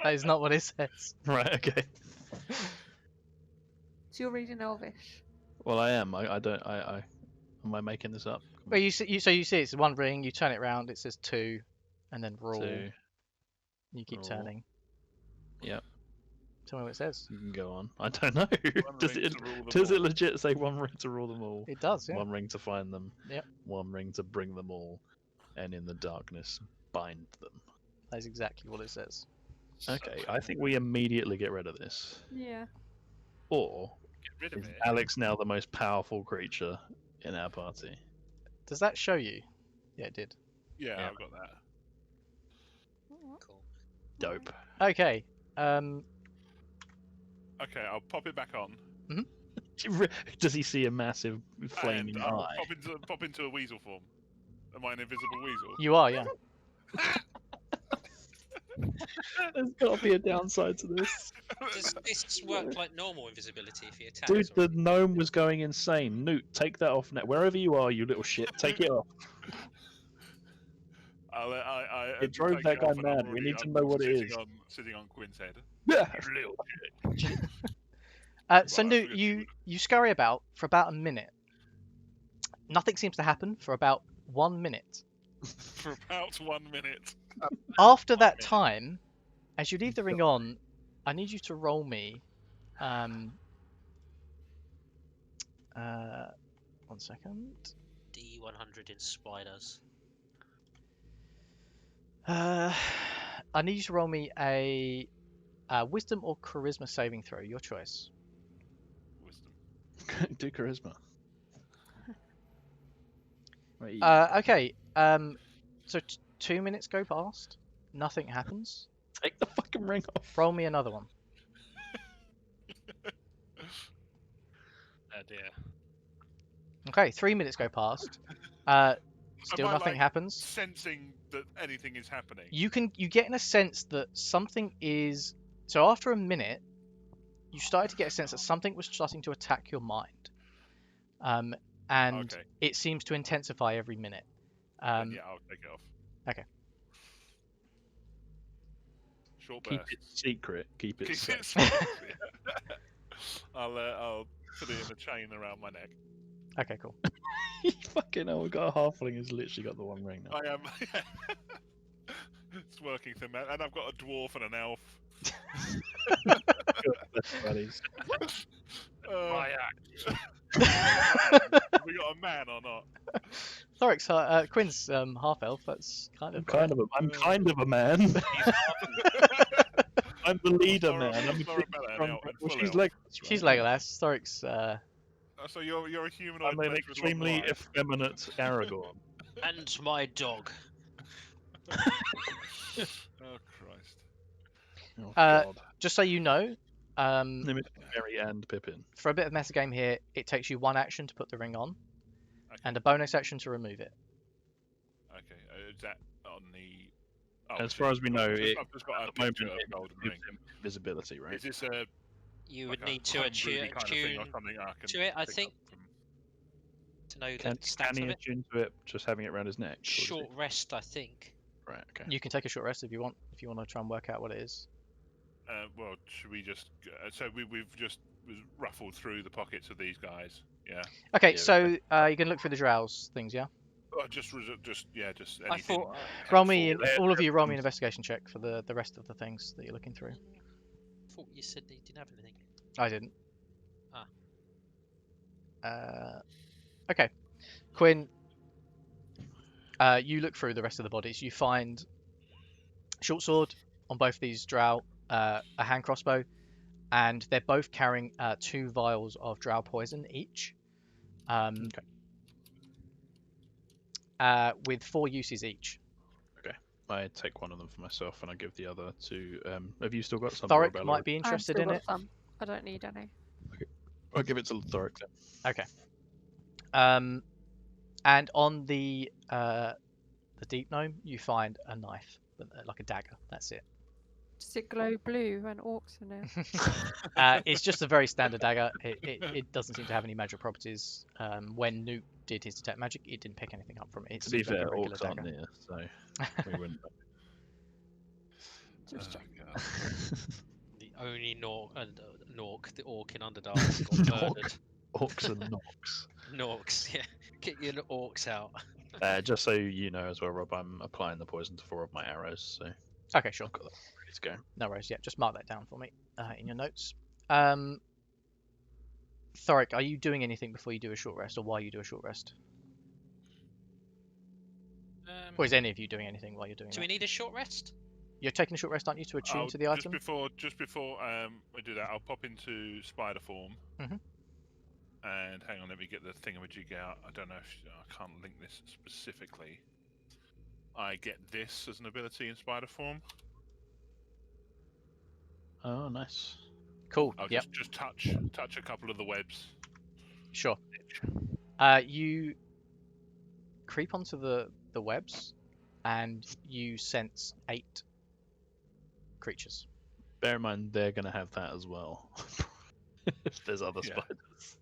S2: That is not what it says.
S5: Right, okay.
S1: So you're reading Elvish.
S5: Well, I am. I don't. Am I making this up?
S2: Well, you see it's one ring. You turn it around. It says 2, and then rule.
S5: Two.
S2: You keep
S5: Rule.
S2: turning.
S5: Yep.
S2: Tell me what it says.
S5: You can go on. I don't know.
S6: One
S5: Does
S6: ring
S5: it
S6: to rule them
S5: does it
S6: all.
S5: legit say one ring to rule them all?
S2: It does, yeah.
S5: One ring to find them.
S2: Yep.
S5: One ring to bring them all, and in the darkness bind them.
S2: That is exactly what it says.
S5: Okay, I think we immediately get rid of this.
S1: Yeah.
S5: Or
S3: Get rid of
S5: is
S3: it.
S5: Alex now the most powerful creature in our party?
S2: Does that show you? Yeah, it did.
S6: Yeah,
S5: Yeah.
S6: I've got that.
S4: Cool.
S5: Dope.
S2: Okay.
S6: Okay, I'll pop it back on.
S5: Does he see a massive flaming
S6: and I'll
S5: eye?
S6: pop into a weasel form. Am I an invisible weasel?
S2: You are, yeah.
S5: There's got to be a downside to this.
S4: Does this work like normal invisibility if he attacks?
S5: Dude,
S4: or
S5: the gnome was going insane. Newt, take that off now. Wherever you are, you little shit, take it off.
S6: It
S5: drove that guy mad. We need to know what it is.
S6: Sitting on Quinn's head.
S5: Little shit.
S2: So
S6: Right, I
S2: Noot,
S6: figured
S2: you scurry about for about a minute. Nothing seems to happen for about 1 minute.
S6: For about 1 minute.
S2: After that time, as you leave the ring on, I need you to roll me. 1 second.
S4: D100 in spiders.
S2: I need you to roll me a wisdom or charisma saving throw. Your choice.
S6: Wisdom.
S5: Do charisma. Wait,
S2: Okay. So 2 minutes go past. Nothing happens.
S5: take the fucking ring off.
S2: Roll me another one.
S3: Oh dear.
S2: Okay. 3 minutes go past. Still
S6: Am I,
S2: nothing
S6: like,
S2: happens.
S6: Sensing that anything is happening.
S2: You get in a sense that something is. So after a minute, you started to get a sense that something was starting to attack your mind. And
S6: Okay.
S2: it seems to intensify every minute.
S6: Then yeah, I'll take it off.
S2: okay.
S6: short
S5: Keep
S6: bursts.
S5: it secret. Keep it
S6: Keep
S5: safe.
S6: it secret, yeah. I'll put it in a chain around my neck.
S2: Okay, cool.
S5: Fucking hell, we got a halfling who's literally got the one ring now.
S6: I am. It's working thing, man. And I've got a dwarf and an elf.
S5: Buddies.
S3: My act.
S6: Have we got a man or not?
S2: Thorrik's Quinn's half elf. That's kind of
S5: I'm kind of a man. I'm the leader, man. I'm a big,
S6: Lorabella
S5: strong-
S6: and
S5: well,
S6: full
S5: she's
S6: elf.
S5: like
S2: She's Legolas. Thorrik's
S6: So you're a humanoid.
S5: I'm an
S6: blessed with long
S5: extremely
S6: life.
S5: effeminate Aragorn.
S4: And my dog.
S6: Oh Christ!
S5: Oh,
S2: Uh,
S5: God.
S2: just so you know,
S5: Gnimish, Merry and Pippin.
S2: for a bit of metagame here, it takes you 1 action to put the ring on,
S6: Okay.
S2: and a bonus action to remove it.
S6: Okay, is that on the?
S5: As far as we know,
S6: I've just got
S5: at
S6: a
S5: the moment,
S6: picture of
S5: it
S6: golden
S5: gives
S6: ring.
S5: him invisibility, right?
S6: Is this a?
S4: You
S6: like
S4: would
S6: a
S4: need to
S6: home
S4: attune
S6: groovy kind of thing or something I can
S4: to it, I
S6: pick
S4: think.
S6: up from-
S4: To know
S5: Can
S4: the stats
S5: he
S4: of it.
S5: attune to it just having it around his neck? or does he-
S4: Short rest, I think.
S5: Right, okay.
S2: You can take a short rest if you want to try and work out what it is.
S6: Well, should we just? So we've just ruffled through the pockets of these guys. Yeah.
S2: Okay,
S5: Yeah,
S2: so you can look through the drows things, yeah.
S6: Just anything.
S4: I thought
S2: Roll me,
S6: helpful.
S2: all of you, roll me an investigation check for the rest of the things that you're looking through.
S4: thought you said they didn't have anything.
S2: I didn't.
S4: Ah.
S2: Okay, Quinn. You look through the rest of the bodies. You find short sword on both these drow, a hand crossbow, and they're both carrying 2 vials of drow poison each. With 4 uses each.
S5: I take one of them for myself and I give the other to. Have you still got some?
S2: Thorrik
S5: Lorabella?
S2: might be
S1: I've
S2: interested
S1: still
S2: in
S1: got
S2: it.
S1: some. I don't need any.
S5: I'll give it to Thorrik then.
S2: Okay. And on the deep gnome, you find a knife, like a dagger. That's it.
S1: Does it glow blue when orcs in it?
S2: It's just a very standard dagger. It doesn't seem to have any magic properties. When Noot did his detect magic, it didn't pick anything up from it. It
S5: To be
S2: seems like
S5: fair,
S2: a regular
S5: orcs aren't
S2: dagger.
S5: near, so we wouldn't.
S1: Just check.
S6: God.
S4: The only Nork, the orc in Underdark, got murdered.
S5: Orcs and Nox.
S4: Norks, yeah. Get your orcs out.
S5: Just so you know as well, Rob, I'm applying the poison to 4 of my arrows, so
S2: Okay, sure.
S5: I've got that ready to go.
S2: No worries. Yeah, just mark that down for me in your notes. Thorrik, are you doing anything before you do a short rest, or while you do a short rest? Or is any of you doing anything while you're doing
S4: Do
S2: that?
S4: we need a short rest?
S2: You're taking a short rest, aren't you, to attune to the
S6: just
S2: item?
S6: Just before we do that, I'll pop into spider form.
S2: Mhm.
S6: And hang on, let me get the thingamajig out. I don't know if I can't link this specifically. I get this as an ability in spider form.
S5: Oh, nice.
S2: Cool.
S6: I'll
S2: Yep.
S6: just touch a couple of the webs.
S2: Sure. You creep onto the webs, and you sense 8 creatures.
S5: Bear in mind, they're going to have that as well. If there's other
S6: Yeah.
S5: spiders.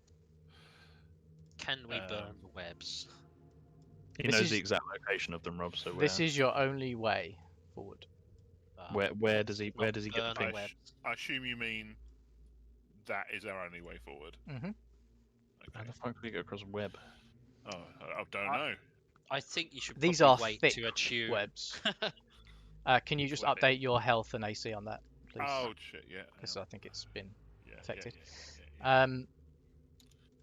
S4: Can we burn the webs?
S5: He
S2: This
S5: knows
S2: is-
S5: the exact location of them, Rob. So
S2: This is your only way forward.
S5: where does he get the
S4: burn
S5: ping?
S4: webs.
S6: I assume you mean that is our only way forward.
S2: Mhm.
S5: How
S6: Okay.
S5: the fuck do we get across a web?
S6: Oh, I don't know.
S4: I think you should
S2: These
S4: probably
S2: are
S4: wait
S2: thick
S4: to attune.
S2: webs. Can you just
S6: Webbing.
S2: update your health and AC on that, please?
S6: Oh shit, yeah. hang
S2: Because
S6: on.
S2: I think it's been
S6: Yeah,
S2: affected.
S6: yeah.
S2: And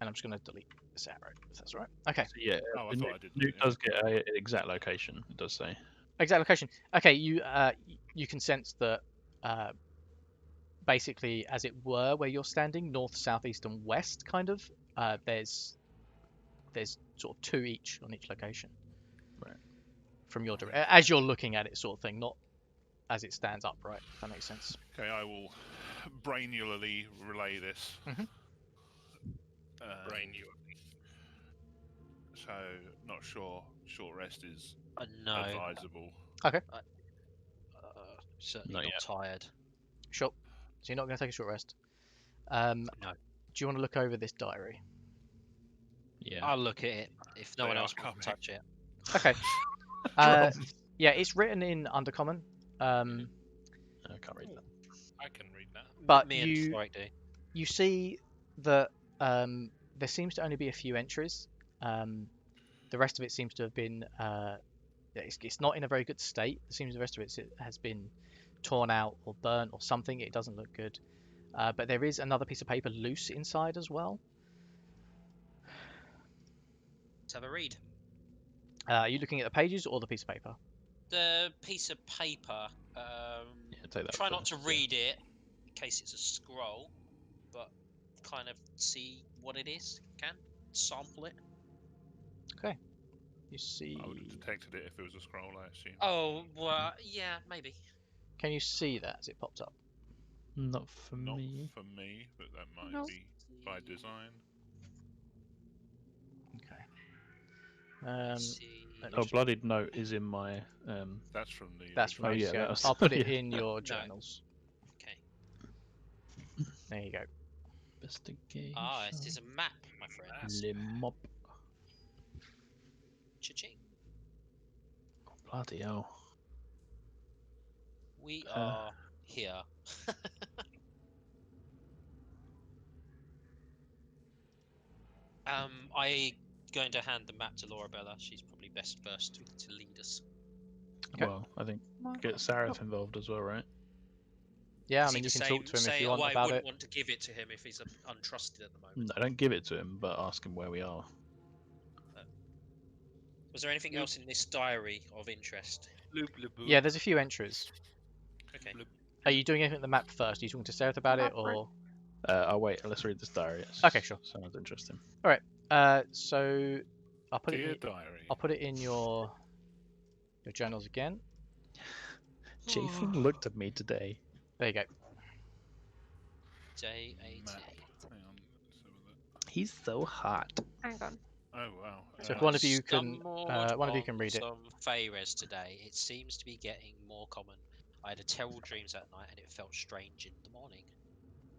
S2: I'm just going to delete this arrow, if that's all right. Okay.
S5: So, yeah,
S6: Oh, I thought I did.
S5: Newt does get an exact location. It does say.
S2: Exact location. Okay, you can sense that basically, as it were, where you're standing, north, south, east, and west, kind of. There's sort of 2 each on each location.
S5: Right.
S2: From your as you're looking at it, sort of thing, not as it stands upright. If that makes sense.
S6: Okay, I will brainularly relay this.
S2: Mhm.
S3: Brainularly.
S6: So, not sure. Short rest is
S4: No.
S6: advisable.
S4: Certainly
S5: Not
S4: not
S5: yet.
S4: tired.
S2: Sure. So you're not going to take a short rest.
S4: No.
S2: Do you want to look over this diary?
S5: Yeah.
S4: I'll look at it if no
S6: They
S4: one
S6: are
S4: else wants to
S6: coming.
S4: touch it.
S2: Okay. Yeah, it's written in Undercommon.
S5: I can't read that.
S3: I can read that.
S2: But
S4: Me and Thorrik do.
S2: you see that there seems to only be a few entries. The rest of it seems to have been it's not in a very good state. It seems the rest of it has been torn out or burnt or something. It doesn't look good. But there is another piece of paper loose inside as well.
S4: Let's have a read.
S2: Are you looking at the pages or the piece of paper?
S4: The piece of paper.
S5: Take that
S4: Try not to
S5: first, yeah.
S4: read it in case it's a scroll, but kind of see what it is. Can sample it.
S2: Okay. You see.
S6: I would have detected it if it was a scroll, I assume.
S4: Oh well, yeah, maybe.
S2: Can you see that as it pops up?
S5: Not for
S6: Not
S5: me.
S6: for me, but that might
S1: No.
S6: be by design.
S2: Okay.
S4: See.
S2: Let me
S5: Oh,
S2: just-
S5: bloodied note is in my.
S6: That's from the.
S2: That's from
S5: Oh,
S2: the
S5: yeah,
S2: show.
S5: that was-
S2: I'll put it
S5: yeah.
S2: in your
S4: No.
S2: journals.
S4: Okay.
S2: There you go.
S5: Investigation.
S4: Ah, this is a map, my friends.
S5: Limop.
S4: Cha-ching.
S5: Bloody hell.
S4: We are here. I going to hand the map to Lorabella. She's probably best versed to lead us.
S2: Okay.
S5: Well, I think
S1: Well,
S5: get Sareth involved as well, right?
S2: Yeah, I
S4: Is he
S2: mean, you
S4: the
S2: can
S4: same,
S2: talk to him if
S4: say,
S2: you want
S4: I
S2: about
S4: wouldn't
S2: it.
S4: want to give it to him if he's untrusted at the moment.
S5: No, don't give it to him, but ask him where we are.
S4: Was there anything else in this diary of interest?
S2: Yeah, there's a few entries.
S4: Okay.
S2: Are you doing anything with the map first? Are you talking to Sarah about it, or?
S5: I'll wait. Let's read this diary.
S2: Okay, sure.
S5: Sounds interesting.
S2: So I'll put
S6: Dear
S2: it.
S6: diary.
S2: I'll put it in your journals again.
S5: Jason looked at me today.
S2: There you go.
S4: Day 18.
S6: Map. Hang on. let's have a look.
S5: He's so hot.
S1: hang on.
S6: Oh wow.
S2: So if
S4: I
S2: one of you can,
S4: stumbled
S2: one of you
S4: on
S2: can read it.
S4: some Faerzress today. It seems to be getting more common. I had terrible dreams that night, and it felt strange in the morning.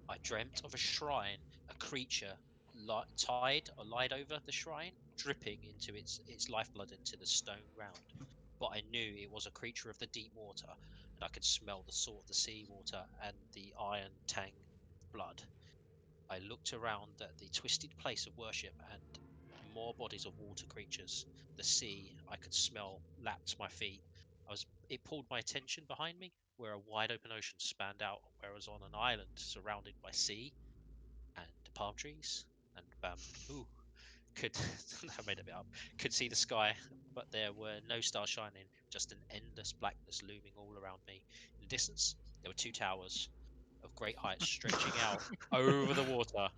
S4: I dreamt of a shrine, a creature tied or lied over the shrine, dripping into its lifeblood into the stone ground. But I knew it was a creature of the deep water, and I could smell the salt of the sea water and the iron tang blood. I looked around at the twisted place of worship and more bodies of water creatures. The sea I could smell lapped my feet. It pulled my attention behind me, where a wide open ocean spanned out, where I was on an island surrounded by sea and palm trees and bamboo. I made it up. Could see the sky, but there were no stars shining, just an endless blackness looming all around me. In the distance, there were two towers of great height stretching out over the water,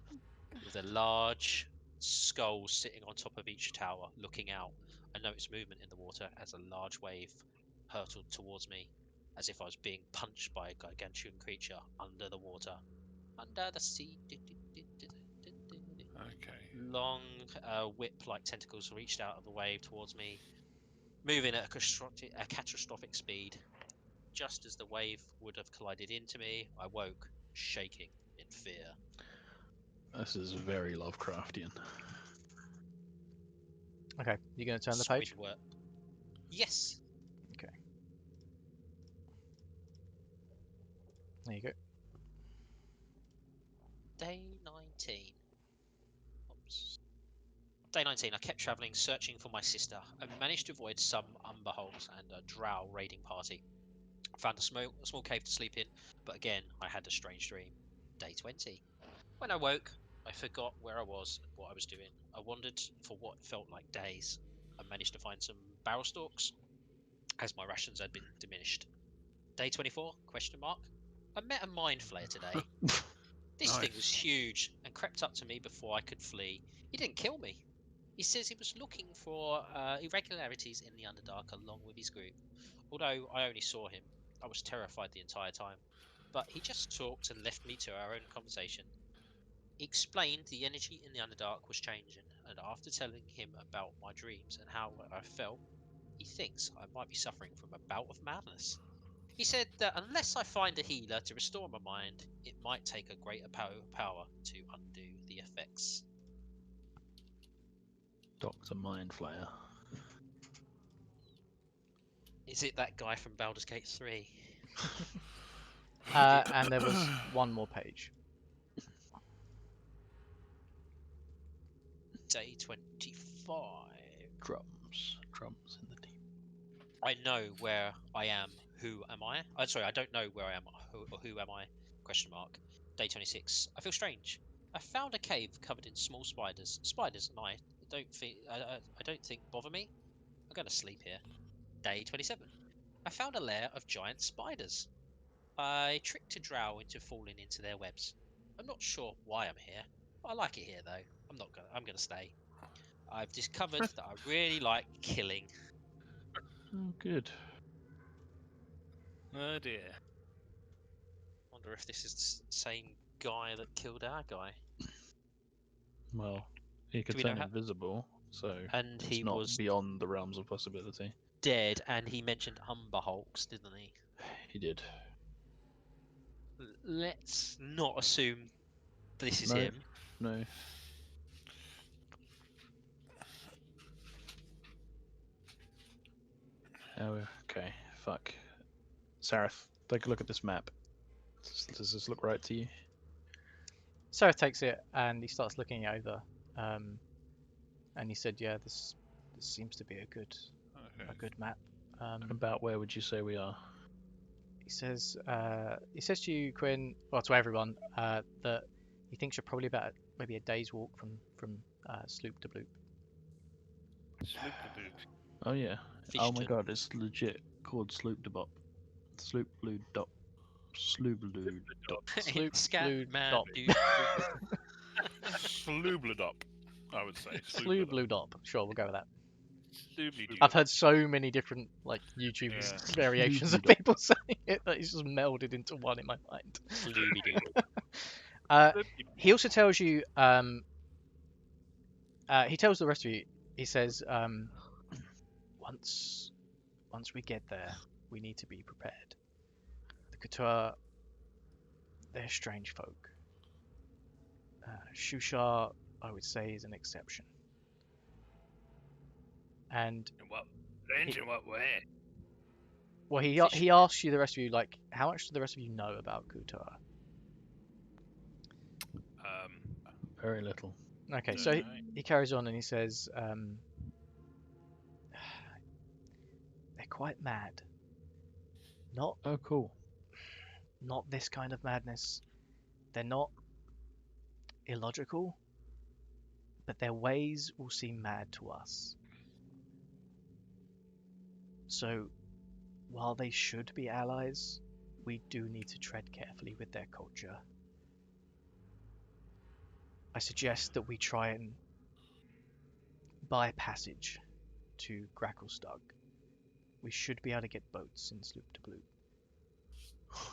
S4: with a large skull sitting on top of each tower, looking out. I noticed movement in the water as a large wave hurtled towards me, as if I was being punched by a gargantuan creature under the water. Under the sea.
S6: Okay.
S4: Long whip-like tentacles reached out of the wave towards me, moving at a catastrophic speed. Just as the wave would have collided into me, I woke, shaking in fear.
S5: This is very Lovecraftian.
S2: Okay, you gonna turn the
S4: Squid
S2: page?
S4: work. Yes.
S2: There you go.
S4: Day 19. Oops. Day 19. I kept travelling, searching for my sister. I managed to avoid some umber holes and a drow raiding party. I found a small cave to sleep in, but again, I had a strange dream. Day 20. When I woke, I forgot where I was and what I was doing. I wandered for what felt like days. I managed to find some barrel stalks, as my rations had been diminished. Day 24? Question mark. I met a mind flayer today. This thing was
S6: Nice.
S4: huge and crept up to me before I could flee. He didn't kill me. He says he was looking for irregularities in the Underdark along with his group. Although I only saw him, I was terrified the entire time. But he just talked and left me to our own conversation. He explained the energy in the Underdark was changing, and after telling him about my dreams and how I felt, he thinks I might be suffering from a bout of madness. He said that unless I find a healer to restore my mind, it might take a greater power to undo the effects.
S5: Dr. Mindflayer.
S4: Is it that guy from Baldur's Gate 3?
S2: And there was one more page.
S4: Day 25.
S5: Drums in the deep.
S4: I know where I am. Who am I? Sorry, I don't know where I am. Who am I? Question mark. Day 26. I feel strange. I found a cave covered in small spiders. Spiders and I don't think bother me. I'm going to sleep here. Day 27. I found a lair of giant spiders. I tricked a drow into falling into their webs. I'm not sure why I'm here. I like it here though. I'm gonna stay. I've discovered that I really like killing.
S5: Oh, good.
S3: Oh dear.
S4: Wonder if this is the same guy that killed our guy.
S5: Well, he could
S4: we know
S5: turn
S4: how-
S5: invisible, so
S4: And
S5: it's
S4: he
S5: not
S4: was
S5: beyond the realms of possibility.
S4: dead, and he mentioned Umber Hulks, didn't he?
S5: He did.
S4: Let's not assume this is
S5: No.
S4: him.
S5: No. Oh, okay. Fuck. Sareth, take a look at this map. Does this look right to you?
S2: Sarah takes it and he starts looking it over. And he said, "Yeah, this seems to be a good map."
S5: About where would you say we are?
S2: He says to you, Quinn, well, to everyone, that he thinks you're probably about maybe a day's walk from Sloop to Bloop.
S3: Sloop the boop.
S5: Oh yeah. Oh my
S4: Fishton.
S5: god, it's legit called Sloop de Bop. Sloop Blue Dop. Sloop Blue Dop.
S2: Sloop
S4: Scat
S2: Blue
S4: man,
S2: Dop.
S4: dude.
S6: Sloobledop, I would say.
S2: Sloop Blue Dop. Sure, we'll go with that.
S3: Sloobly
S2: I've heard so many different YouTube
S6: Yeah.
S2: variations of
S5: Sloobly-dop.
S2: people saying it that it's just melded into one in my mind.
S4: Slooby-doo.
S2: He also tells you, he tells the rest of you, he says, once we get there, we need to be prepared. The Kuo-toa, they're strange folk. Shuushar, I would say, is an exception. And
S3: In what range? In what way?
S2: well, he
S4: Fish-
S2: asks you, the rest of you, like, how much do the rest of you know about Kuo-toa?
S5: Very little.
S2: Okay,
S3: Don't
S2: so
S3: know.
S2: he carries on and he says, they're quite mad. Not
S5: Oh cool.
S2: this kind of madness. They're not illogical, but their ways will seem mad to us. So, while they should be allies, we do need to tread carefully with their culture. I suggest that we try and buy passage to Gracklestug. We should be able to get boats in Sloop to Blue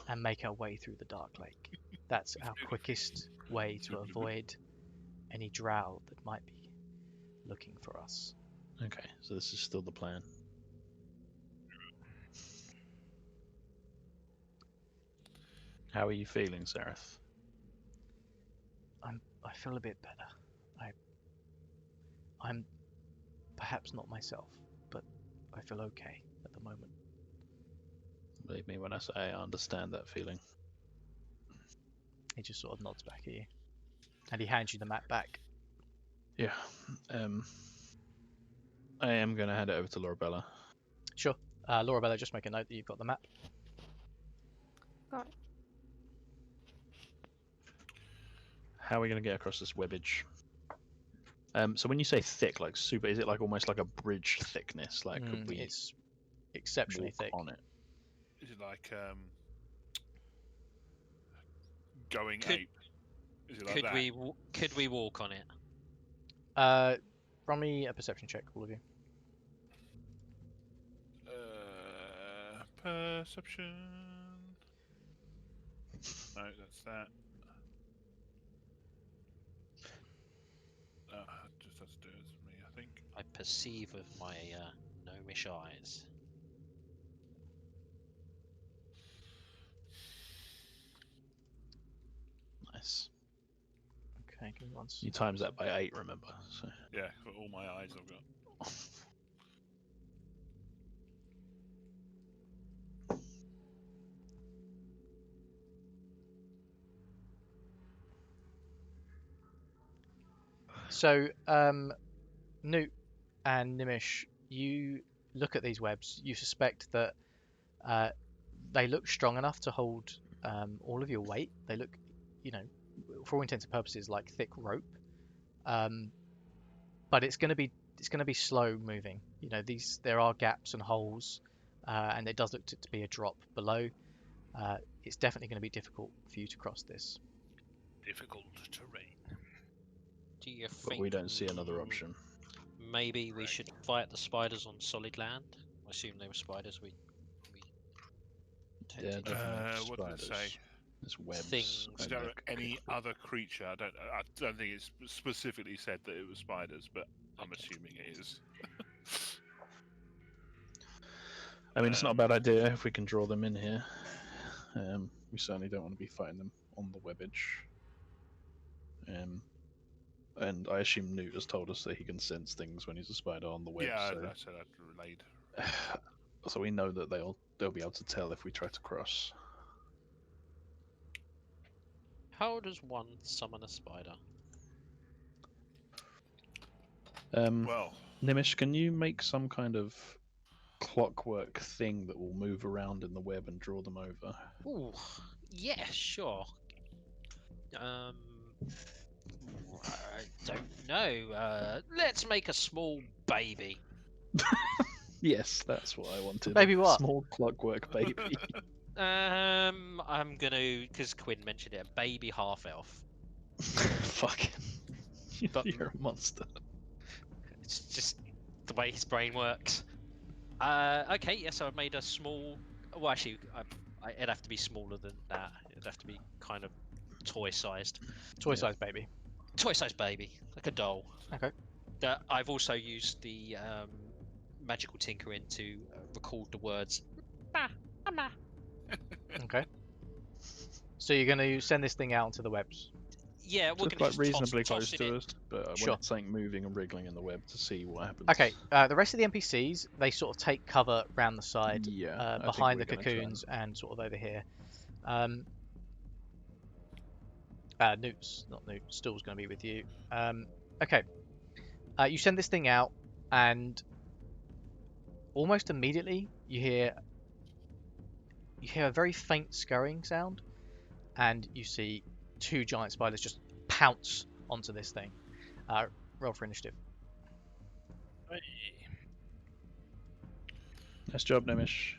S2: and make our way through the Darklake. That's our quickest way to avoid any drow that might be looking for us.
S5: Okay, so this is still the plan. How are you feeling, Sareth?
S2: I feel a bit better. I'm perhaps not myself, but I feel okay at the moment.
S5: Believe me when I say I understand that feeling.
S2: He just sort of nods back at you, and he hands you the map back.
S5: Yeah. I am going to hand it over to Lorabella.
S2: Sure. Lorabella, just make a note that you've got the map.
S1: Got it.
S5: How are we going to get across this webbage? So when you say thick, like super, is it like almost like a bridge thickness? Like could we
S2: It's exceptionally
S5: walk
S2: thick.
S5: on it?
S6: Is it like going
S4: Could-
S6: ape? Is it like that?
S4: Could we walk on it?
S2: Roll me a perception check, all of you.
S6: Perception. No, that's that. Just has to do it as me, I think.
S4: I perceive with my gnomish eyes.
S5: Nice.
S2: Okay, give me one
S5: You
S2: second.
S5: times that by 8, remember? So.
S6: Yeah, for all my eyes I've got.
S2: So, Noot and Gnimish, you look at these webs. You suspect that they look strong enough to hold all of your weight. They look, for all intents and purposes, like thick rope. But it's going to be slow moving. There are gaps and holes, and it does look to be a drop below. It's definitely going to be difficult for you to cross this.
S3: Difficult terrain.
S4: Do you
S5: But
S4: think
S5: we don't see another option.
S4: maybe we should fight the spiders on solid land? I assume they were spiders. We
S5: Yeah,
S4: detected.
S5: definitely
S6: What did it
S5: spiders.
S6: say?
S5: There's webs.
S4: Things.
S6: I
S5: and
S6: don't
S5: they're
S6: know any
S5: pickle.
S6: other creature. I don't think it's specifically said that it was spiders, but I'm
S4: Okay.
S6: assuming it is.
S5: I mean, it's not a bad idea if we can draw them in here. We certainly don't want to be fighting them on the webbage. And I assume Noot has told us that he can sense things when he's a spider on the web.
S6: Yeah,
S5: so...
S6: I said I'd relayed.
S5: So we know that they'll be able to tell if we try to cross.
S4: How does one summon a spider?
S6: Well,
S5: Gnimish, can you make some kind of clockwork thing that will move around in the web and draw them over?
S4: Ooh, yeah, sure. I don't know. Let's make a small baby.
S5: Yes, that's what I wanted.
S2: Baby
S5: a
S2: what?
S5: Small clockwork baby.
S4: I'm gonna, because Quinn mentioned it, a baby half elf.
S5: Fucking.
S4: But-
S5: You're a monster.
S4: It's just the way his brain works. Okay, yes, I've made a small. Well, actually, it'd have to be smaller than that. It'd have to be kind of toy-sized.
S2: Toy-sized baby.
S4: Toy-sized baby, like a doll.
S2: Okay.
S4: That I've also used the magical tinkering to record the words. "Ma, mama."
S2: Okay. So you're going to send this thing out onto the webs.
S4: Yeah, we're
S5: Just
S4: gonna
S5: like reasonably
S4: toss
S5: close
S4: it
S5: to
S4: in.
S5: us, but I
S2: Sure.
S5: want something moving and wriggling in the web to see what happens.
S2: Okay. The rest of the NPCs, they sort of take cover round the side,
S5: Yeah, I think
S2: behind
S5: we're
S2: the
S5: gonna try
S2: cocoons and sort of over here. Noot's not Noot. Stool's going to be with you. Okay. You send this thing out, and almost immediately you hear a very faint scurrying sound, and you see two giant spiders just pounce onto this thing. Roll for initiative.
S5: Nice job, Gnimish.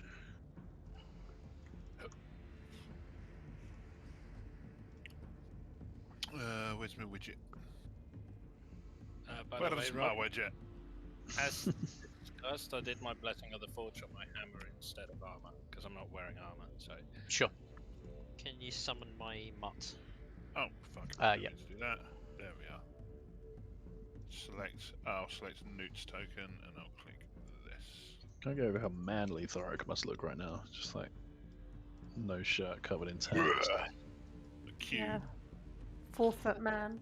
S6: Where's my widget?
S3: By
S6: Where
S3: the way,
S6: is my
S3: Rob,
S6: widget?
S3: as discussed, I did my Blessing of the Forge on my hammer instead of armor, because I'm not wearing armor, so...
S2: Sure.
S4: Can you summon my mutt?
S6: Oh, fuck.
S2: Yeah.
S6: Need to do that. There we are. I'll select Noot's token, and I'll click this.
S5: Can I go over how manly Thorrik must look right now? Just like no shirt, covered in tans.
S6: The Q.
S1: Yeah. 4 foot man.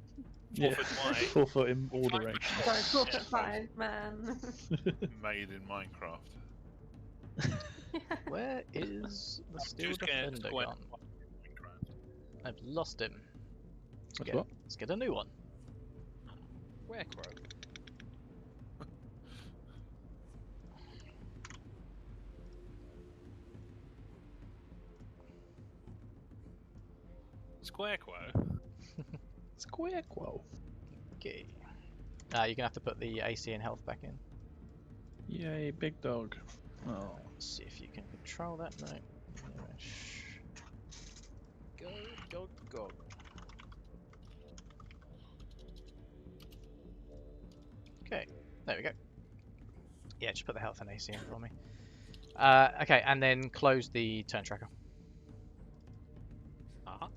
S3: 4 foot wide.
S5: 4 foot in all
S3: 5
S5: directions.
S3: foot
S1: Sorry,
S3: tall.
S1: 4 foot 5 man.
S6: Made in Minecraft.
S2: Where is the Steel
S3: Too scared to
S2: Defender
S3: go in
S2: gun?
S3: Minecraft.
S2: I've lost him.
S5: That's what?
S2: Let's get a new one.
S4: Squarecrow.
S3: Squarecrow.
S5: Squarecrow.
S2: Okay. You're going to have to put the AC and health back in.
S5: Yay, big dog. Oh.
S2: Let's see if you can control that. No.
S4: Go, go, go.
S2: Okay, there we go. Yeah, just put the health and AC in for me. Okay, and then close the turn tracker.
S4: Uh-huh.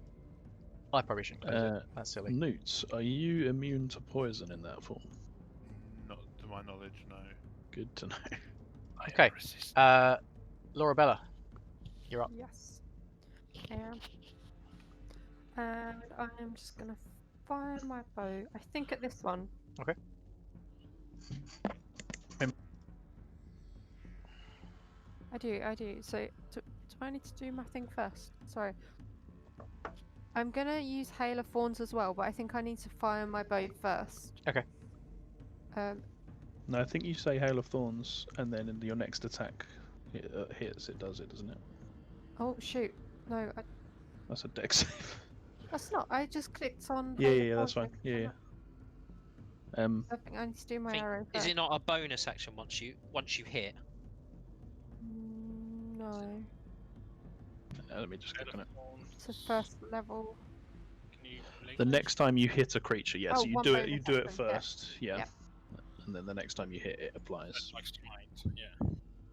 S2: I probably shouldn't close it. That's silly.
S5: Newt, are you immune to poison in that form?
S6: Not to my knowledge, no.
S5: Good to know.
S3: I
S2: Okay.
S3: resist.
S2: Lorabella, you're up.
S1: Yes. And I'm just gonna fire my bow. I think at this one.
S2: Okay.
S1: I do. So do I need to do my thing first? Sorry. I'm gonna use Hail of Thorns as well, but I think I need to fire my bow first.
S2: Okay.
S5: No, I think you say Hail of Thorns, and then in your next attack hits, it does it, doesn't it?
S1: Oh shoot! No,
S5: That's a dex save.
S1: that's not. I just clicked on.
S5: Yeah,
S1: Hail of
S5: yeah, that's
S1: Thorns,
S5: fine. Yeah, yeah.
S1: I think I need to do my
S4: Think-
S1: arrow
S4: Is
S1: first.
S4: it not a bonus action once you hit?
S1: No,
S5: Let me just click on it.
S1: it's a first level.
S3: Can you link
S5: The next time you hit a creature,
S1: Oh,
S5: so you
S1: one
S5: do it.
S1: bonus
S5: You do it
S1: action, yeah.
S5: first, yeah.
S1: Yep.
S5: And then the next time you hit, it applies.
S3: That's like smite, yeah.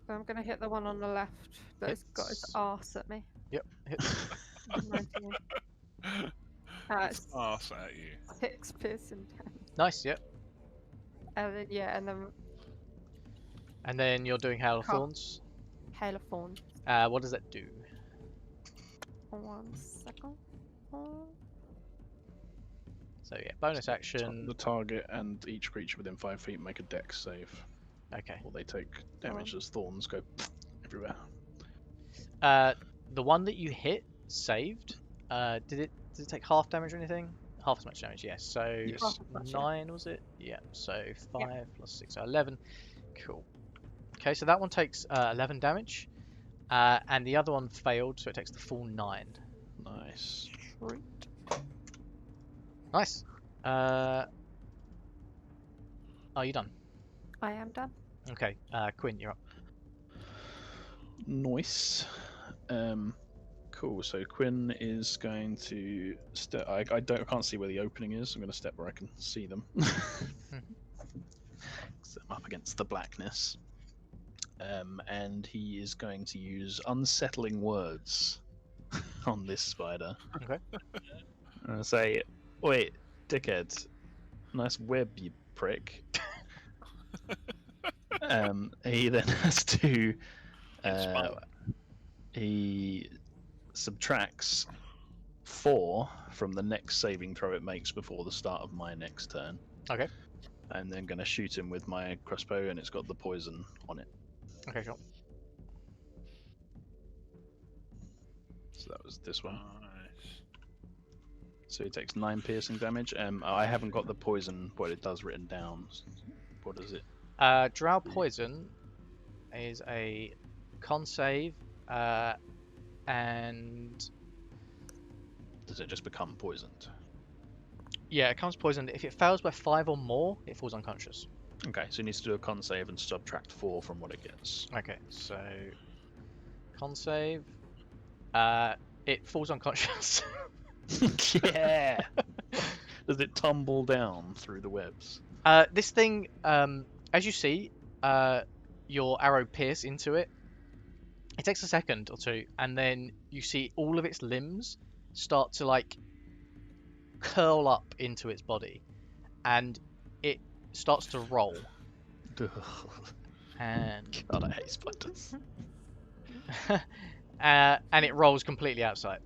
S1: So I'm gonna hit the one on the left that's got his
S2: Hits.
S1: arse at me.
S2: Yep. Hits.
S1: 19. It's
S6: Arse at you.
S1: 6 piercing damage.
S2: Nice. Yep.
S1: And then and then
S2: And then you're doing Hail of
S1: Cool.
S2: Thorns.
S1: Hail of Thorns.
S2: What does that do?
S1: 1 second.
S2: So yeah, bonus action.
S5: The target and each creature within 5 feet make a dex save,
S2: Okay.
S5: or they take damage as thorns go everywhere.
S2: The one that you hit saved. Did it take half damage or anything? Half as much damage, yes. So
S5: Yes.
S1: Half as much, yeah.
S2: 9 was it? Yeah. So 5 plus 6, so 11. Cool. Okay, so that one takes 11 damage, and the other one failed, so it takes the full 9.
S5: Nice.
S1: Treat.
S2: Nice. Are you done?
S1: I am done.
S2: Okay, Quinn, you're up.
S5: Nice. Cool. So Quinn is going to step. I can't see where the opening is. I'm going to step where I can see them. So I'm up against the blackness. And he is going to use unsettling words on this spider.
S2: Okay.
S5: And say, "Wait, dickhead, nice web, you prick." He then has to. He subtracts 4 from the next saving throw it makes before the start of my next turn.
S2: Okay.
S5: I'm then going to shoot him with my crossbow, and it's got the poison on it.
S2: Okay, sure.
S5: So that was this one.
S6: Nice.
S5: So he takes 9 piercing damage. I haven't got the poison, what it does written down. What is it?
S2: Drow Poison is a con save, and
S5: Does it just become poisoned?
S2: yeah, it comes poisoned. If it fails by 5 or more, it falls unconscious.
S5: Okay, so he needs to do a con save and subtract 4 from what it gets.
S2: Okay, so con save. It falls unconscious.
S5: Yeah! Does it tumble down through the webs?
S2: This thing, as you see, your arrow pierce into it. It takes a second or two, and then you see all of its limbs start to like curl up into its body, and it starts to roll. And
S5: God, I hate spiders.
S2: and it rolls completely outside.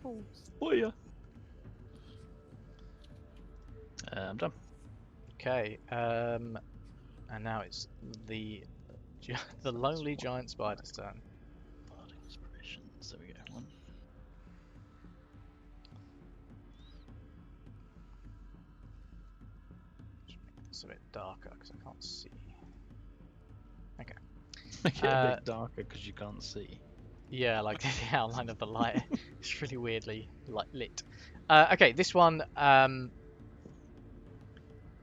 S1: Balls.
S5: Oh yeah. I'm done.
S2: Okay, and now it's the lonely giant spider's turn.
S5: Barding inspirations. There we go. One.
S2: It's a bit darker because I can't see. Okay.
S5: Make it a bit darker because you can't see.
S2: Yeah, like the outline of the light. It's really weirdly lit. Okay, this one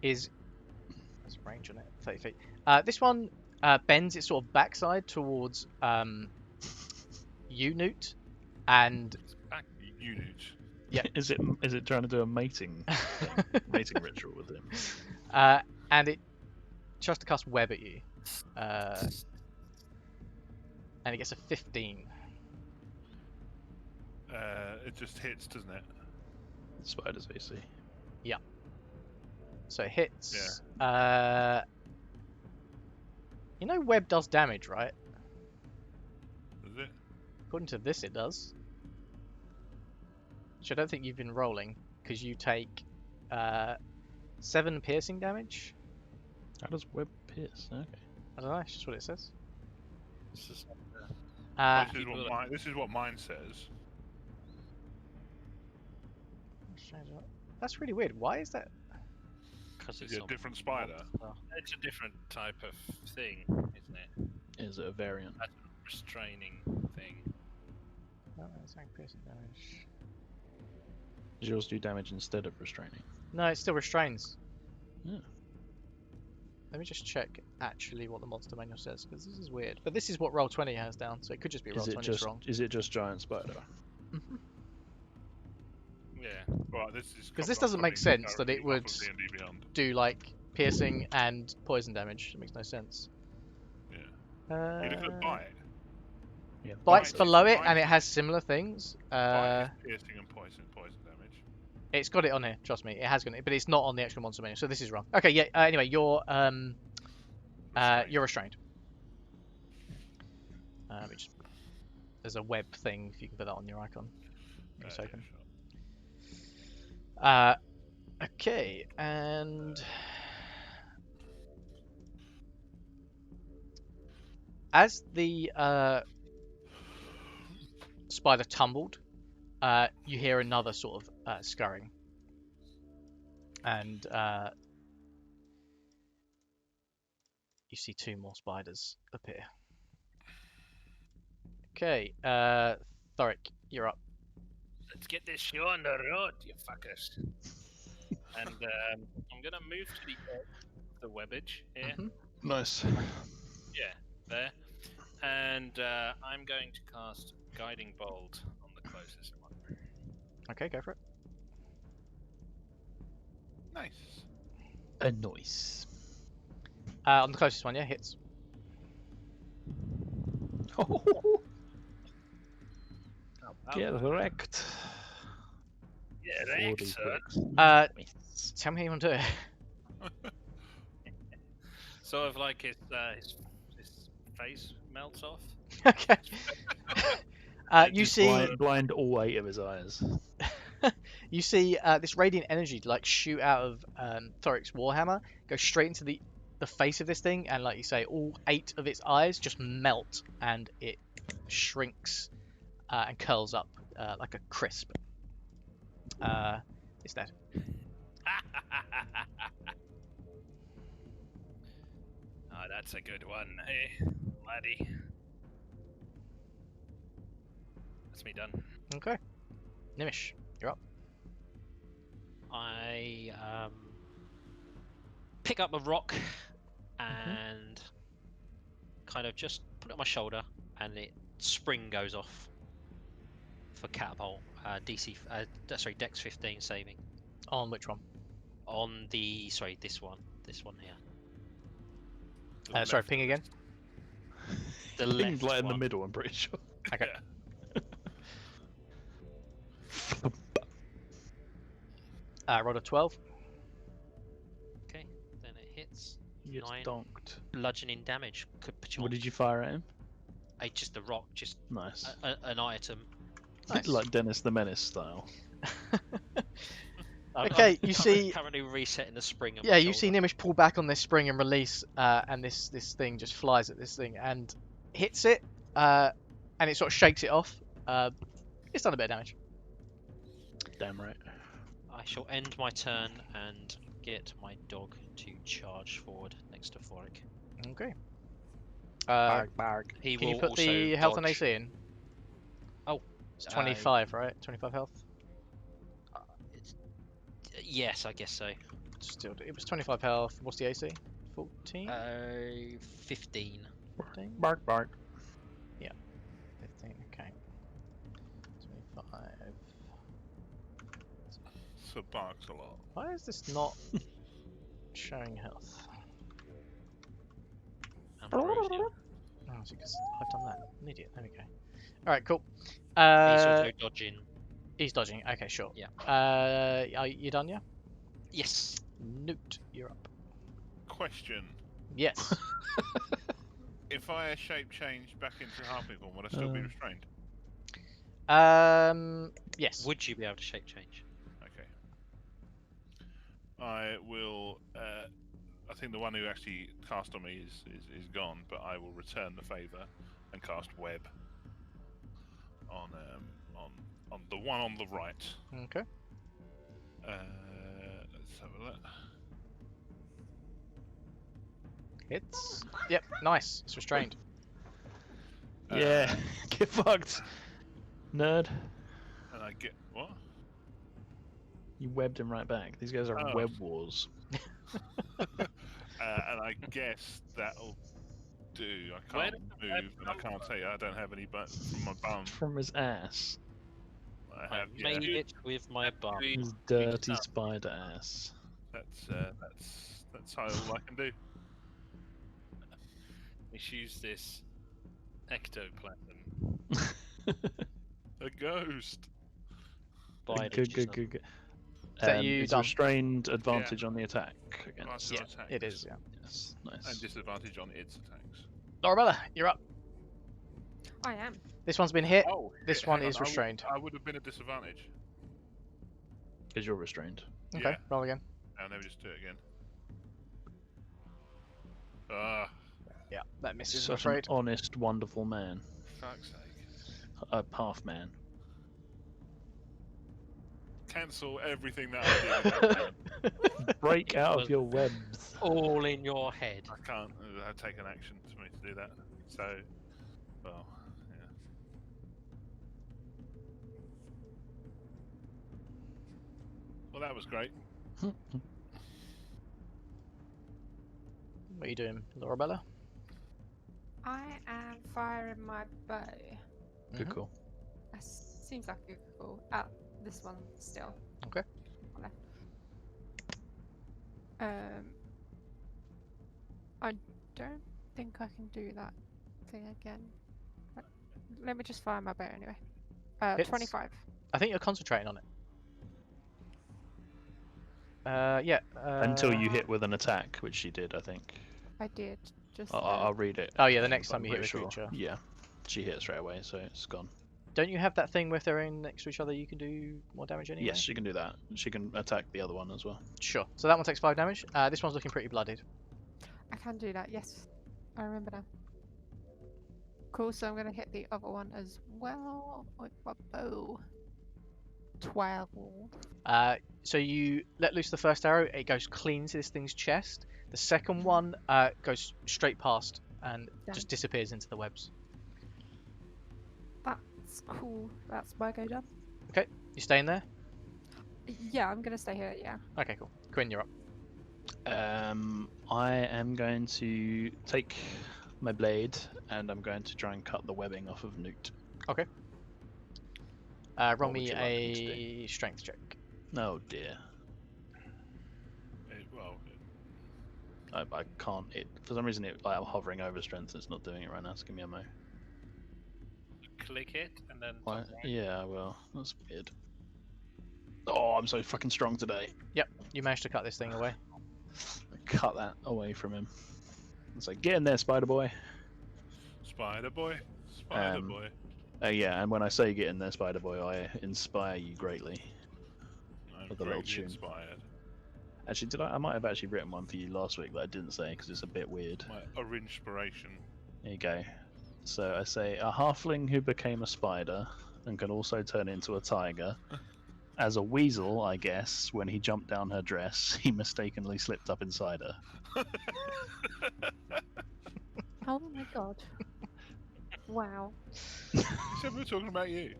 S2: is. There's a range on it, 30 feet. This one bends its sort of backside towards you, Noot, and
S6: Back unit.
S2: Yeah.
S5: Is it trying to do a mating mating ritual with him?
S2: and it tries to cast web at you, and it gets a 15.
S6: It just hits, doesn't it?
S5: Spider's AC.
S2: So it hits. Yeah. You know web does damage, right?
S6: Does it?
S2: According to this, it does. Which I don't think you've been rolling, because you take 7 piercing damage.
S5: How does web pierce? Okay.
S2: I don't know, it's just what it says.
S3: This is
S6: This is what mine says.
S2: That's really weird. Why is that?
S4: Because
S6: Is
S4: it's
S6: it a different spider?
S3: It's a different type of thing, isn't it?
S5: Is it a variant?
S3: That's a restraining thing.
S2: No, it's like piercing damage.
S5: Does yours do damage instead of restraining?
S2: No, it still restrains.
S5: Yeah.
S2: Let me just check actually what the monster manual says, because this is weird. But this is what Roll20 has down, so it could just be Roll20's wrong.
S5: Is it just giant spider?
S6: Yeah. Right. This is
S2: Because this
S6: covered
S2: doesn't
S6: up
S2: make
S6: something
S2: sense that it
S6: directly off
S2: would
S6: of D&D Beyond.
S2: do like piercing and poison damage. It makes no sense.
S6: Yeah.
S2: Uh,
S6: You look at bite.
S5: Yeah.
S2: Bite's
S6: Bite
S2: below
S6: is-
S2: it,
S6: bite
S2: and it
S6: is-
S2: has similar things.
S6: Bite is piercing and poison damage.
S2: It's got it on here. Trust me, it has got it, but it's not on the actual monster manual. So this is wrong. Okay, yeah. Anyway, you're restrained. Which there's a web thing. If you can put that on your icon, it's open.
S6: Sure.
S2: Okay, and as the spider tumbled, you hear another sort of scurrying, and you see two more spiders appear. Okay, Thorrik, you're up.
S3: Let's get this show on the road, you fuckers. And I'm gonna move to the edge of the webbage here.
S5: Nice.
S3: Yeah, there. And I'm going to cast Guiding Bolt on the closest one.
S2: Okay, go for it.
S6: Nice.
S5: A noise.
S2: On the closest one, yeah, hits.
S5: Get wrecked.
S3: Yeah, thanks,
S5: 40
S3: son.
S5: bricks.
S2: Tell me how you want to do it.
S3: Sort of like his face melts off.
S2: Okay. You
S5: Just
S2: see,
S5: blind all 8 of his eyes.
S2: you see this radiant energy like shoot out of Thorik's warhammer, go straight into the face of this thing, and like you say, all 8 of its eyes just melt, and it shrinks and curls up like a crisp. It's dead.
S3: Oh, that's a good one, hey, laddie. That's me done.
S2: Okay. Gnimish, you're up.
S4: I pick up a rock and kind of just put it on my shoulder, and it spring goes off for catapult. Dex 15 saving
S2: On which one?
S4: on the this one here.
S2: Sorry, ping again.
S4: The
S5: Thing's
S4: left
S5: like in the
S4: one.
S5: middle, I'm pretty sure.
S2: Okay. Rolled a 12.
S4: Okay, then it hits.
S5: You
S4: 9
S5: donked.
S4: bludgeoning damage. Could put you
S5: What
S4: on.
S5: did you fire at him?
S4: Just a rock, just
S5: Nice.
S4: an item.
S2: Nice.
S5: Like Dennis the Menace style.
S2: Okay, you see-
S4: currently resetting the spring. On
S2: Yeah,
S4: my
S2: you see
S4: shoulder.
S2: Gnimish pull back on this spring and release, and this thing just flies at this thing and hits it, and it sort of shakes it off. It's done a bit of damage.
S5: Damn right.
S4: I shall end my turn and get my dog to charge forward next to Thorrik.
S2: Okay.
S5: Bark.
S4: He
S2: Can
S4: will
S2: you put
S4: also
S2: the health and
S4: dodge.
S2: AC in?
S4: Oh,
S2: It's 25, right? 25 health?
S4: Yes, I guess so.
S2: Still, it was 25 health. What's the AC? 14?
S4: 15.
S2: 14?
S5: Bark.
S2: 15, okay. 25.
S6: So barks a lot.
S2: Why is this not showing health?
S4: Ambrosia.
S2: Oh, it's because I've done that. I'm an idiot. There we go. Alright, cool.
S4: He's also dodging.
S2: He's dodging. Okay, sure.
S4: Yeah.
S2: Are you done, yeah?
S4: Yes.
S2: Noot, you're up.
S6: Question.
S2: Yes.
S6: If I shape change back into halfling form, would I still be restrained?
S2: Yes.
S4: Would you be able to shape change?
S6: Okay. I will. I think the one who actually cast on me is gone, but I will return the favour and cast web on the one on the right.
S2: Okay.
S6: Let's have a look.
S2: Hits. Yep, nice. It's restrained.
S5: Yeah, get fucked, nerd.
S6: And I get what?
S5: You webbed him right back. These guys are
S6: Oh.
S5: web wars.
S6: And I guess that'll do. I
S3: Where
S6: can't
S3: did the
S6: move,
S3: web
S6: and I
S3: come
S6: can't tell you. I don't have any buttons from my bum.
S5: From his ass.
S6: I
S4: I
S6: have,
S4: made
S6: yeah.
S4: it with my bum.
S5: His dirty spider ass.
S6: That's all I can do.
S3: Let's use this ectoplasm.
S6: A ghost.
S4: Spider
S5: Good.
S2: Is that you
S5: It's
S2: done?
S5: restrained advantage on the attack against.
S6: Advantage
S2: Yeah,
S6: on attacks.
S2: it is. Yeah.
S5: Yes, nice.
S6: And disadvantage on its attacks.
S2: Lorabella, you're up.
S1: I am.
S2: This one's been hit.
S6: Oh,
S2: This
S6: shit,
S2: one
S6: hang
S2: is
S6: on,
S2: restrained.
S6: I would have been at disadvantage.
S5: Because you're restrained.
S2: Okay,
S6: Yeah.
S2: roll again.
S6: Now let me just do it again. Ah,
S2: Yeah, that misses. I'm
S5: Such an
S2: afraid.
S5: honest, wonderful man.
S6: fuck's sake.
S5: A half man.
S6: Cancel everything that I did.
S5: Break out
S4: was-
S5: of your webs.
S4: All in your head.
S6: I can't take an action for me to do that. So, well, yeah. Well, that was great.
S2: What are you doing, Lorabella?
S1: I am firing my bow.
S5: Good
S2: Mhm.
S5: call.
S1: That seems like a good call. This one still.
S2: Okay.
S1: Left. I don't think I can do that thing again. Let me just fire my bow anyway.
S2: Hits.
S1: 25.
S2: I think you're concentrating on it. Yeah.
S5: Until you hit with an attack, which she did, I think.
S1: I did. Just.
S5: I'll read it.
S2: Oh yeah, the next
S5: but
S2: time you
S5: I'm
S2: hit a
S5: pretty
S2: creature.
S5: Yeah, she hit straight away, so it's gone.
S2: Don't you have that thing with they're in next to each other? You can do more damage anyway.
S5: Yes, she can do that. She can attack the other one as well.
S2: Sure. So that one takes 5 damage. This one's looking pretty blooded.
S1: I can do that. Yes, I remember now. Cool. So I'm gonna hit the other one as well with my bow. 12.
S2: So you let loose the first arrow. It goes clean to this thing's chest. The second one goes straight past and just disappears into the webs.
S1: That's cool. That's my go done.
S2: You staying there?
S1: Yeah, I'm gonna stay here. Yeah.
S2: Okay, cool. Quinn, you're up.
S5: I am going to take my blade and I'm going to try and cut the webbing off of Noot.
S2: Roll
S5: What would
S2: me
S5: you like me to
S2: a strength check.
S5: Oh dear.
S6: Well,
S5: I can't. For some reason, I'm hovering over strength. It's not doing it right now. So give me a mo.
S3: Click it and then.
S5: Why? Yeah, well, that's weird. Oh, I'm so fucking strong today.
S2: You managed to cut this thing away.
S5: Cut that away from him. It's like, get in there, Spider Boy.
S6: Spider Boy. Spider
S5: Um,
S6: Boy.
S5: Yeah, and when I say get in there, Spider Boy, I inspire you greatly.
S6: I'm
S5: with a little
S6: greatly
S5: tune.
S6: inspired.
S5: Actually, I might have actually written one for you last week that I didn't say because it's a bit weird.
S6: My inspiration.
S5: There you go. So I say, a halfling who became a spider and can also turn into a tiger. As a weasel, I guess, when he jumped down her dress, he mistakenly slipped up inside her.
S1: Oh my god. Wow.
S6: You said we were talking about you.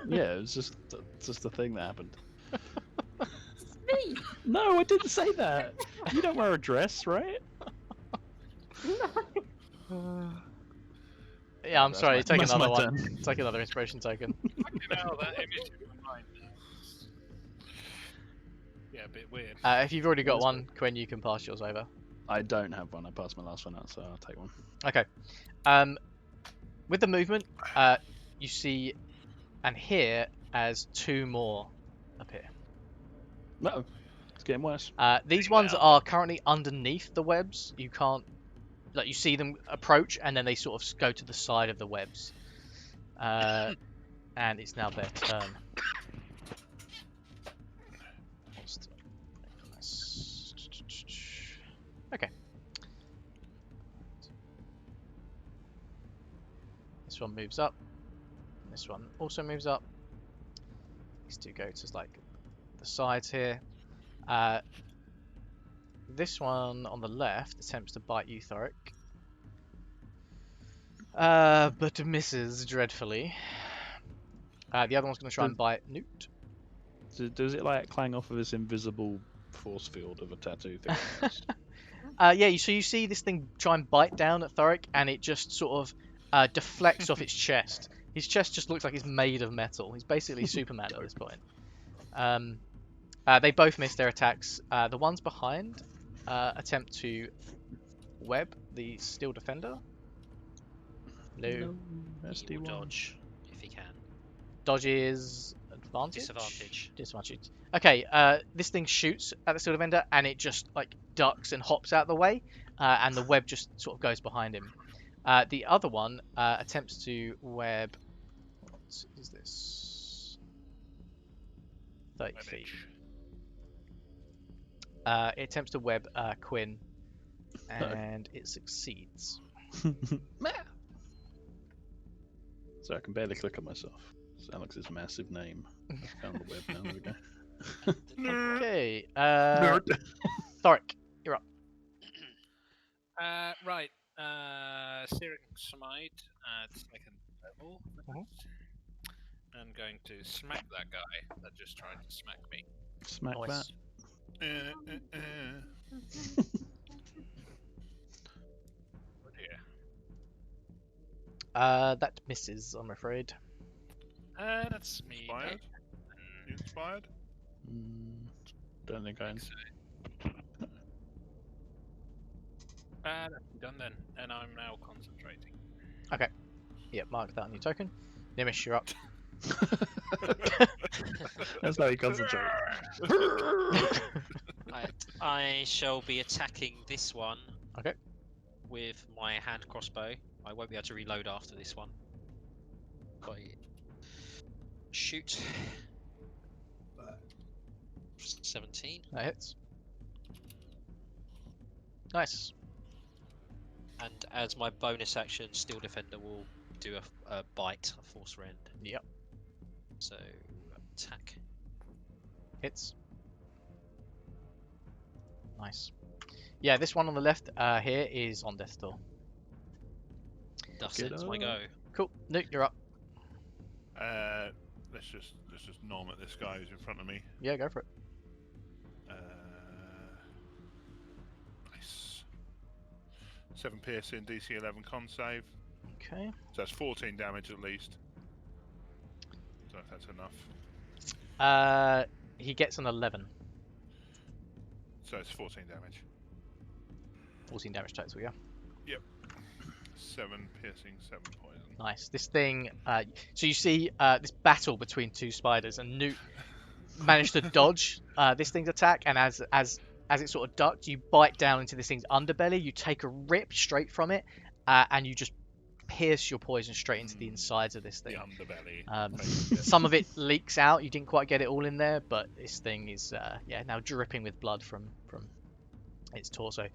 S5: Yeah, it was just a thing that happened.
S1: Me.
S5: No, I didn't say that. You don't wear a dress, right?
S2: Yeah, I'm
S5: That's
S2: sorry.
S5: my-
S2: Take
S5: that's
S2: another
S5: my
S2: one.
S5: turn.
S2: Take another inspiration token.
S3: Fucking hell, that image in my mind. Yeah, a bit weird.
S2: If you've already got
S5: That's
S2: one, Quinn, you can pass yours over.
S5: I don't have one. I passed my last one out, so I'll take one.
S2: Okay. With the movement, you see and hear as 2 more appear.
S5: No, it's getting worse.
S2: These ones are currently underneath the webs. You can't, like, you see them approach and then they sort of go to the side of the webs. And it's now their turn. Okay. This one moves up. This one also moves up. These 2 go to like the sides here. This one on the left attempts to bite you, Thorrik. But misses dreadfully. The other one's going to try and bite Noot.
S5: Does it like clang off of this invisible force field of a tattoo thing?
S2: Yeah, so you see this thing try and bite down at Thorrik, and it just sort of deflects off its chest. His chest just looks like it's made of metal. He's basically Superman at this point. They both miss their attacks. The ones behind attempt to web the steel defender. No.
S4: He will dodge if he can.
S2: Dodge is advantage?
S4: Disadvantage.
S2: Disadvantage. Okay, this thing shoots at the steel defender, and it just like ducks and hops out the way, and the web just sort of goes behind him. The other one attempts to web. What is this? 30 feet. It attempts to web Quinn, and it succeeds.
S5: So I can barely click on myself. It's Alex's massive name. I found the web now. There we go.
S2: Okay. Thorrik, you're up.
S3: Right. Searing Smite at second level. I'm going to smack that guy that just tried to smack me.
S5: Smack
S2: Nice.
S3: Oh dear.
S2: That misses, I'm afraid.
S3: That's me.
S6: Inspired? You inspired?
S5: Don't think I.
S3: That's done then, and I'm now concentrating.
S2: Okay. Yeah, mark that on your token. Gnimish, you're up.
S5: That's how you concentrate.
S4: I shall be attacking this one.
S2: Okay.
S4: With my hand crossbow. I won't be able to reload after this one. Got it. Shoot. 17.
S2: That hits. Nice.
S4: And as my bonus action, Steel Defender will do a bite, a force rend.
S2: Yep.
S4: So, attack.
S2: Hits. Nice. Yeah, this one on the left here is on death's door.
S4: Thus
S5: Get
S4: ends my
S5: up.
S4: go.
S2: Cool. Noot, you're up.
S6: Let's just nom at this guy who's in front of me.
S2: Yeah, go for it.
S6: Nice. 7 piercing, DC 11 con save.
S2: Okay.
S6: So that's 14 damage at least. Don't know if that's enough.
S2: He gets an 11.
S6: So it's 14 damage.
S2: 14 damage total, yeah.
S6: 7 piercing, 7 poison.
S2: Nice. This thing. So you see this battle between two spiders, and Noot managed to dodge this thing's attack, and as it sort of ducked, you bite down into this thing's underbelly. You take a rip straight from it, and you just pierce your poison straight into the insides of this
S6: The
S2: thing.
S6: underbelly.
S2: Some of it leaks out. You didn't quite get it all in there, but this thing is now dripping with blood from its torso.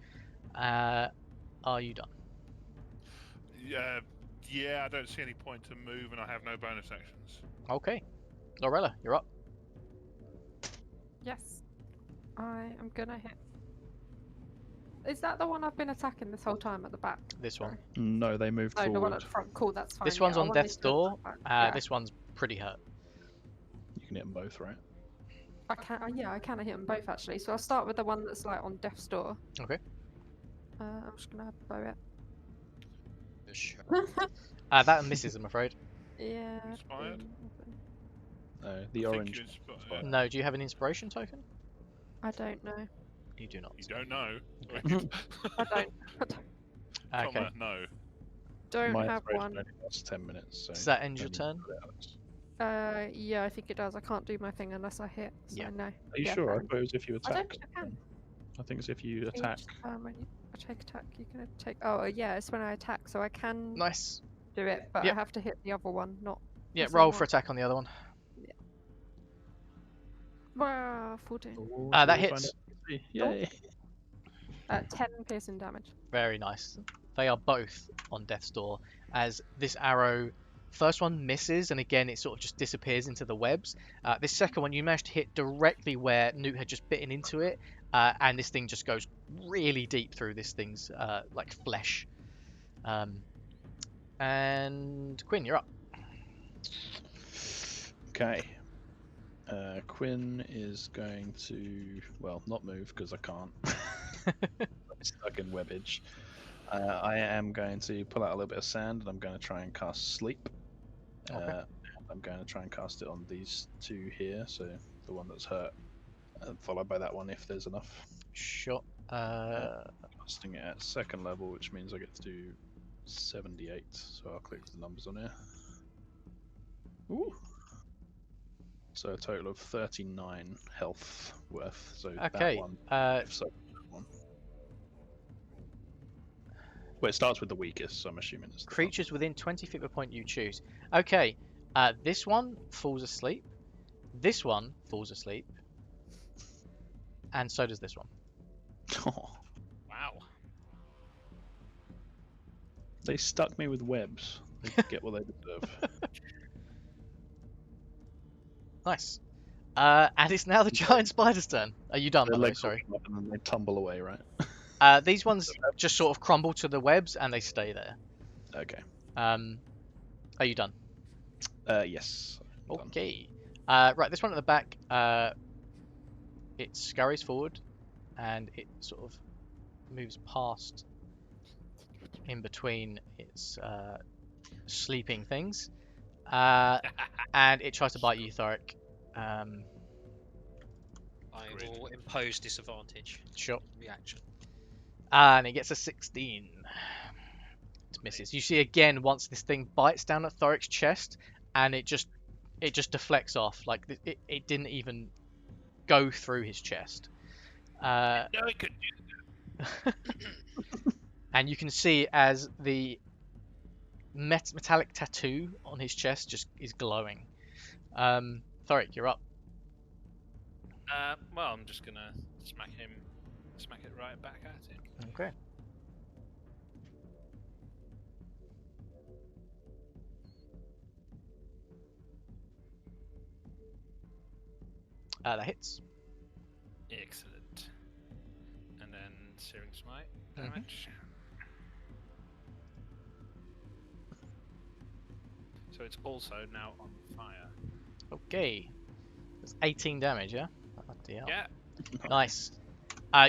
S2: Are you done?
S6: Yeah, I don't see any point to move, and I have no bonus actions.
S2: Okay. Lorabella, you're up.
S1: Yes. I am gonna hit. Is that the one I've been attacking this whole time at the back?
S2: This one.
S5: No, they moved
S1: No, the one
S5: forward.
S1: at the front. Cool, that's fine.
S2: This
S1: yeah,
S2: one's
S1: I
S2: on
S1: wanted
S2: death's
S1: to
S2: door.
S1: attack back, yeah.
S2: This one's pretty hurt.
S5: You can hit them both, right?
S1: I can. Yeah, I can hit them both actually. So I'll start with the one that's like on death's door.
S2: Okay.
S1: I'm just gonna bow it.
S4: Sure.
S2: That misses, I'm afraid.
S1: Yeah.
S6: Inspired?
S5: No,
S6: I
S5: the
S6: think
S5: orange.
S6: you inspired.
S2: No, do you have an inspiration token?
S1: I don't know.
S2: You do not.
S6: You don't know.
S1: I don't.
S2: Okay.
S6: Comma, no.
S1: Don't
S5: My
S1: have
S5: inspiration
S1: one.
S5: only lasts 10 minutes. So
S2: Does that end your
S5: only
S2: turn?
S5: for Alex.
S1: Yeah, I think it does. I can't do my thing unless I hit. So
S2: Yeah.
S1: no.
S5: Are you
S1: Yeah,
S5: sure? I
S1: fine.
S5: thought it was if you
S1: I don't
S5: attack.
S1: think I can.
S5: I think it's if you
S1: Each
S5: attack.
S1: time when you take attack, you can take. Oh, yeah, it's when I attack, so I can
S2: Nice.
S1: do it, but
S2: Yep.
S1: I have to hit the other one, not.
S2: Yeah,
S1: the same
S2: roll
S1: one.
S2: for attack on the other one.
S1: Wow, 14.
S5: Oh,
S2: That
S5: shall we
S2: hits.
S5: find out? Yay!
S1: 10 piercing damage.
S2: Very nice. They are both on death's door as this arrow first one misses, and again it sort of just disappears into the webs. This second one, you managed to hit directly where Noot had just bitten into it, and this thing just goes really deep through this thing's like flesh. And Quinn, you're up.
S5: Okay. Quinn is going to, well, not move because I can't. I'm stuck in webbage. I am going to pull out a little bit of sand, and I'm going to try and cast sleep.
S2: Okay.
S5: I'm going to try and cast it on these two here, so the one that's hurt, followed by that one if there's enough.
S2: Sure.
S5: Casting it at second level, which means I get to do 78. So I'll click the numbers on here. Ooh. So a total of 39 health worth. So
S2: Okay.
S5: that one. So that one. Well, it starts with the weakest, so I'm assuming it's the
S2: Creatures within 20 feet of a point you choose. Okay. This one falls asleep. This one falls asleep. And so does this one.
S5: Oh,
S3: Wow.
S5: they stuck me with webs. They get what they deserve.
S2: Nice. And it's now the giant spider's turn. Are you done, by
S5: Their
S2: the way?
S5: legs
S2: Sorry.
S5: open up and then they tumble away, right?
S2: These ones just sort of crumble to the webs and they stay there.
S5: Okay.
S2: Are you done?
S5: Yes. I'm done.
S2: Okay. Right, this one at the back, it scurries forward and it sort of moves past in between its sleeping things. And it tries to bite you, Thorrik.
S4: I will impose disadvantage.
S2: Sure.
S4: Reaction.
S2: And it gets a 16. It misses. You see again once this thing bites down at Thorik's chest, and it just deflects off. Like it didn't even go through his chest.
S3: No, it could do.
S2: And you can see as the metallic tattoo on his chest just is glowing. Thorrik, you're up.
S3: Well, I'm just gonna smack it right back at him.
S2: Okay. That hits.
S3: Excellent. And then Searing Smite damage. So it's also now on fire.
S2: Okay. That's 18 damage, yeah? Oh, dear.
S3: Yeah.
S2: Nice.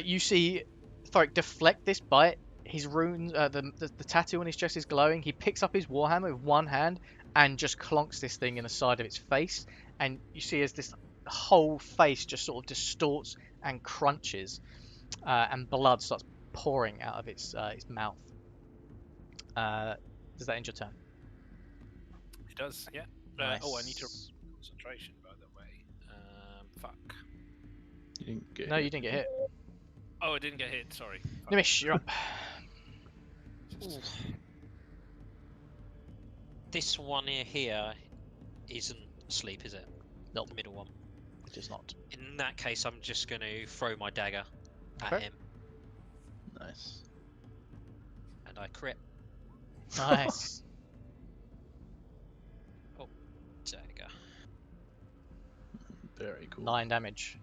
S2: You see Thorrik deflect this bite. His runes, the tattoo on his chest is glowing. He picks up his warhammer with one hand and just clonks this thing in the side of its face. And you see as this whole face just sort of distorts and crunches, and blood starts pouring out of its mouth. Does that end your turn?
S3: It does, yeah.
S2: Nice.
S3: Oh, I need to concentration, by the way. Fuck.
S5: You didn't get
S2: No,
S5: hit.
S2: you didn't get hit.
S3: Oh, I didn't get hit. Sorry. Fuck.
S2: Gnimish, you're up.
S4: This one here isn't asleep, is it?
S2: Nope.
S4: The middle one.
S2: It is not.
S4: In that case, I'm just going to throw my dagger at
S2: Okay.
S4: him,
S5: Nice.
S4: and I crit.
S2: Nice.
S4: Dagger.
S5: Very cool.
S2: 9 damage.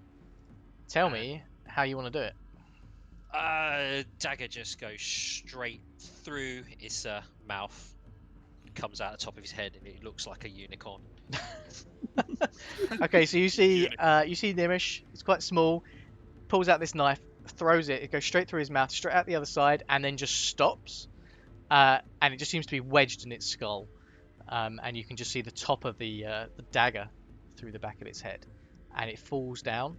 S2: Tell me how you want to do it.
S4: Dagger just goes straight through his mouth, comes out the top of his head, and it looks like a unicorn.
S2: Okay, so you see Gnimish. It's quite small. Pulls out this knife, throws it. It goes straight through his mouth, straight out the other side, and then just stops. And it just seems to be wedged in its skull. And you can just see the top of the dagger through the back of its head, and it falls down.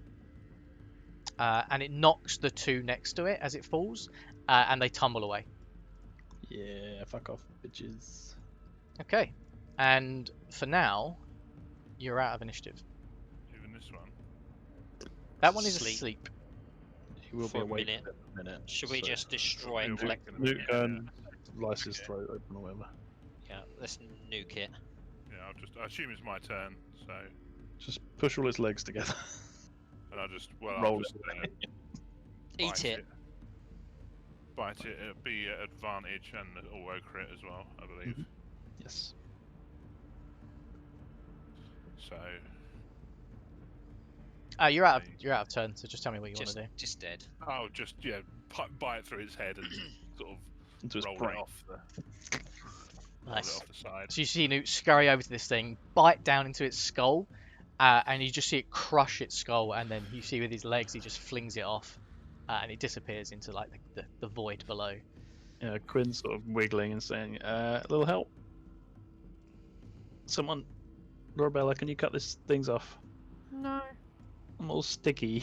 S2: And it knocks the two next to it as it falls, and they tumble away.
S5: Yeah, fuck off, bitches.
S2: Okay, and for now, you're out of initiative.
S6: Even this one.
S2: That one is
S4: Sleep.
S2: asleep.
S5: He will
S4: For
S5: be
S4: a
S5: awake
S4: minute.
S5: in a minute.
S4: Should we
S5: so-
S4: just destroy and
S6: Nuke-
S4: collect?
S5: Nuke go and slice his throat open or whatever.
S4: Yeah, let's nuke it.
S6: Yeah, I assume it's my turn, so
S5: Just push all his legs together.
S6: and I'll just
S5: Roll
S6: just
S4: Eat
S6: bite
S4: it.
S6: Bite it. It'll be at advantage and auto crit as well, I believe.
S5: Yes.
S6: So
S2: You're out of turn, so just tell me what you want to do.
S4: Just dead.
S6: I'll just bite through its head and sort of
S5: Into his
S6: roll
S5: brain.
S6: it off the
S2: Nice.
S6: side.
S2: So you see Noot scurry over to this thing, bite down into its skull, and you just see it crush its skull, and then you see with his legs he just flings it off, and it disappears into like the void below.
S5: Yeah, Quinn's sort of wiggling and saying, "A little help. Someone, Lorabella, can you cut these things off?
S1: No.
S5: I'm all sticky."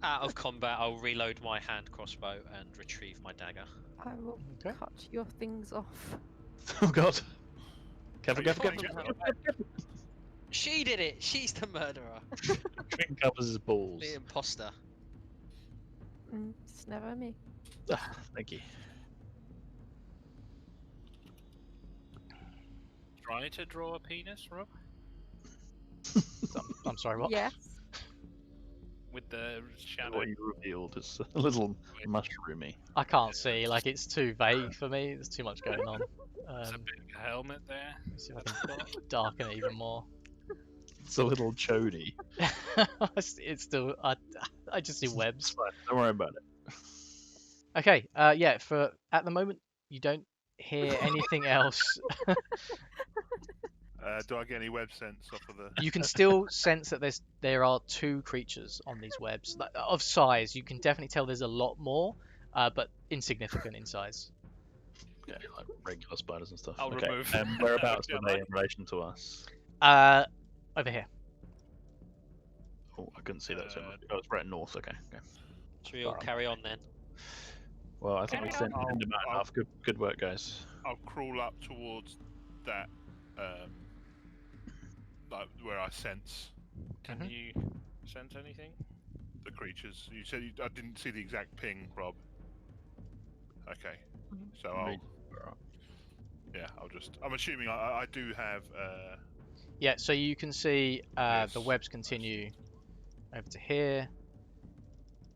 S4: Out of combat, I'll reload my hand crossbow and retrieve my dagger.
S1: I will
S2: Okay.
S1: cut your things off.
S5: Oh God! Careful,
S6: Are you
S5: careful,
S6: finding
S5: careful!
S6: out?
S4: She did it! She's the murderer!
S5: Quinn covers his balls.
S4: The imposter.
S1: It's never me.
S5: Ah, thank you.
S3: Try to draw a penis, Rob,
S2: I'm sorry, what?
S1: Yes.
S3: with the shadow.
S5: What you revealed is a little mushroomy.
S2: I can't see, like it's too vague for me. There's too much going on.
S3: There's a big helmet there.
S2: Let's see if I can darken it even more.
S5: It's a little chody.
S2: It's still, I just see webs.
S5: It's fine. Don't worry about it.
S2: Okay, yeah. For at the moment, you don't hear anything else.
S6: Do I get any web sense off of the?
S2: You can still sense that there are two creatures on these webs of size. You can definitely tell there's a lot more, but insignificant in size.
S5: Yeah, like regular spiders and stuff.
S3: I'll
S5: okay.
S3: remove-
S5: Whereabouts
S3: Yeah,
S5: are they in relation to us?
S2: Over here.
S5: Oh, I couldn't see that. So oh, it's right north. Okay. Okay.
S4: Should we all carry on then?
S5: Well, I think we
S6: Carry
S5: sent
S6: on.
S5: them out enough. Good work, guys.
S6: I'll crawl up towards that, like where I sense
S3: Can
S2: Mhm.
S3: you sense anything?
S6: the creatures. You said I didn't see the exact ping, Rob. Okay, so I'll just. I'm assuming I do have.
S2: Yeah. So you can see the
S6: Yes.
S2: webs continue over to here.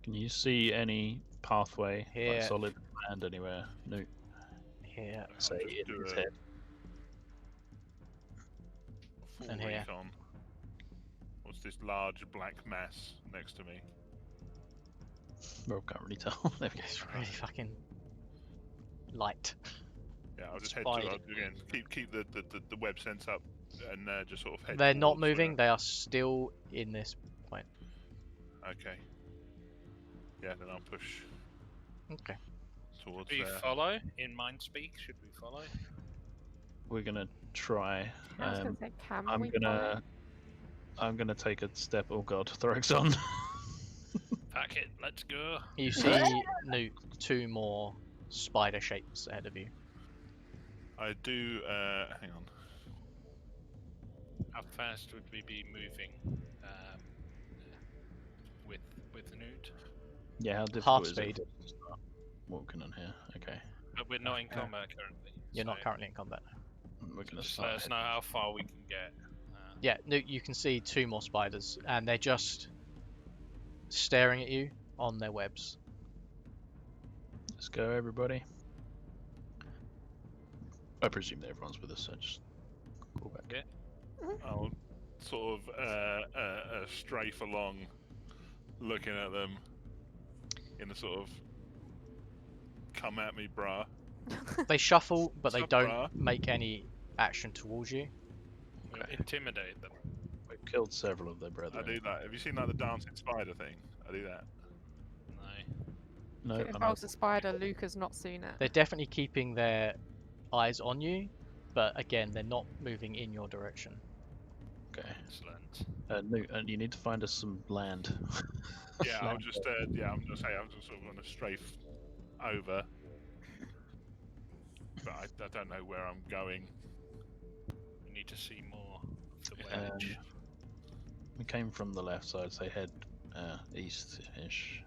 S5: Can you see any pathway,
S2: Here.
S5: like solid land anywhere? No.
S2: Here.
S6: I'll
S5: Say
S6: just
S5: in
S6: do
S5: his
S6: a
S5: head.
S6: full
S2: And here.
S6: recon. What's this large black mass next to me?
S5: Well, can't really tell. There we go.
S2: It's really fucking light.
S6: Yeah, I'll just head
S4: Spider.
S6: to again. Keep the web sense up and just sort of head.
S2: They're not
S6: towards where-
S2: moving. They are still in this point.
S6: Okay. Yeah, then I'll push
S2: Okay.
S6: towards
S3: Do we
S6: there.
S3: follow in mind speak? Should we follow?
S5: We're gonna try.
S1: I was going to say, can
S5: I'm
S1: we follow?
S5: gonna take a step. Oh God, Thorrik's on.
S3: Pack it. Let's go.
S2: You see Noot, two more spider shapes ahead of you.
S6: I do. Hang on.
S3: How fast would we be moving with Noot?
S5: Yeah, how difficult
S2: Half
S5: is
S2: speed.
S5: it to start walking on here? Okay,
S3: But we're not in combat currently.
S2: You're not
S3: so
S2: currently in combat.
S5: we're gonna
S3: Just let
S5: start.
S3: us know how far we can get.
S2: Yeah, Noot, you can see two more spiders, and they're just staring at you on their webs.
S5: Let's go, everybody. I presume that everyone's with us, so just call back.
S3: Yeah.
S6: I'll sort of strafe along, looking at them in a sort of "come at me, brah."
S2: They shuffle, but they
S6: Sup,
S2: don't
S6: brah?
S2: make any action towards you.
S3: We'll intimidate them.
S5: We've killed several of their
S6: I
S5: brethren.
S6: do that. Have you seen like the dancing spider thing? I do that.
S3: No.
S5: No,
S1: If it involves a spider, Luke has not seen it.
S2: They're definitely keeping their eyes on you, but again, they're not moving in your direction.
S5: okay.
S3: Excellent.
S5: No, and you need to find us some land.
S6: Yeah, I'll
S5: Land.
S6: just. Yeah, I'm just saying. I'm just sort of going to strafe over, but I don't know where I'm going.
S3: We need to see more of the
S5: Um,
S3: wedge.
S5: We came from the left side, so head east-ish.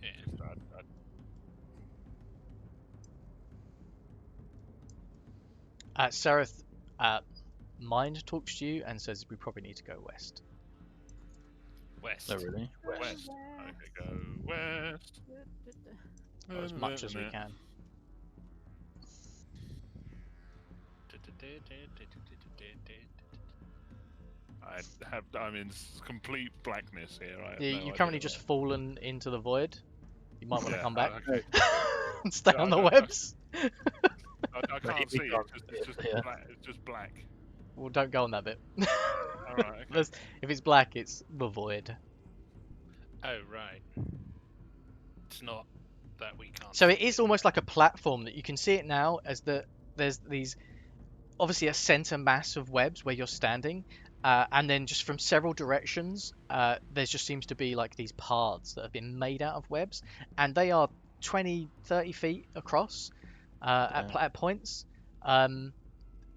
S3: Yeah.
S2: Sereth, Mind talks to you and says we probably need to go west.
S3: West.
S5: Oh, really?
S6: West. Okay, go west.
S2: Or as much as we can.
S6: I'm in complete blackness here. I have
S2: Yeah,
S6: no
S2: you've
S6: idea
S2: currently
S6: what-
S2: just fallen into the void. You might want to
S6: Yeah,
S2: come back
S6: okay.
S2: and stay
S6: Yeah,
S2: on the
S6: I-
S2: webs.
S6: I can't
S5: we
S6: see it.
S5: can't
S6: It's just
S5: yeah.
S6: black. It's just black.
S2: Well, don't go on that bit.
S6: All right. Okay.
S2: If it's black, it's the void.
S3: Oh right. It's not that we can't.
S2: So
S3: see
S2: it is almost like a platform that you can see it now as there's these obviously a center mass of webs where you're standing, and then just from several directions, there just seems to be like these paths that have been made out of webs, and they are 20-30 feet across at points, and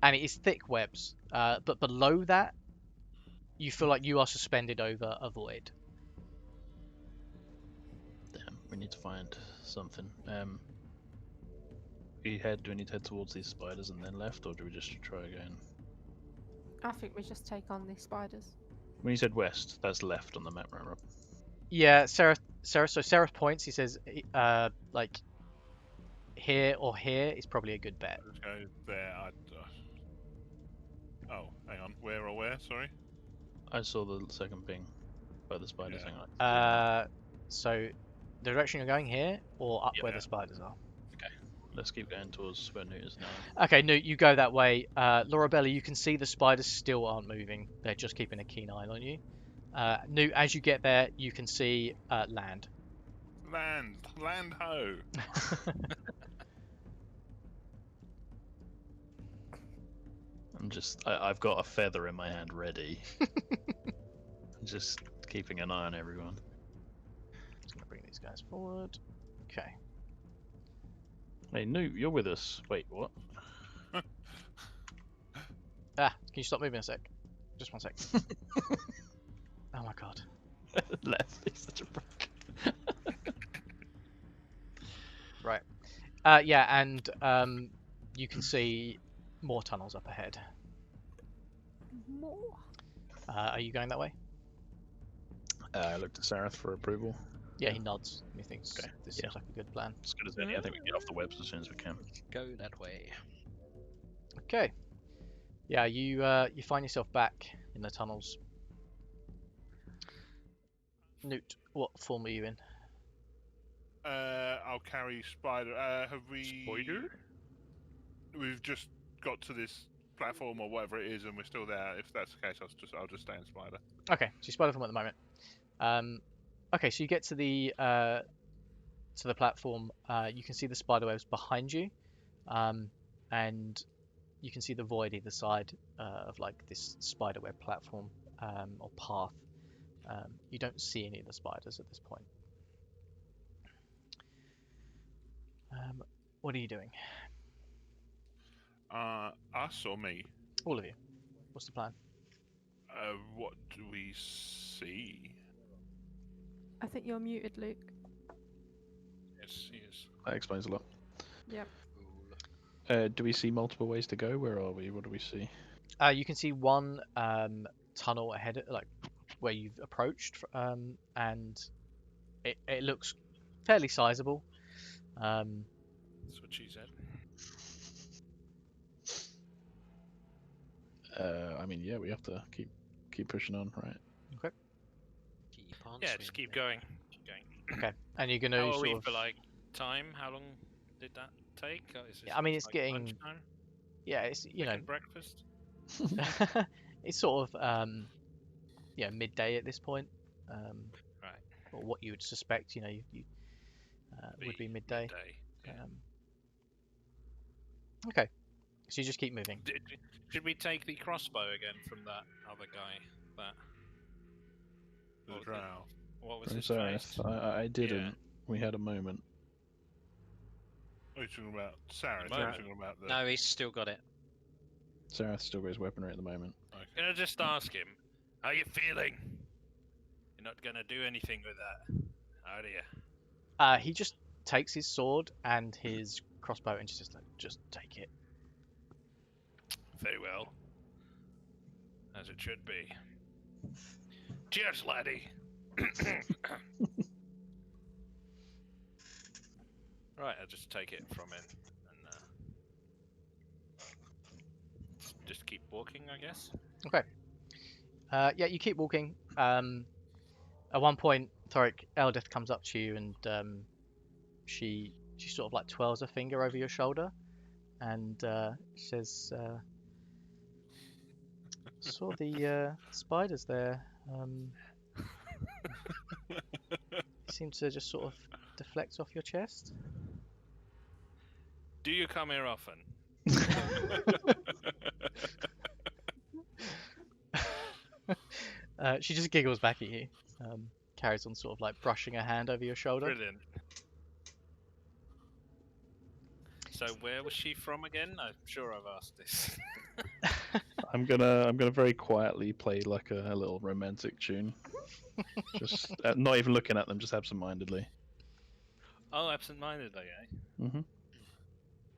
S2: it is thick webs. But below that, you feel like you are suspended over a void.
S5: Damn, we need to find something. Do we need to head towards these spiders and then left, or do we just try again?
S1: I think we just take on these spiders.
S5: When you said west, that's left on the map, right, Rob?
S2: Yeah, Sarah. So Sarah points. He says, like here or here is probably a good bet.
S6: Let's go there. Oh, hang on. Where or where? Sorry.
S5: I saw the second ping by the spiders.
S6: Yeah.
S2: Uh, so the direction you're going here or up where
S6: Yeah.
S2: the spiders are.
S5: Let's keep going towards where Noot is now.
S2: Okay, Noot, you go that way. Lorabella, you can see the spiders still aren't moving. They're just keeping a keen eye on you. Noot, as you get there, you can see land.
S6: Land ho.
S5: I've got a feather in my hand ready. Just keeping an eye on everyone.
S2: Just gonna bring these guys forward. Okay.
S5: Hey, Noot, you're with us. Wait, what?
S2: Can you stop moving a sec? Just one sec. Oh my god.
S5: Left. He's such a prick.
S2: Right. Yeah, and you can see more tunnels up ahead.
S1: More.
S2: Are you going that way?
S5: I looked at Sareth for approval.
S2: Yeah, he nods. He thinks
S5: Okay,
S2: this
S5: yeah.
S2: seems like a good plan.
S5: As good as any. I think we can get off the webs as soon as we can.
S4: Go that way.
S2: Okay. Yeah, you find yourself back in the tunnels. Noot, what form are you in?
S6: I'll carry spider. Have we?
S3: Spider?
S6: We've just got to this platform or whatever it is, and we're still there. If that's the case, I'll just stay in spider.
S2: Okay, so you spider form at the moment. Okay, so you get to the platform. You can see the spider webs behind you, and you can see the void either side of like this spider web platform or path. You don't see any of the spiders at this point. What are you doing?
S6: Us or me?
S2: All of you. What's the plan?
S6: What do we see?
S1: I think you're muted, Luke.
S3: Yes, he is.
S5: That explains a lot.
S1: Yep.
S5: Do we see multiple ways to go? Where are we? What do we see?
S2: You can see one tunnel ahead, like where you've approached, and it looks fairly sizable.
S3: That's what she said.
S5: I mean, yeah, we have to keep pushing on, right?
S4: Keep on
S3: Yeah, just
S4: swinging.
S3: keep going. Keep going.
S2: Okay, and you're gonna
S3: How are
S2: sort
S3: we
S2: of.
S3: for like time? How long did that take? Is
S2: Yeah, I mean, it's
S3: like
S2: getting-
S3: lunchtime?
S2: Yeah, it's
S3: Second breakfast.
S2: it's sort of midday at this point.
S3: Right.
S2: Or what you would suspect, you would be midday.
S3: Yeah.
S2: Okay, so you just keep moving.
S3: Should we take the crossbow again from that other guy? That
S6: The
S3: What was
S6: drow.
S3: what was
S5: I'm
S3: his
S5: sorry,
S3: face?
S5: I didn't.
S3: Yeah.
S5: We had a moment.
S6: What are you talking about? Sarah?
S3: No.
S6: You're talking about the.
S4: No, he's still got it.
S5: Sareth still got his weaponry at the moment.
S3: Can I just ask him, how you feeling? You're not gonna do anything with that, are you?
S2: He just takes his sword and his crossbow and just like, just take it.
S3: Very well. As it should be. Cheers, laddie. Right, I'll just take it from him and just keep walking, I guess.
S2: Yeah, you keep walking. At one point, Thorrik Eldith comes up to you and she sort of like twirls a finger over your shoulder and says, "Saw the spiders there. Seem to just sort of deflect off your chest."
S3: Do you come here often?
S2: She just giggles back at you. Carries on sort of like brushing her hand over your shoulder.
S3: Brilliant. So where was she from again? I'm sure I've asked this.
S5: I'm gonna very quietly play like a little romantic tune. Just not even looking at them, just absent-mindedly.
S3: Oh, absent-mindedly, eh?
S5: Mm-hmm.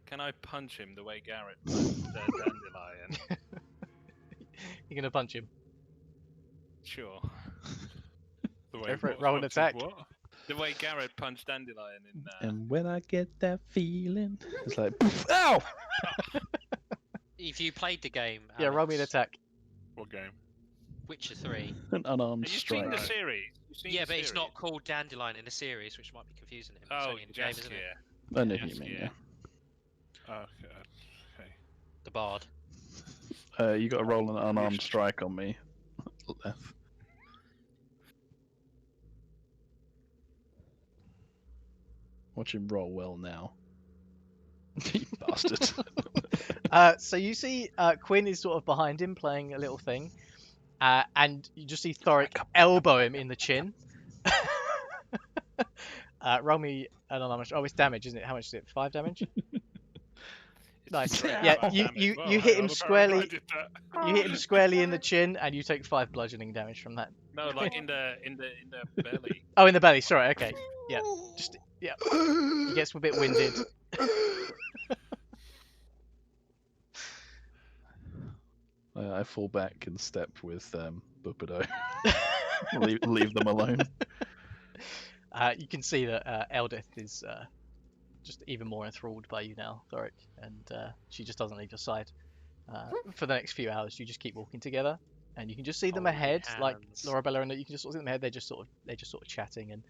S3: Can I punch him the way Garrett punched Dandelion?
S2: You're gonna punch him.
S3: Sure.
S6: The
S2: Go for it,
S6: what-
S2: roll an
S6: what's
S2: attack.
S6: What?
S3: The way Garrett punched Dandelion in
S5: And when I get that feeling, it's like, poof, ow!
S4: If you played the game,
S2: Yeah, roll me an
S4: Alex,
S2: attack.
S6: What game?
S4: Witcher 3.
S5: An unarmed
S3: Have you
S5: strike.
S3: seen the series? You've seen
S4: Yeah,
S3: the
S4: but it's
S3: series?
S4: not called Dandelion in the series, which might be confusing him. It's
S3: Oh,
S4: only in the game, isn't it?
S3: Jaskier.
S5: I know who
S3: Yes,
S5: you mean,
S3: yeah.
S5: yeah.
S6: Okay.
S4: The Bard.
S5: You got to roll an unarmed strike on me. Left. Watch him roll well now. You bastard.
S2: So you see Quinn is sort of behind him playing a little thing. And you just see Thorrik elbow him in the chin. Roll me an unarmed. Oh, it's damage, isn't it? How much is it? 5 damage? Nice.
S3: Straight
S2: Yeah,
S3: up
S2: you
S3: damage.
S2: you
S3: Well,
S2: you
S3: hang
S2: hit
S3: on,
S2: him
S3: apparently I
S2: squarely.
S3: did that.
S2: You hit him squarely in the chin, and you take 5 bludgeoning damage from that.
S3: No, like in the belly.
S2: Oh, in the belly. Sorry. Okay. Yeah. Just yeah. He gets a bit winded.
S5: I fall back in step with Bupido. leave them alone.
S2: You can see that Eldith is just even more enthralled by you now, Thorrik, and she just doesn't leave your side. For the next few hours, you just keep walking together, and you can just see them
S4: Holding
S2: ahead, like
S4: hands.
S2: Lorabella, and you can just sort of see them ahead. They're just sort of chatting, and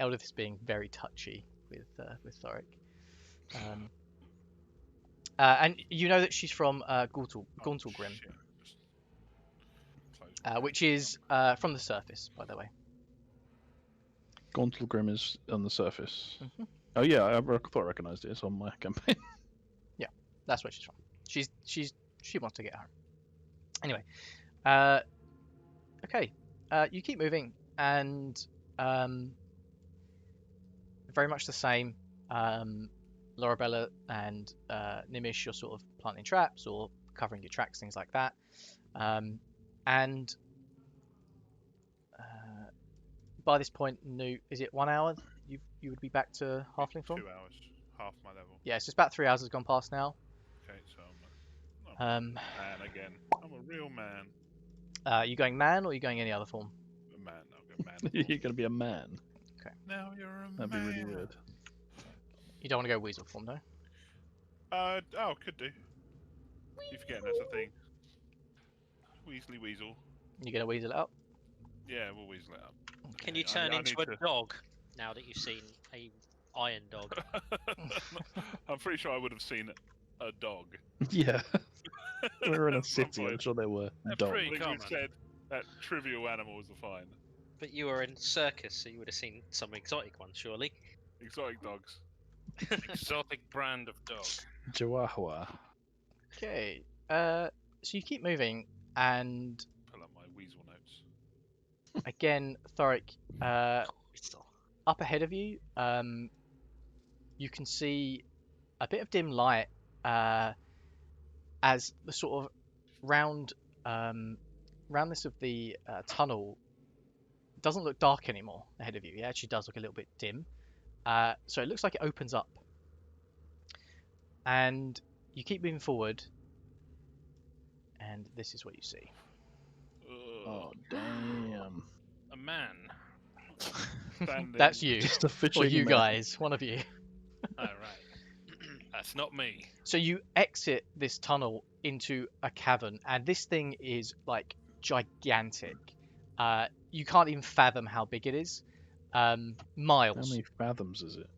S2: Eldith is being very touchy with Thorrik. And you know that she's from Gauntlgrim,
S6: Shit. Just close my
S2: which
S6: eyes.
S2: is from the surface, by the way.
S5: Gauntlgrim is on the surface.
S2: Mhm.
S5: Oh yeah, I thought I recognised it. It's on my campaign.
S2: That's where she's from. She wants to get home. Anyway, okay. You keep moving, and very much the same. Lorabella and Gnimish, you're sort of planting traps or covering your tracks, things like that. And by this point, Noot, is it 1 hour? You would be back to halfling form?
S6: 2 hours, half my level.
S2: Yeah, it's just about 3 hours has gone past now.
S6: Okay, so I'm
S2: Um,
S6: a man again. I'm a real man.
S2: you going man or you going any other form?
S6: A man. I'll go man.
S5: You're gonna be a man.
S6: Now you're a
S5: That'd be
S6: man.
S5: really weird.
S2: You don't want to go weasel form, though.
S6: Oh, could do. You forgetting that's a thing. Weasley Weasel.
S2: You're gonna weasel it up.
S6: Yeah, we'll weasel it up.
S4: Can you
S6: Okay,
S4: turn
S6: I
S4: into
S6: need
S4: a
S6: to-
S4: dog now that you've seen a iron dog?
S6: I'm pretty sure I would have seen a dog.
S5: Yeah. We're in a
S6: At some
S5: city. I'm
S6: point.
S5: sure there were
S3: They're
S5: dogs.
S6: I
S3: pretty
S6: think
S3: common.
S6: we've said that trivial animals are fine.
S4: But you were in circus, so you would have seen some exotic ones, surely.
S6: Exotic dogs.
S3: Exotic brand of dog.
S5: Chihuahua.
S2: Okay. So you keep moving, and
S6: Pull up my weasel notes.
S2: again, Thorrik, up ahead of you, you can see a bit of dim light as the sort of roundness of the tunnel doesn't look dark anymore ahead of you. It actually does look a little bit dim. So it looks like it opens up. And you keep moving forward, and this is what you see.
S5: Oh damn.
S3: A man.
S6: Standing.
S2: That's you.
S5: Just a
S2: Or
S5: fishing
S2: you
S5: man.
S2: guys, one of you.
S3: Alright. That's not me.
S2: So you exit this tunnel into a cavern, and this thing is like gigantic. You can't even fathom how big it is.
S5: How
S2: Miles.
S5: many fathoms is it?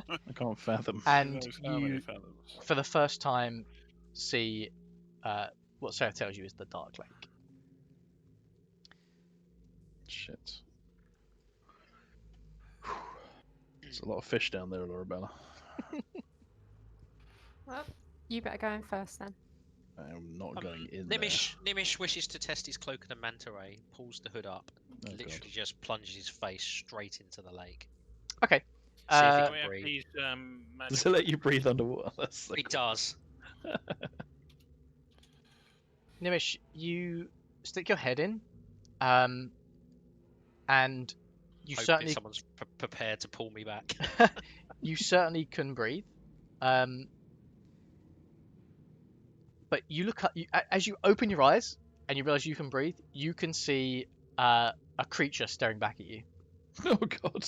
S5: I can't fathom.
S2: And
S6: Who knows how many
S2: you,
S6: fathoms?
S2: for the first time, see what Sarah tells you is the Darklake.
S5: Shit. There's a lot of fish down there, Lorabella.
S1: Well, you better go in first then.
S5: I'm not going in there.
S4: Gnimish wishes to test his cloak and a manta ray, pulls the hood up, and
S5: Oh,
S4: literally
S5: God.
S4: just plunges his face straight into the lake.
S2: Okay.
S4: See if he
S3: Can
S4: can
S3: we have
S4: breathe.
S3: these magic
S5: Does it let you breathe underwater? That's so
S4: It does.
S2: Gnimish, you stick your head in, and you
S4: Hoping
S2: certainly
S4: someone's prepared to pull me back.
S2: you certainly can breathe. But you look up as you open your eyes and you realize you can breathe. You can see a creature staring back at you,
S5: Oh, God.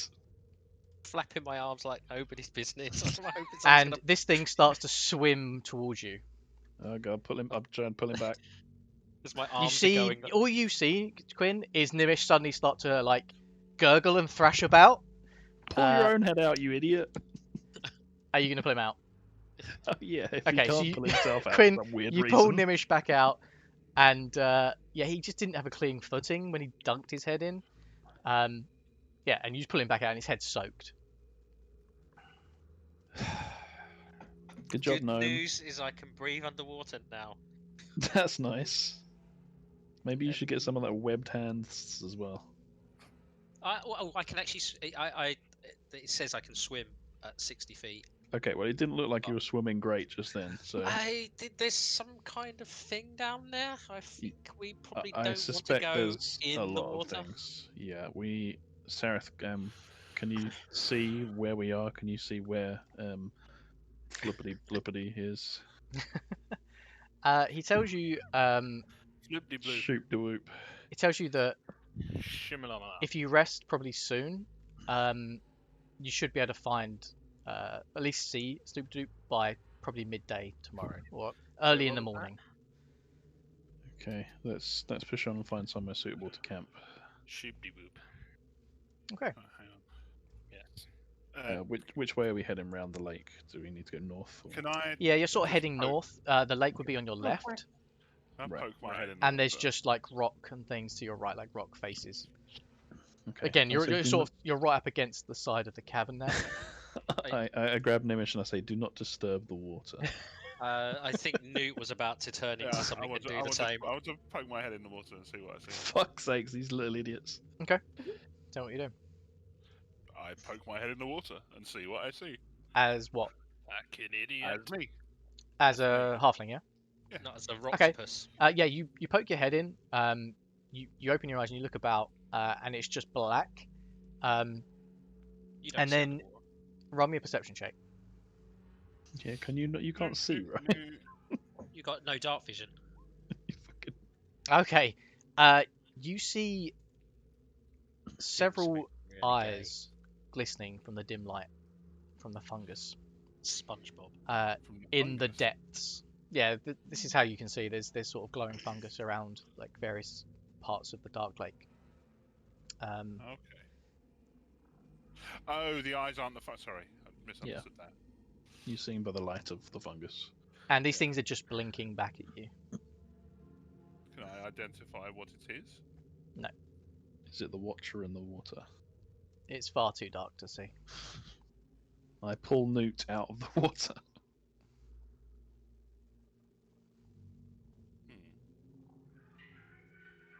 S4: Flapping my arms like nobody's business. I'm hoping someone's
S2: and
S4: gonna...
S2: this thing starts to swim towards you.
S5: Oh, God. I'm trying to pull him back.
S4: As my
S2: You
S4: arms
S2: see,
S4: are going...
S2: all you see, Quinn, is Gnimish suddenly start to like gurgle and thrash about.
S5: Pull your own head out, you idiot.
S2: Are you gonna pull him out?
S5: Oh, yeah, if
S2: Okay,
S5: he
S2: so
S5: can't
S2: you-
S5: pull himself out
S2: Quinn,
S5: for some weird
S2: You
S5: reason.
S2: pull Gnimish back out, and yeah, he just didn't have a clean footing when he dunked his head in. Yeah, and you just pull him back out, and his head's soaked.
S5: Good job,
S4: Good
S5: Gnome.
S4: news is I can breathe underwater now.
S5: That's nice. Maybe you should get some of that webbed hands as well.
S4: I can actually... It says I can swim at 60 feet.
S5: Okay, well, it didn't look like you were swimming great just then, so
S4: There's some kind of thing down there. I think we probably
S5: I
S4: don't want to
S5: suspect
S4: go
S5: there's
S4: in
S5: a
S4: the
S5: lot
S4: water.
S5: of things. Yeah, Sareth, can you see where we are? Can you see where Flippity Blippity is?
S2: He tells you,
S3: Floopty bloop.
S5: Shoot the whoop.
S2: he tells you that
S3: Shimmalama.
S2: if you rest probably soon, you should be able to find at least see Snoop Doop by probably midday tomorrow or early in the
S1: what was that?
S2: morning.
S5: Okay, let's push on and find somewhere suitable to camp.
S3: Shoopty boop.
S2: Okay.
S3: Oh, hang on. Yes.
S5: Which way are we heading round the lake? Do we need to go north? Or...
S6: Can I?
S2: Yeah, you're sort of
S6: just
S2: heading
S6: poke-
S2: north. The lake would be on your
S1: Oh,
S2: left,
S1: right.
S6: Can I
S5: Right,
S6: poke my
S5: right.
S6: head in the
S2: and there's
S6: water?
S2: just like rock and things to your right, like rock faces.
S5: Okay.
S2: Again,
S5: I
S2: you're
S5: say do
S2: you're right up against the side of the cavern there.
S5: I grab Gnimish and I say, do not disturb the water.
S4: I think Noot was about to turn into something and do the same.
S6: I want to poke my head in the water and see what I see.
S5: Fuck's sakes, these little idiots.
S2: Tell me what you do.
S6: I poke my head in the water and see what I see.
S2: As what?
S3: Fucking idiot.
S6: As me.
S2: As a halfling, yeah.
S4: Not as a
S2: Okay.
S4: rocktopus.
S2: Yeah, you poke your head in. You open your eyes and you look about, and it's just black.
S4: You don't
S2: and
S4: see
S2: then-
S4: underwater.
S2: Roll me a perception check.
S5: Yeah, can you not? You can't see, right?
S4: You got no dark vision.
S5: You fucking...
S2: Okay. You see several
S4: Really gay.
S2: eyes glistening from the dim light from the fungus
S4: SpongeBob.
S2: in the depths. Yeah, this is how you can see. There's sort of glowing fungus around like various parts of the Darklake.
S6: Okay. Oh, the eyes aren't the sorry, I misunderstood that.
S5: You seen by the light of the fungus.
S2: And these things are just blinking back at you.
S6: Can I identify what it is?
S5: Is it the Watcher in the water?
S2: It's far too dark to see.
S5: I pull Noot out of the water.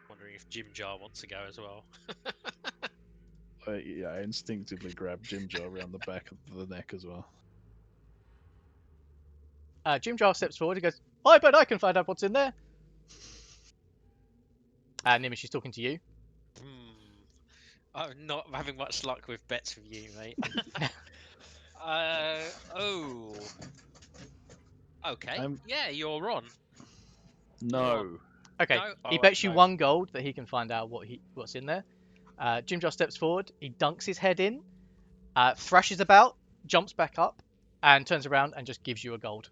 S4: Wondering if Jim Jar wants to go as well.
S5: I instinctively grab Jimjar around the back of the neck as well.
S2: Jim Jar steps forward. He goes, "I bet I can find out what's in there." Gnimish is talking to you.
S4: I'm not having much luck with bets with you, mate. Oh. Okay. Yeah, you're on.
S5: No.
S2: Okay,
S4: No?
S2: he
S4: Oh,
S2: bets you
S4: no.
S2: 1 gold that he can find out what's in there. Jim Jar steps forward. He dunks his head in, thrashes about, jumps back up, and turns around and just gives you a gold.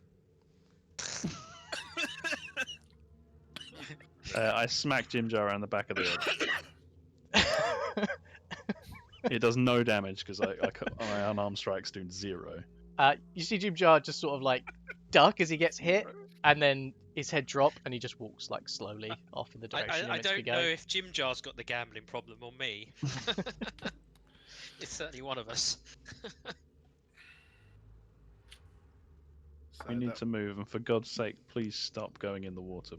S5: I smack Jimjar around the back of the head. It does no damage because my unarmed strikes do 0.
S2: You see Jim Jar just sort of like duck as he gets hit, and then his head drop, and he just walks like slowly off in the direction he
S4: I
S2: meant to be
S4: don't know
S2: going.
S4: if Jim Jar's got the gambling problem or me. It's certainly one of us.
S5: We need to move, and for God's sake, please stop going in the water.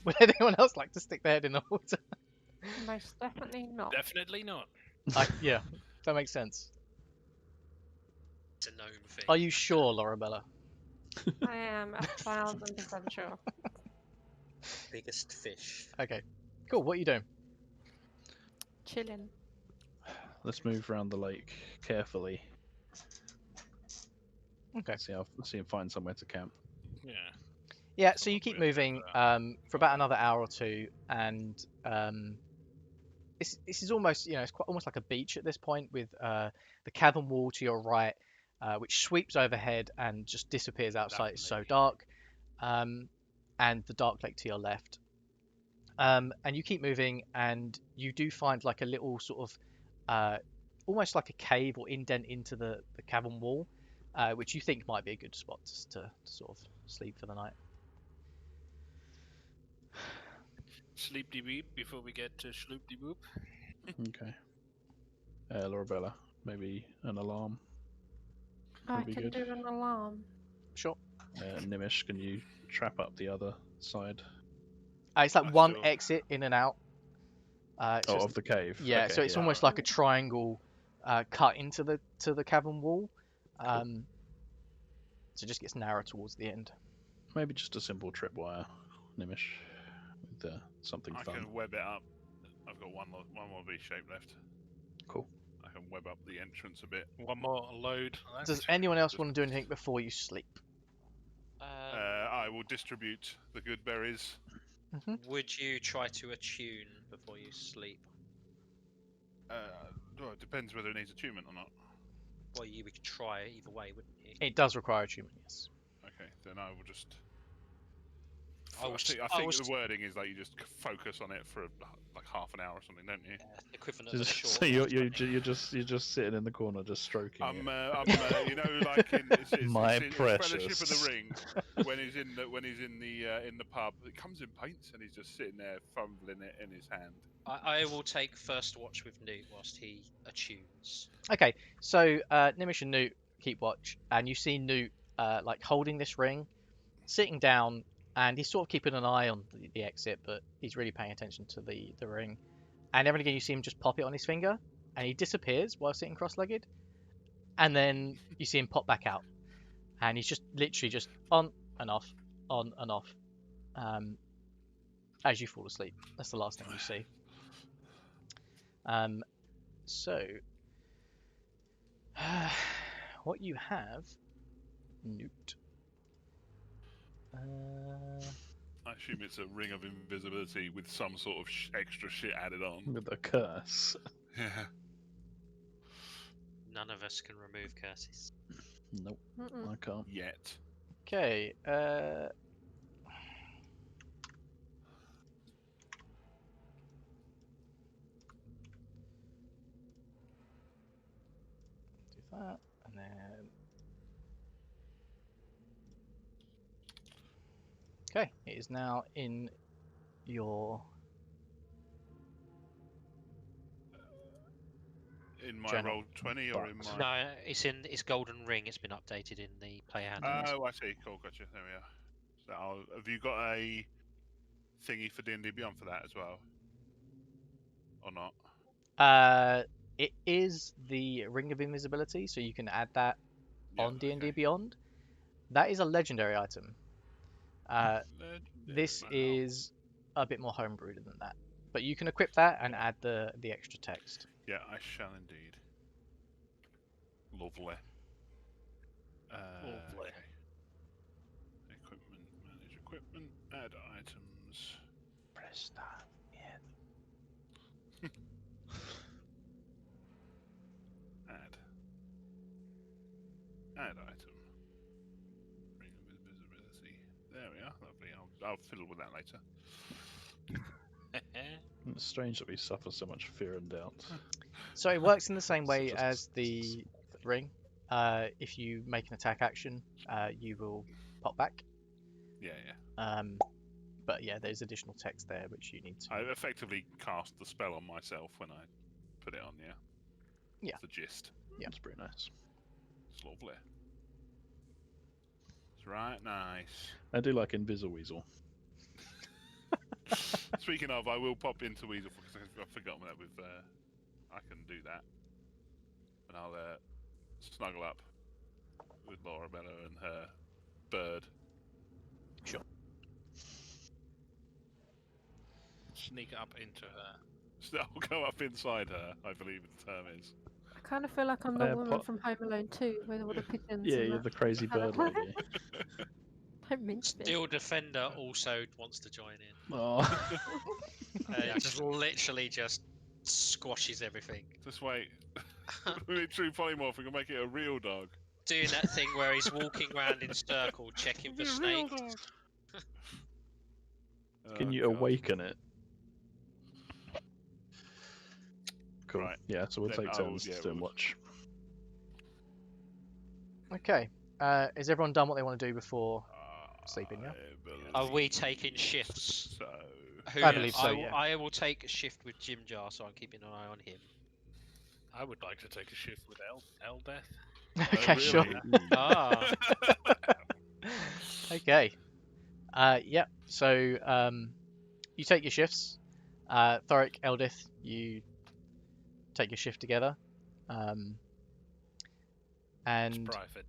S2: Would anyone else like to stick their head in the water?
S1: Most definitely not.
S3: Definitely not.
S2: Yeah, that makes sense.
S4: It's a gnome thing.
S2: Are you sure, Lorabella?
S1: I am 1000% sure.
S4: Biggest fish.
S2: Okay, cool. What are you doing?
S1: Chilling.
S5: Let's move around the lake carefully.
S2: Okay.
S5: See and find somewhere to camp.
S3: Yeah.
S2: Yeah, so you keep moving for about another hour or two, and this is almost, it's quite almost like a beach at this point, with the cavern wall to your right, which sweeps overhead and just disappears outside. It's so dark, and the Darklake to your left. And you keep moving, and you do find like a little sort of almost like a cave or indent into the cavern wall, which you think might be a good spot to sort of sleep for the night.
S3: Sleep de beep before we get to sloop de boop.
S5: Okay. Lorabella, maybe an alarm.
S1: I
S5: Would be
S1: can
S5: good.
S1: do an alarm.
S2: Sure.
S5: Gnimish, can you trap up the other side?
S2: It's like one exit in and out.
S5: Of the cave.
S2: Yeah,
S5: Okay,
S2: so it's almost like a triangle cut into the cavern wall. So it just gets narrow towards the end.
S5: Maybe just a simple tripwire, Gnimish, with something
S6: I
S5: fun.
S6: can web it up. I've got one more V-shape left.
S5: Cool.
S6: I can web up the entrance a bit.
S3: One more load.
S2: Does anyone else want to do anything before you sleep?
S6: I will distribute the good berries.
S4: Would you try to attune before you sleep?
S6: Well, it depends whether it needs attunement or not.
S4: Well, you would try either way, wouldn't you?
S2: It does require attunement, yes.
S6: Okay, then I will just.
S4: I
S6: I think the wording is like you just focus on it for like half an hour or something, don't you?
S4: Equivalent of a short.
S5: So you're just sitting in the corner, just stroking it.
S6: Like in
S5: My
S6: it's
S5: precious.
S6: Fellowship of the Ring, when he's in the pub, it comes in pints and he's just sitting there fumbling it in his hand.
S4: I will take first watch with Noot whilst he attunes.
S2: Okay, so Gnimish and Noot keep watch, and you see Noot like holding this ring, sitting down, and he's sort of keeping an eye on the exit, but he's really paying attention to the ring. And every again you see him just pop it on his finger, and he disappears while sitting cross-legged, and then you see him pop back out, and he's just literally just on and off, as you fall asleep. That's the last thing you see. So what you have, Noot.
S6: I assume it's a ring of invisibility with some sort of extra shit added on.
S5: With a curse.
S6: Yeah.
S4: None of us can remove curses.
S5: Nope, I can't.
S6: Yet.
S2: Okay. Do that, and then. Okay, it is now in your
S6: In my
S2: General
S6: roll 20 or in my.
S4: No, it's in its golden ring. It's been updated in the player handbook.
S6: Oh, I see. Cool, gotcha. There we are. So, have you got a thingy for D&D Beyond for that as well, or not?
S2: It is the Ring of Invisibility, so you can add that on D&D Beyond. That is a legendary item. This is a bit more homebrewed than that, but you can equip that and add the extra text.
S6: Yeah, I shall indeed. Lovely.
S3: Lovely.
S6: Okay. Equipment, manage equipment, add items.
S2: Press that in.
S6: Add item. Ring of invisibility. There we are. Lovely. I'll fiddle with that later.
S5: It's strange that we suffer so much fear and doubt.
S2: So it works in the same
S5: It's
S2: way
S5: just-
S2: as the ring. If you make an attack action, you will pop back.
S6: Yeah.
S2: But yeah, there's additional text there which you need to.
S6: I effectively cast the spell on myself when I put it on. Yeah.
S2: Yeah.
S6: That's the gist.
S2: Yeah.
S5: It's pretty nice.
S6: It's lovely. It's right nice.
S5: I do like Invisiweasel.
S6: Speaking of, I will pop into Weasel because I've forgotten that with. I can do that, and I'll snuggle up with Lorabella and her bird.
S2: Sure.
S3: Sneak up into her.
S6: So I'll go up inside her. I believe the term is.
S1: I kind of feel like I'm the woman
S5: Pot-
S1: from Home Alone 2 with all the pigeons.
S5: Yeah,
S1: and
S5: you're
S1: that.
S5: the crazy bird lady.
S1: Don't mince me.
S4: Steel Defender also wants to join in.
S5: Oh.
S4: Just literally just squashes everything.
S6: Just wait. True polymorph. We can make it a real dog.
S4: Doing that thing where he's walking around in circle checking for
S6: It'll be a real
S4: snakes.
S6: dog.
S5: Can
S6: Oh,
S5: you
S6: God.
S5: awaken it? Cool.
S6: Right.
S5: Yeah, so we'll
S6: Then
S5: take
S6: I will-
S5: turns
S6: yeah,
S5: to do and
S6: we'll-
S5: watch.
S2: Okay. Is everyone done what they want to do before? Sleeping, yeah?
S4: Are we taking shifts?
S6: So.
S2: I believe so,
S4: I will,
S2: yeah.
S4: I will take a shift with Jim Jar, so I'm keeping an eye on him.
S3: I would like to take a shift with Eldeth.
S2: Okay,
S6: really?
S2: sure.
S4: Ah,
S2: Okay. Yeah. So you take your shifts. Thorrik, Eldith, you take your shift together.
S3: It's
S2: And
S3: private.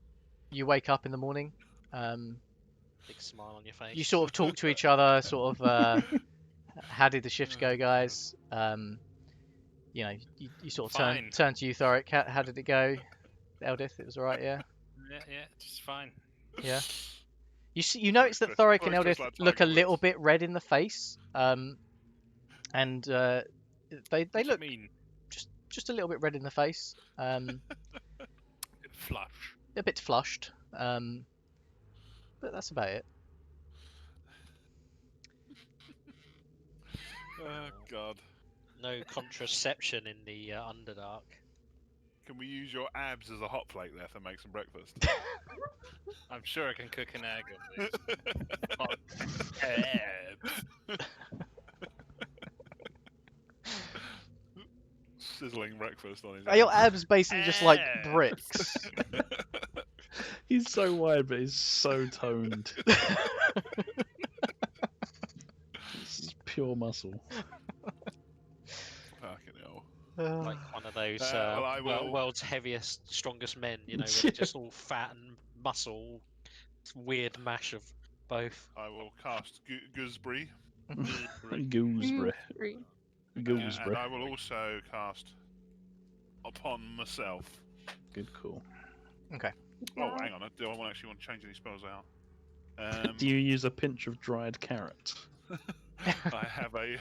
S2: you wake up in the morning.
S4: big smile on your face.
S2: You sort of talk to each other, sort of, how did the shift go, guys? You know, you sort of
S3: Fine.
S2: turn to you, Thorrik. How did it go? Eldith, it was alright, yeah?
S3: Yeah, it's fine.
S2: Yeah. You notice that Thorrik and Eldith look a little bit red in the face. And they
S3: What do you
S2: look
S3: mean
S2: just a little bit red in the face.
S3: flush?
S2: A bit flushed. But that's about it.
S6: Oh God.
S4: No contraception in the Underdark.
S6: Can we use your abs as a hot plate there to make some breakfast?
S3: I'm sure I can cook an egg on this.
S6: Abs. Sizzling breakfast on his.
S2: Are your abs basically just like
S3: Abs.
S2: bricks?
S5: He's so wide, but he's so toned. This is pure muscle.
S6: Fucking hell.
S4: Like one of those
S6: well, I will-
S4: world's heaviest, strongest men, you know, where they're just all fat and muscle. It's a weird mash of both.
S6: I will cast Gooseberry.
S5: Gooseberry.
S1: Three.
S6: And
S5: Gooseberry.
S6: I will also cast upon myself.
S5: Good call.
S6: Oh, hang on. Do I actually want to change any spells out?
S5: Do you use a pinch of dried carrot?
S6: I have a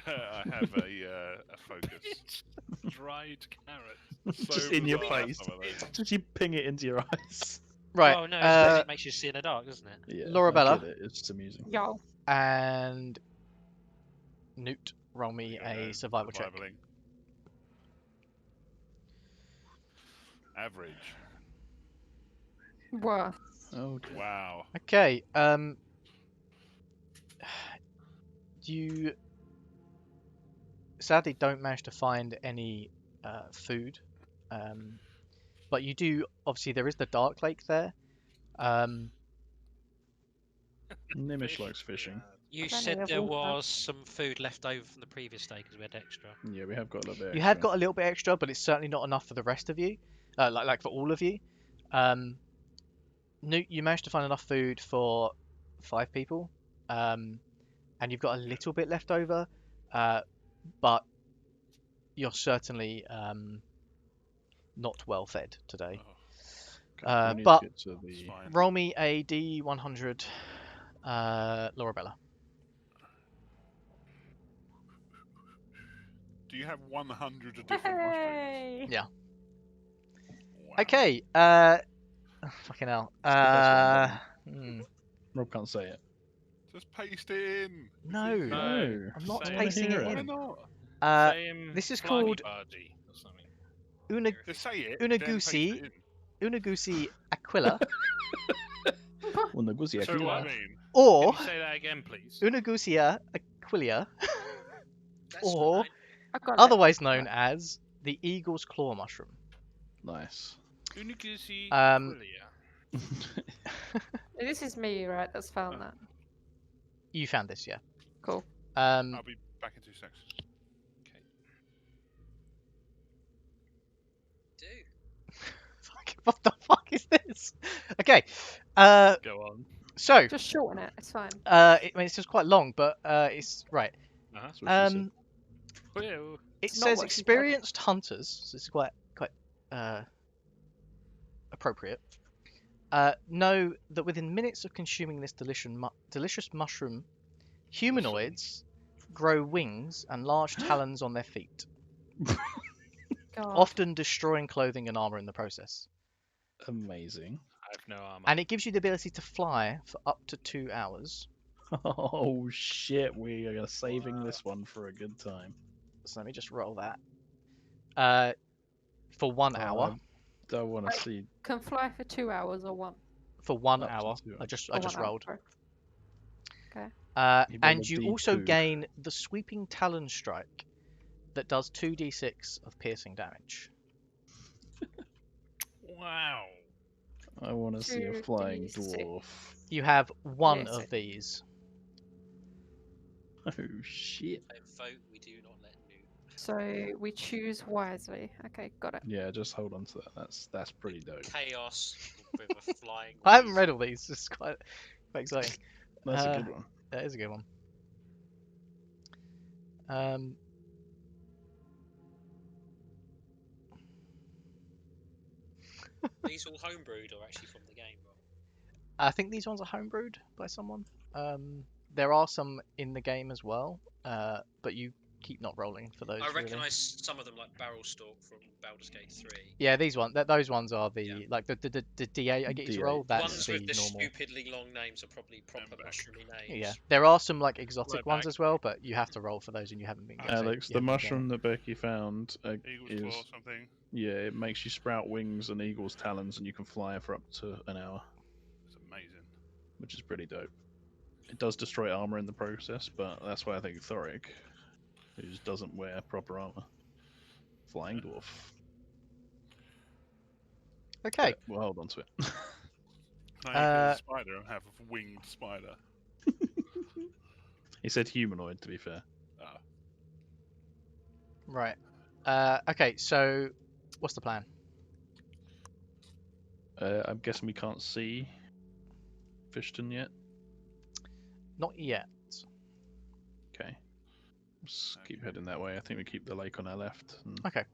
S6: focus.
S3: Dried carrot.
S5: Just
S6: So
S5: in your
S6: bizarre,
S5: face.
S6: some of those.
S5: Just you ping it into your eyes.
S2: Right.
S4: Oh no, it's 'cause it makes you see in the dark, doesn't it?
S5: Yeah,
S2: Lorabella.
S5: I get it. It's just amusing.
S1: Yo.
S2: And Noot, roll me
S6: Here we
S2: a
S6: go,
S2: survival check.
S6: survivaling. Average.
S1: Wow.
S5: Okay.
S6: Wow.
S2: Okay. You sadly don't manage to find any food, but you do. Obviously, there is the Darklake there.
S5: Gnimish likes fishing.
S4: You
S1: Plenty
S4: said
S1: of
S4: there
S1: water.
S4: was some food left over from the previous day because we had extra.
S5: Yeah, we have got a little bit.
S2: You have
S5: extra.
S2: got a little bit extra, but it's certainly not enough for the rest of you. Like for all of you. Noot, you managed to find enough food for 5 people, and you've got a little bit left over, but you're certainly not well fed today.
S6: Oh,
S5: Okay, we need to
S2: but
S5: get to
S6: it's
S5: the...
S6: fine.
S2: Roll me a D100, Lorabella.
S6: Do you have 100 of different mushrooms?
S1: Hey!
S2: Yeah.
S6: Wow.
S2: Okay. Fucking hell.
S5: the best one,
S2: Hmm.
S5: Rob can't say it.
S6: Just paste it in.
S2: No,
S3: No,
S2: I'm not
S3: say-
S2: pasting it
S6: Why
S2: in.
S6: not?
S3: Say him
S2: This is
S3: flying
S2: called
S3: bargy or something.
S6: Just say it.
S2: Unagusi.
S6: Then paste it
S2: Unagusi Aquila,
S5: Well, the Guzi
S6: in. So what I
S5: Aquila.
S6: mean.
S2: or
S3: Can you say that again, please?
S2: Unagusia Aquilia,
S4: That's
S2: or
S4: fine.
S1: I got it.
S2: otherwise known as the eagle's claw mushroom.
S5: Nice.
S3: Unigusi
S2: Um,
S3: Aquilia.
S1: This is me, right? That's found that.
S2: You found this, yeah.
S1: Cool.
S6: I'll be back in 2 seconds.
S4: Do.
S2: What the fuck is this? Okay.
S6: Go on.
S2: So,
S1: Just shorten it. It's fine.
S2: I mean, it's just quite long, but it's right.
S5: That's what she said.
S3: Well,
S2: It
S1: It's not
S2: says
S1: what she said.
S2: experienced hunters. So it's quite appropriate. Know that within minutes of consuming this delicious mushroom, humanoids grow wings and large talons on their feet,
S1: God.
S2: often destroying clothing and armor in the process.
S5: Amazing.
S3: I have no armor.
S2: And it gives you the ability to fly for up to 2 hours.
S5: Oh shit, we are saving this one for a good time.
S2: So let me just roll that. For 1 hour.
S5: Don't want to see.
S1: Can fly for 2 hours or 1?
S2: For 1
S5: Up to
S2: hour.
S5: 2
S2: I just
S1: Or 1 hour,
S2: rolled.
S1: sorry. Okay.
S5: You roll
S2: And
S5: a
S2: you also
S5: D2.
S2: gain the sweeping talon strike that does 2d6 of piercing damage.
S3: Wow.
S5: I want to see a
S1: 2d6.
S5: flying dwarf.
S2: You have one
S1: Yes,
S2: of these.
S5: Oh shit.
S4: I vote we do not let Noot.
S1: So we choose wisely. Okay, got it.
S5: Yeah, just hold on to that. That's pretty dope.
S4: Chaos with a flying.
S2: I haven't
S4: wings.
S2: read all these. It's quite exciting.
S5: That's a good one.
S2: That is a good one.
S4: These all homebrewed or actually from the game, Rob?
S2: I think these ones are homebrewed by someone. There are some in the game as well, but you keep not rolling for those.
S4: I
S2: really.
S4: recognise some of them like Barrel Stalk from Baldur's Gate 3.
S2: Yeah, these ones. Those ones are the
S4: Yeah.
S2: like the D8 I get you to
S5: D8.
S2: roll. That's
S4: Ones
S2: the
S4: with the
S2: normal.
S4: stupidly long names are probably proper
S6: back.
S4: mushroomy names.
S2: Yeah, there are some like exotic
S3: Right
S2: ones
S3: back.
S2: as well, but you have to roll for those, and you haven't been getting.
S5: Alex,
S2: you
S5: the
S2: haven't been getting
S5: mushroom that Becky found
S6: Eagle's
S5: is
S6: claw or something.
S5: yeah, it makes you sprout wings and eagle's talons, and you can fly for up to an hour,
S6: It's amazing.
S5: which is pretty dope. It does destroy armor in the process, but that's why I think Thorrik, who doesn't wear proper armor, flying dwarf.
S2: it. Okay.
S5: But we'll hold on to it.
S6: Now you kill a spider and have a winged spider.
S5: He said humanoid, to be fair.
S2: Right. Okay. So, what's the plan?
S5: I'm guessing we can't see Fishton yet.
S2: Not yet.
S5: Okay. Let's keep heading that way. I think we keep the lake on our left and
S2: Okay.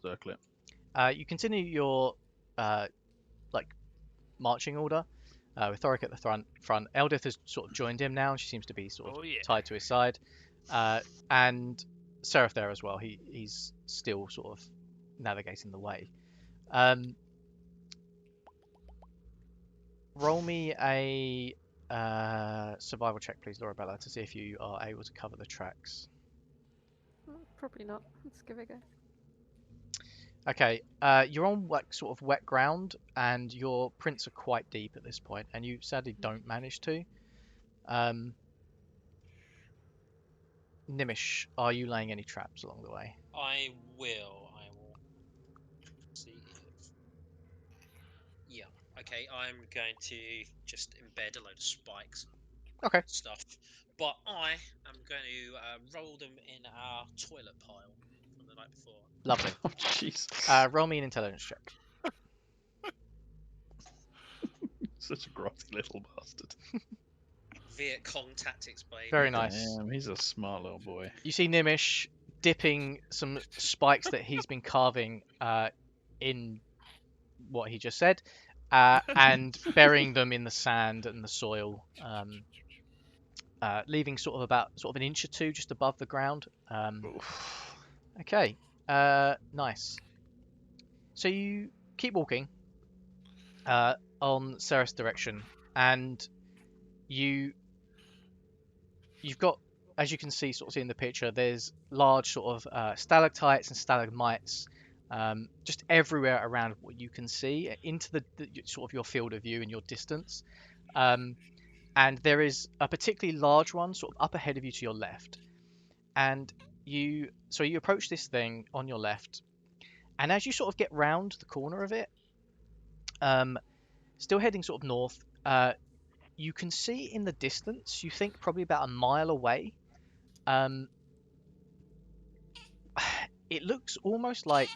S5: circle it.
S2: You continue your like marching order with Thorrik at the front. Eldith has sort of joined him now. She seems to be sort of tied to his side, and Seraph there as well. He's still sort of navigating the way. Roll me a survival check, please, Lorabella, to see if you are able to cover the tracks.
S1: Probably not. Let's give it a go.
S2: Okay, you're on like sort of wet ground, and your prints are quite deep at this point, and you sadly don't manage to. Gnimish, are you laying any traps along the way?
S4: I will see if. Yeah. Okay, I'm going to just embed a load of spikes.
S2: Okay.
S4: Stuff, but I am going to roll them in our toilet pile from the night before.
S2: Lovely.
S5: Oh, Jesus.
S2: Roll me an intelligence check.
S5: Such a grotty little bastard.
S4: Viet Cong tactics, baby.
S2: Very nice.
S5: Damn, he's a smart little boy.
S2: You see Gnimish dipping some spikes that he's been carving in what he just said, and burying them in the sand and the soil, leaving sort of an inch or two just above the ground. Okay, nice. So you keep walking on Ceres' direction, and you you've got, as you can see, sort of in the picture, there's large sort of stalactites and stalagmites just everywhere around what you can see into the sort of your field of view and your distance. And there is a particularly large one sort of up ahead of you to your left. And you approach this thing on your left, and as you sort of get round the corner of it, still heading sort of north, you can see in the distance, you think probably about a mile away, it looks almost like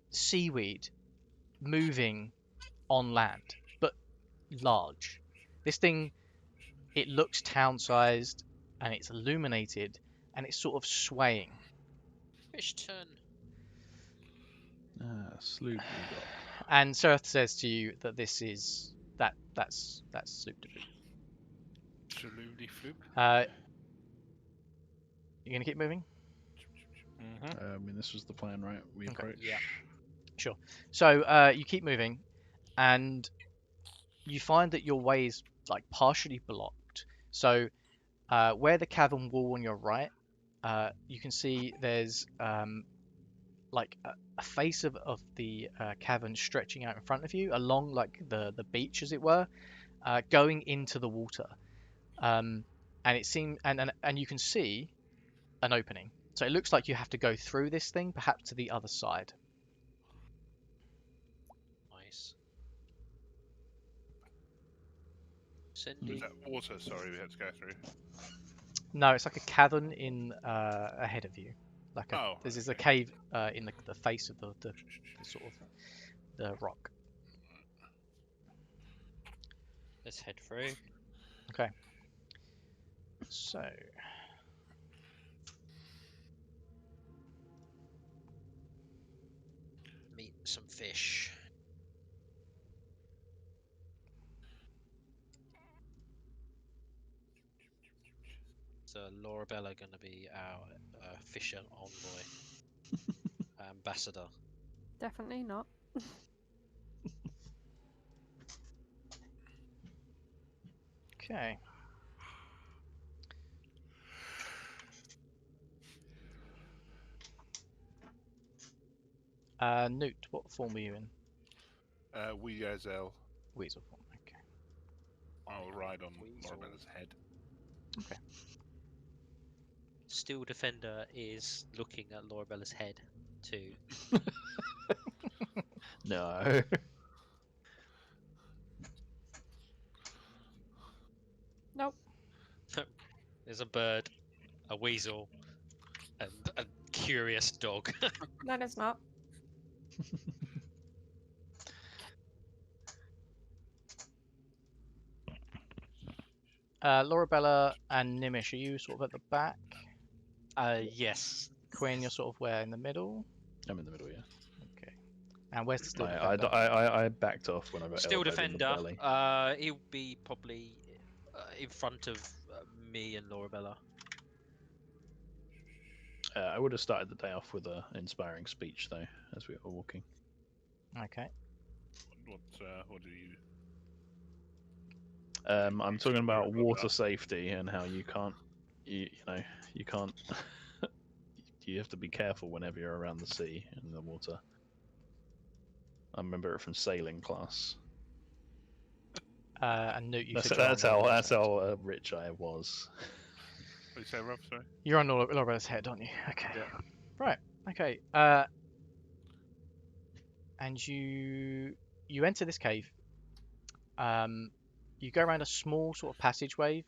S2: seaweed moving on land, but large. This thing, it looks town-sized, and it's illuminated, and it's sort of swaying.
S4: Fish turn.
S5: Sloop we got.
S2: And Sereth says to you that this is that's Sloop de Boop.
S3: Absolutely floop.
S2: You're gonna keep moving?
S3: Mm-hmm.
S5: I mean, this was the plan, right? We
S2: Okay.
S5: approach.
S4: Yeah.
S2: Sure. So you keep moving, and you find that your way is like partially blocked. So where the cavern wall on your right, you can see there's like a face of the cavern stretching out in front of you along like the beach, as it were, going into the water. And it seems and you can see an opening. So it looks like you have to go through this thing, perhaps to the other side.
S4: Nice.
S6: Is
S4: Sending.
S6: that water? Sorry, we had to go through.
S2: No, it's like a cavern in ahead of you. Like this is a cave in the face of the sort of the rock.
S4: Let's head through.
S2: Okay. So
S4: Meet some fish. So Lorabella going to be our fisher envoy, ambassador.
S1: Definitely not.
S2: okay. Noot, what form were you in?
S6: Weasel.
S2: Weasel form. Okay.
S6: I'll ride on
S4: Weasel.
S6: Lorabella's head.
S2: Okay.
S4: Steel Defender is looking at Lorabella's head too.
S5: No.
S1: Nope.
S4: There's a bird, a weasel, and a curious dog.
S1: No, it's not.
S2: Lorabella and Gnimish, are you sort of at the back?
S4: Yes.
S2: Quinn, you're sort of where in the middle?
S5: I'm in the middle, yeah.
S2: Okay. And where's the steel
S5: I
S2: defender?
S5: I backed off when I got
S4: Steel
S5: elbowed in the
S4: Defender.
S5: belly.
S4: He'll be probably in front of me and Lorabella.
S5: I would have started the day off with an inspiring speech, though, as we were walking.
S2: Okay.
S6: What do you?
S5: I'm talking about water safety and how you can't, you can't. You have to be careful whenever you're around the sea and the water. I remember it from sailing class.
S2: And Noot, you
S5: That's,
S2: said
S5: that's
S2: you're on
S5: how
S2: Lorabella's head.
S5: rich I was.
S6: What do you say, Rob? Sorry.
S2: You're on Lorabella's head, aren't you? Okay.
S6: Yeah.
S2: Right. Okay. And you enter this cave. You go around a small sort of passageway,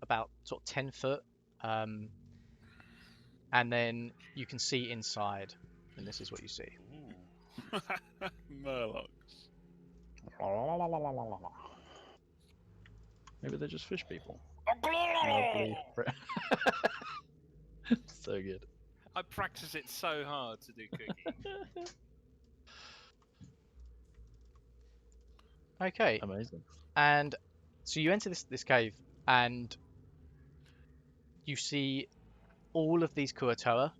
S2: about sort of 10 foot, and then you can see inside, and this is what you see.
S6: Ooh. Murlocs.
S5: Maybe they're just fish people. Lovely. So good.
S3: I practice it so hard to do cooking.
S2: Okay.
S5: Amazing.
S2: And so you enter this cave, and you see all of these Kuo-toa,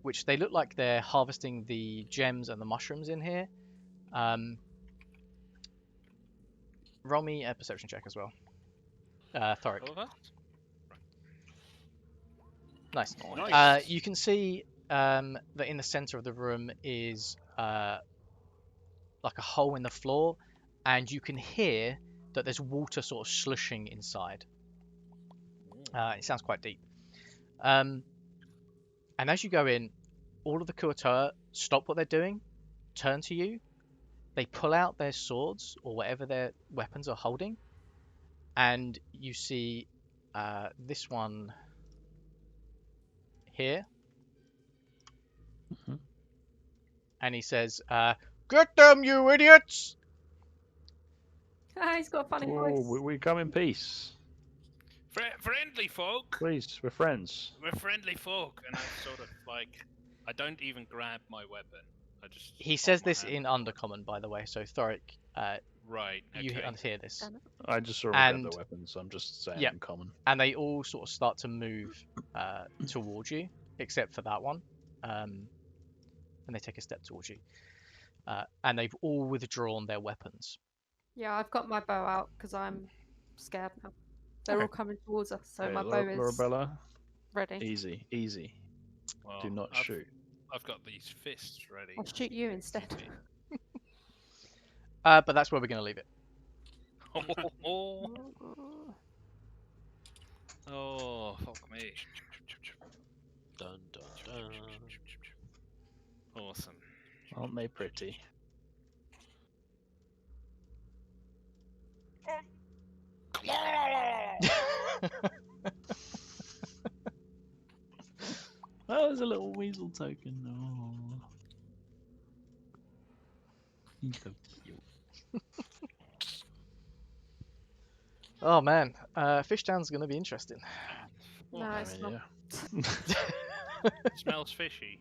S2: which they look like they're harvesting the gems and the mushrooms in here. Roll me a perception check as well. Thorrik.
S3: Over?
S2: Nice.
S6: Nice.
S2: You can see that in the center of the room is like a hole in the floor, and you can hear that there's water sort of slushing inside. It sounds quite deep. And as you go in, all of the Kuo-toa stop what they're doing, turn to you. They pull out their swords or whatever their weapons are holding, and you see this one here.
S5: Mhm.
S2: And he says, "Get them, you idiots!"
S1: Ah, he's got a funny
S5: Oh,
S1: voice.
S5: we come in peace.
S3: Friendly folk.
S5: Please, we're friends.
S3: We're friendly folk, and I sort of like. I don't even grab my weapon. I just.
S2: He
S3: hold
S2: says
S3: my
S2: this
S3: hand
S2: in
S3: forward.
S2: Undercommon, by the way, so Thorrik,
S3: Right. Okay.
S2: you hear this.
S1: Damn it.
S5: I just already got
S2: And-
S5: the weapons, so I'm just saying
S2: Yep.
S5: in common.
S2: And they all sort of start to move towards you, except for that one. And they take a step towards you. And they've all withdrawn their weapons.
S1: Yeah, I've got my bow out because I'm scared now. They're
S2: Okay.
S1: all coming towards us, so
S5: Hey,
S1: my bow is
S5: Lorabella,
S1: ready.
S5: easy, easy.
S3: Well,
S5: Do not
S3: I've,
S5: shoot.
S3: I've got these fists ready.
S1: I'll shoot you instead.
S2: But that's where we're going to leave it.
S3: Oh, fuck me.
S4: Dun dun dun.
S3: Awesome.
S5: Aren't they pretty? Oh, there's a little weasel token. Oh. He's so cute.
S2: Oh man, Fishtown's going to be interesting.
S1: No,
S3: What?
S1: it's not.
S3: It smells fishy.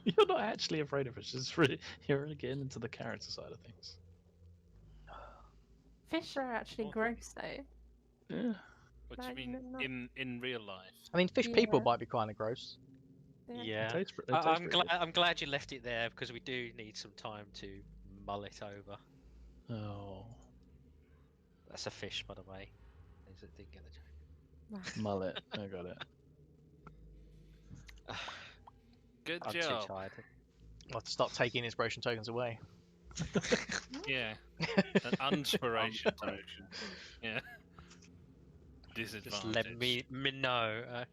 S5: You're not actually afraid of fish. It's really, you're really getting into the character side of things.
S1: Fish are actually
S3: Awesome.
S1: gross, though.
S5: Yeah.
S3: What do
S1: No,
S3: you mean
S1: no, no.
S3: in real life?
S2: I mean, fish people
S1: Yeah.
S2: might be kind of gross.
S4: Yeah.
S5: Tastes pre- it
S4: I-
S5: tastes
S4: I'm
S5: pretty
S4: glad. I'm glad you left it there because we do need some time to mull it over.
S5: good. Oh,
S4: That's a fish, by the way. Didn't get the joke.
S5: mullet. I got it.
S3: Good
S4: I'm
S3: job.
S4: too tired.
S2: I'll have to start taking inspiration tokens away.
S3: Yeah. An inspiration token. Yeah.
S4: Just
S3: Disadvantage.
S4: let me know.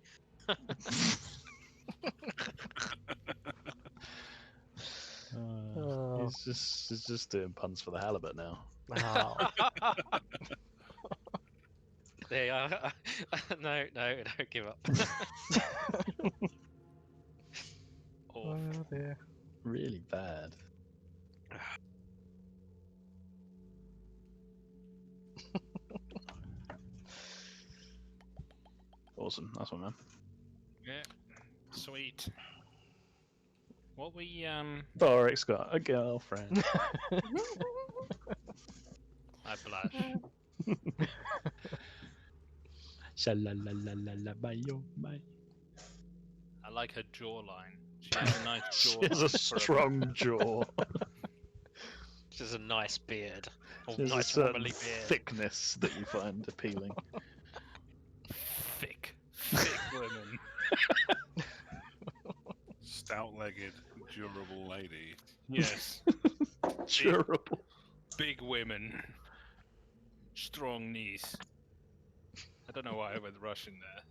S2: Oh.
S5: He's just doing puns for the halibut now.
S2: Oh.
S4: There you are. No, give up.
S3: Awful.
S2: Oh, dear.
S5: Really bad. Awesome. That's one, man.
S3: Yeah. Sweet. What we
S5: Thorik's got a girlfriend.
S3: I blush.
S5: Sha-la-la-la-la-la-bye-oh-bye.
S3: I like her jawline. She has a nice
S5: She
S3: jawline.
S5: has a
S3: for
S5: strong jaw.
S4: Just a nice beard. A
S5: There's a
S4: nice
S5: certain
S4: womanly beard.
S5: thickness that you find appealing.
S3: thick women.
S6: Stout-legged, durable lady.
S3: Yes.
S5: Durable.
S3: Big women. Strong knees. I don't know why I went Russian there.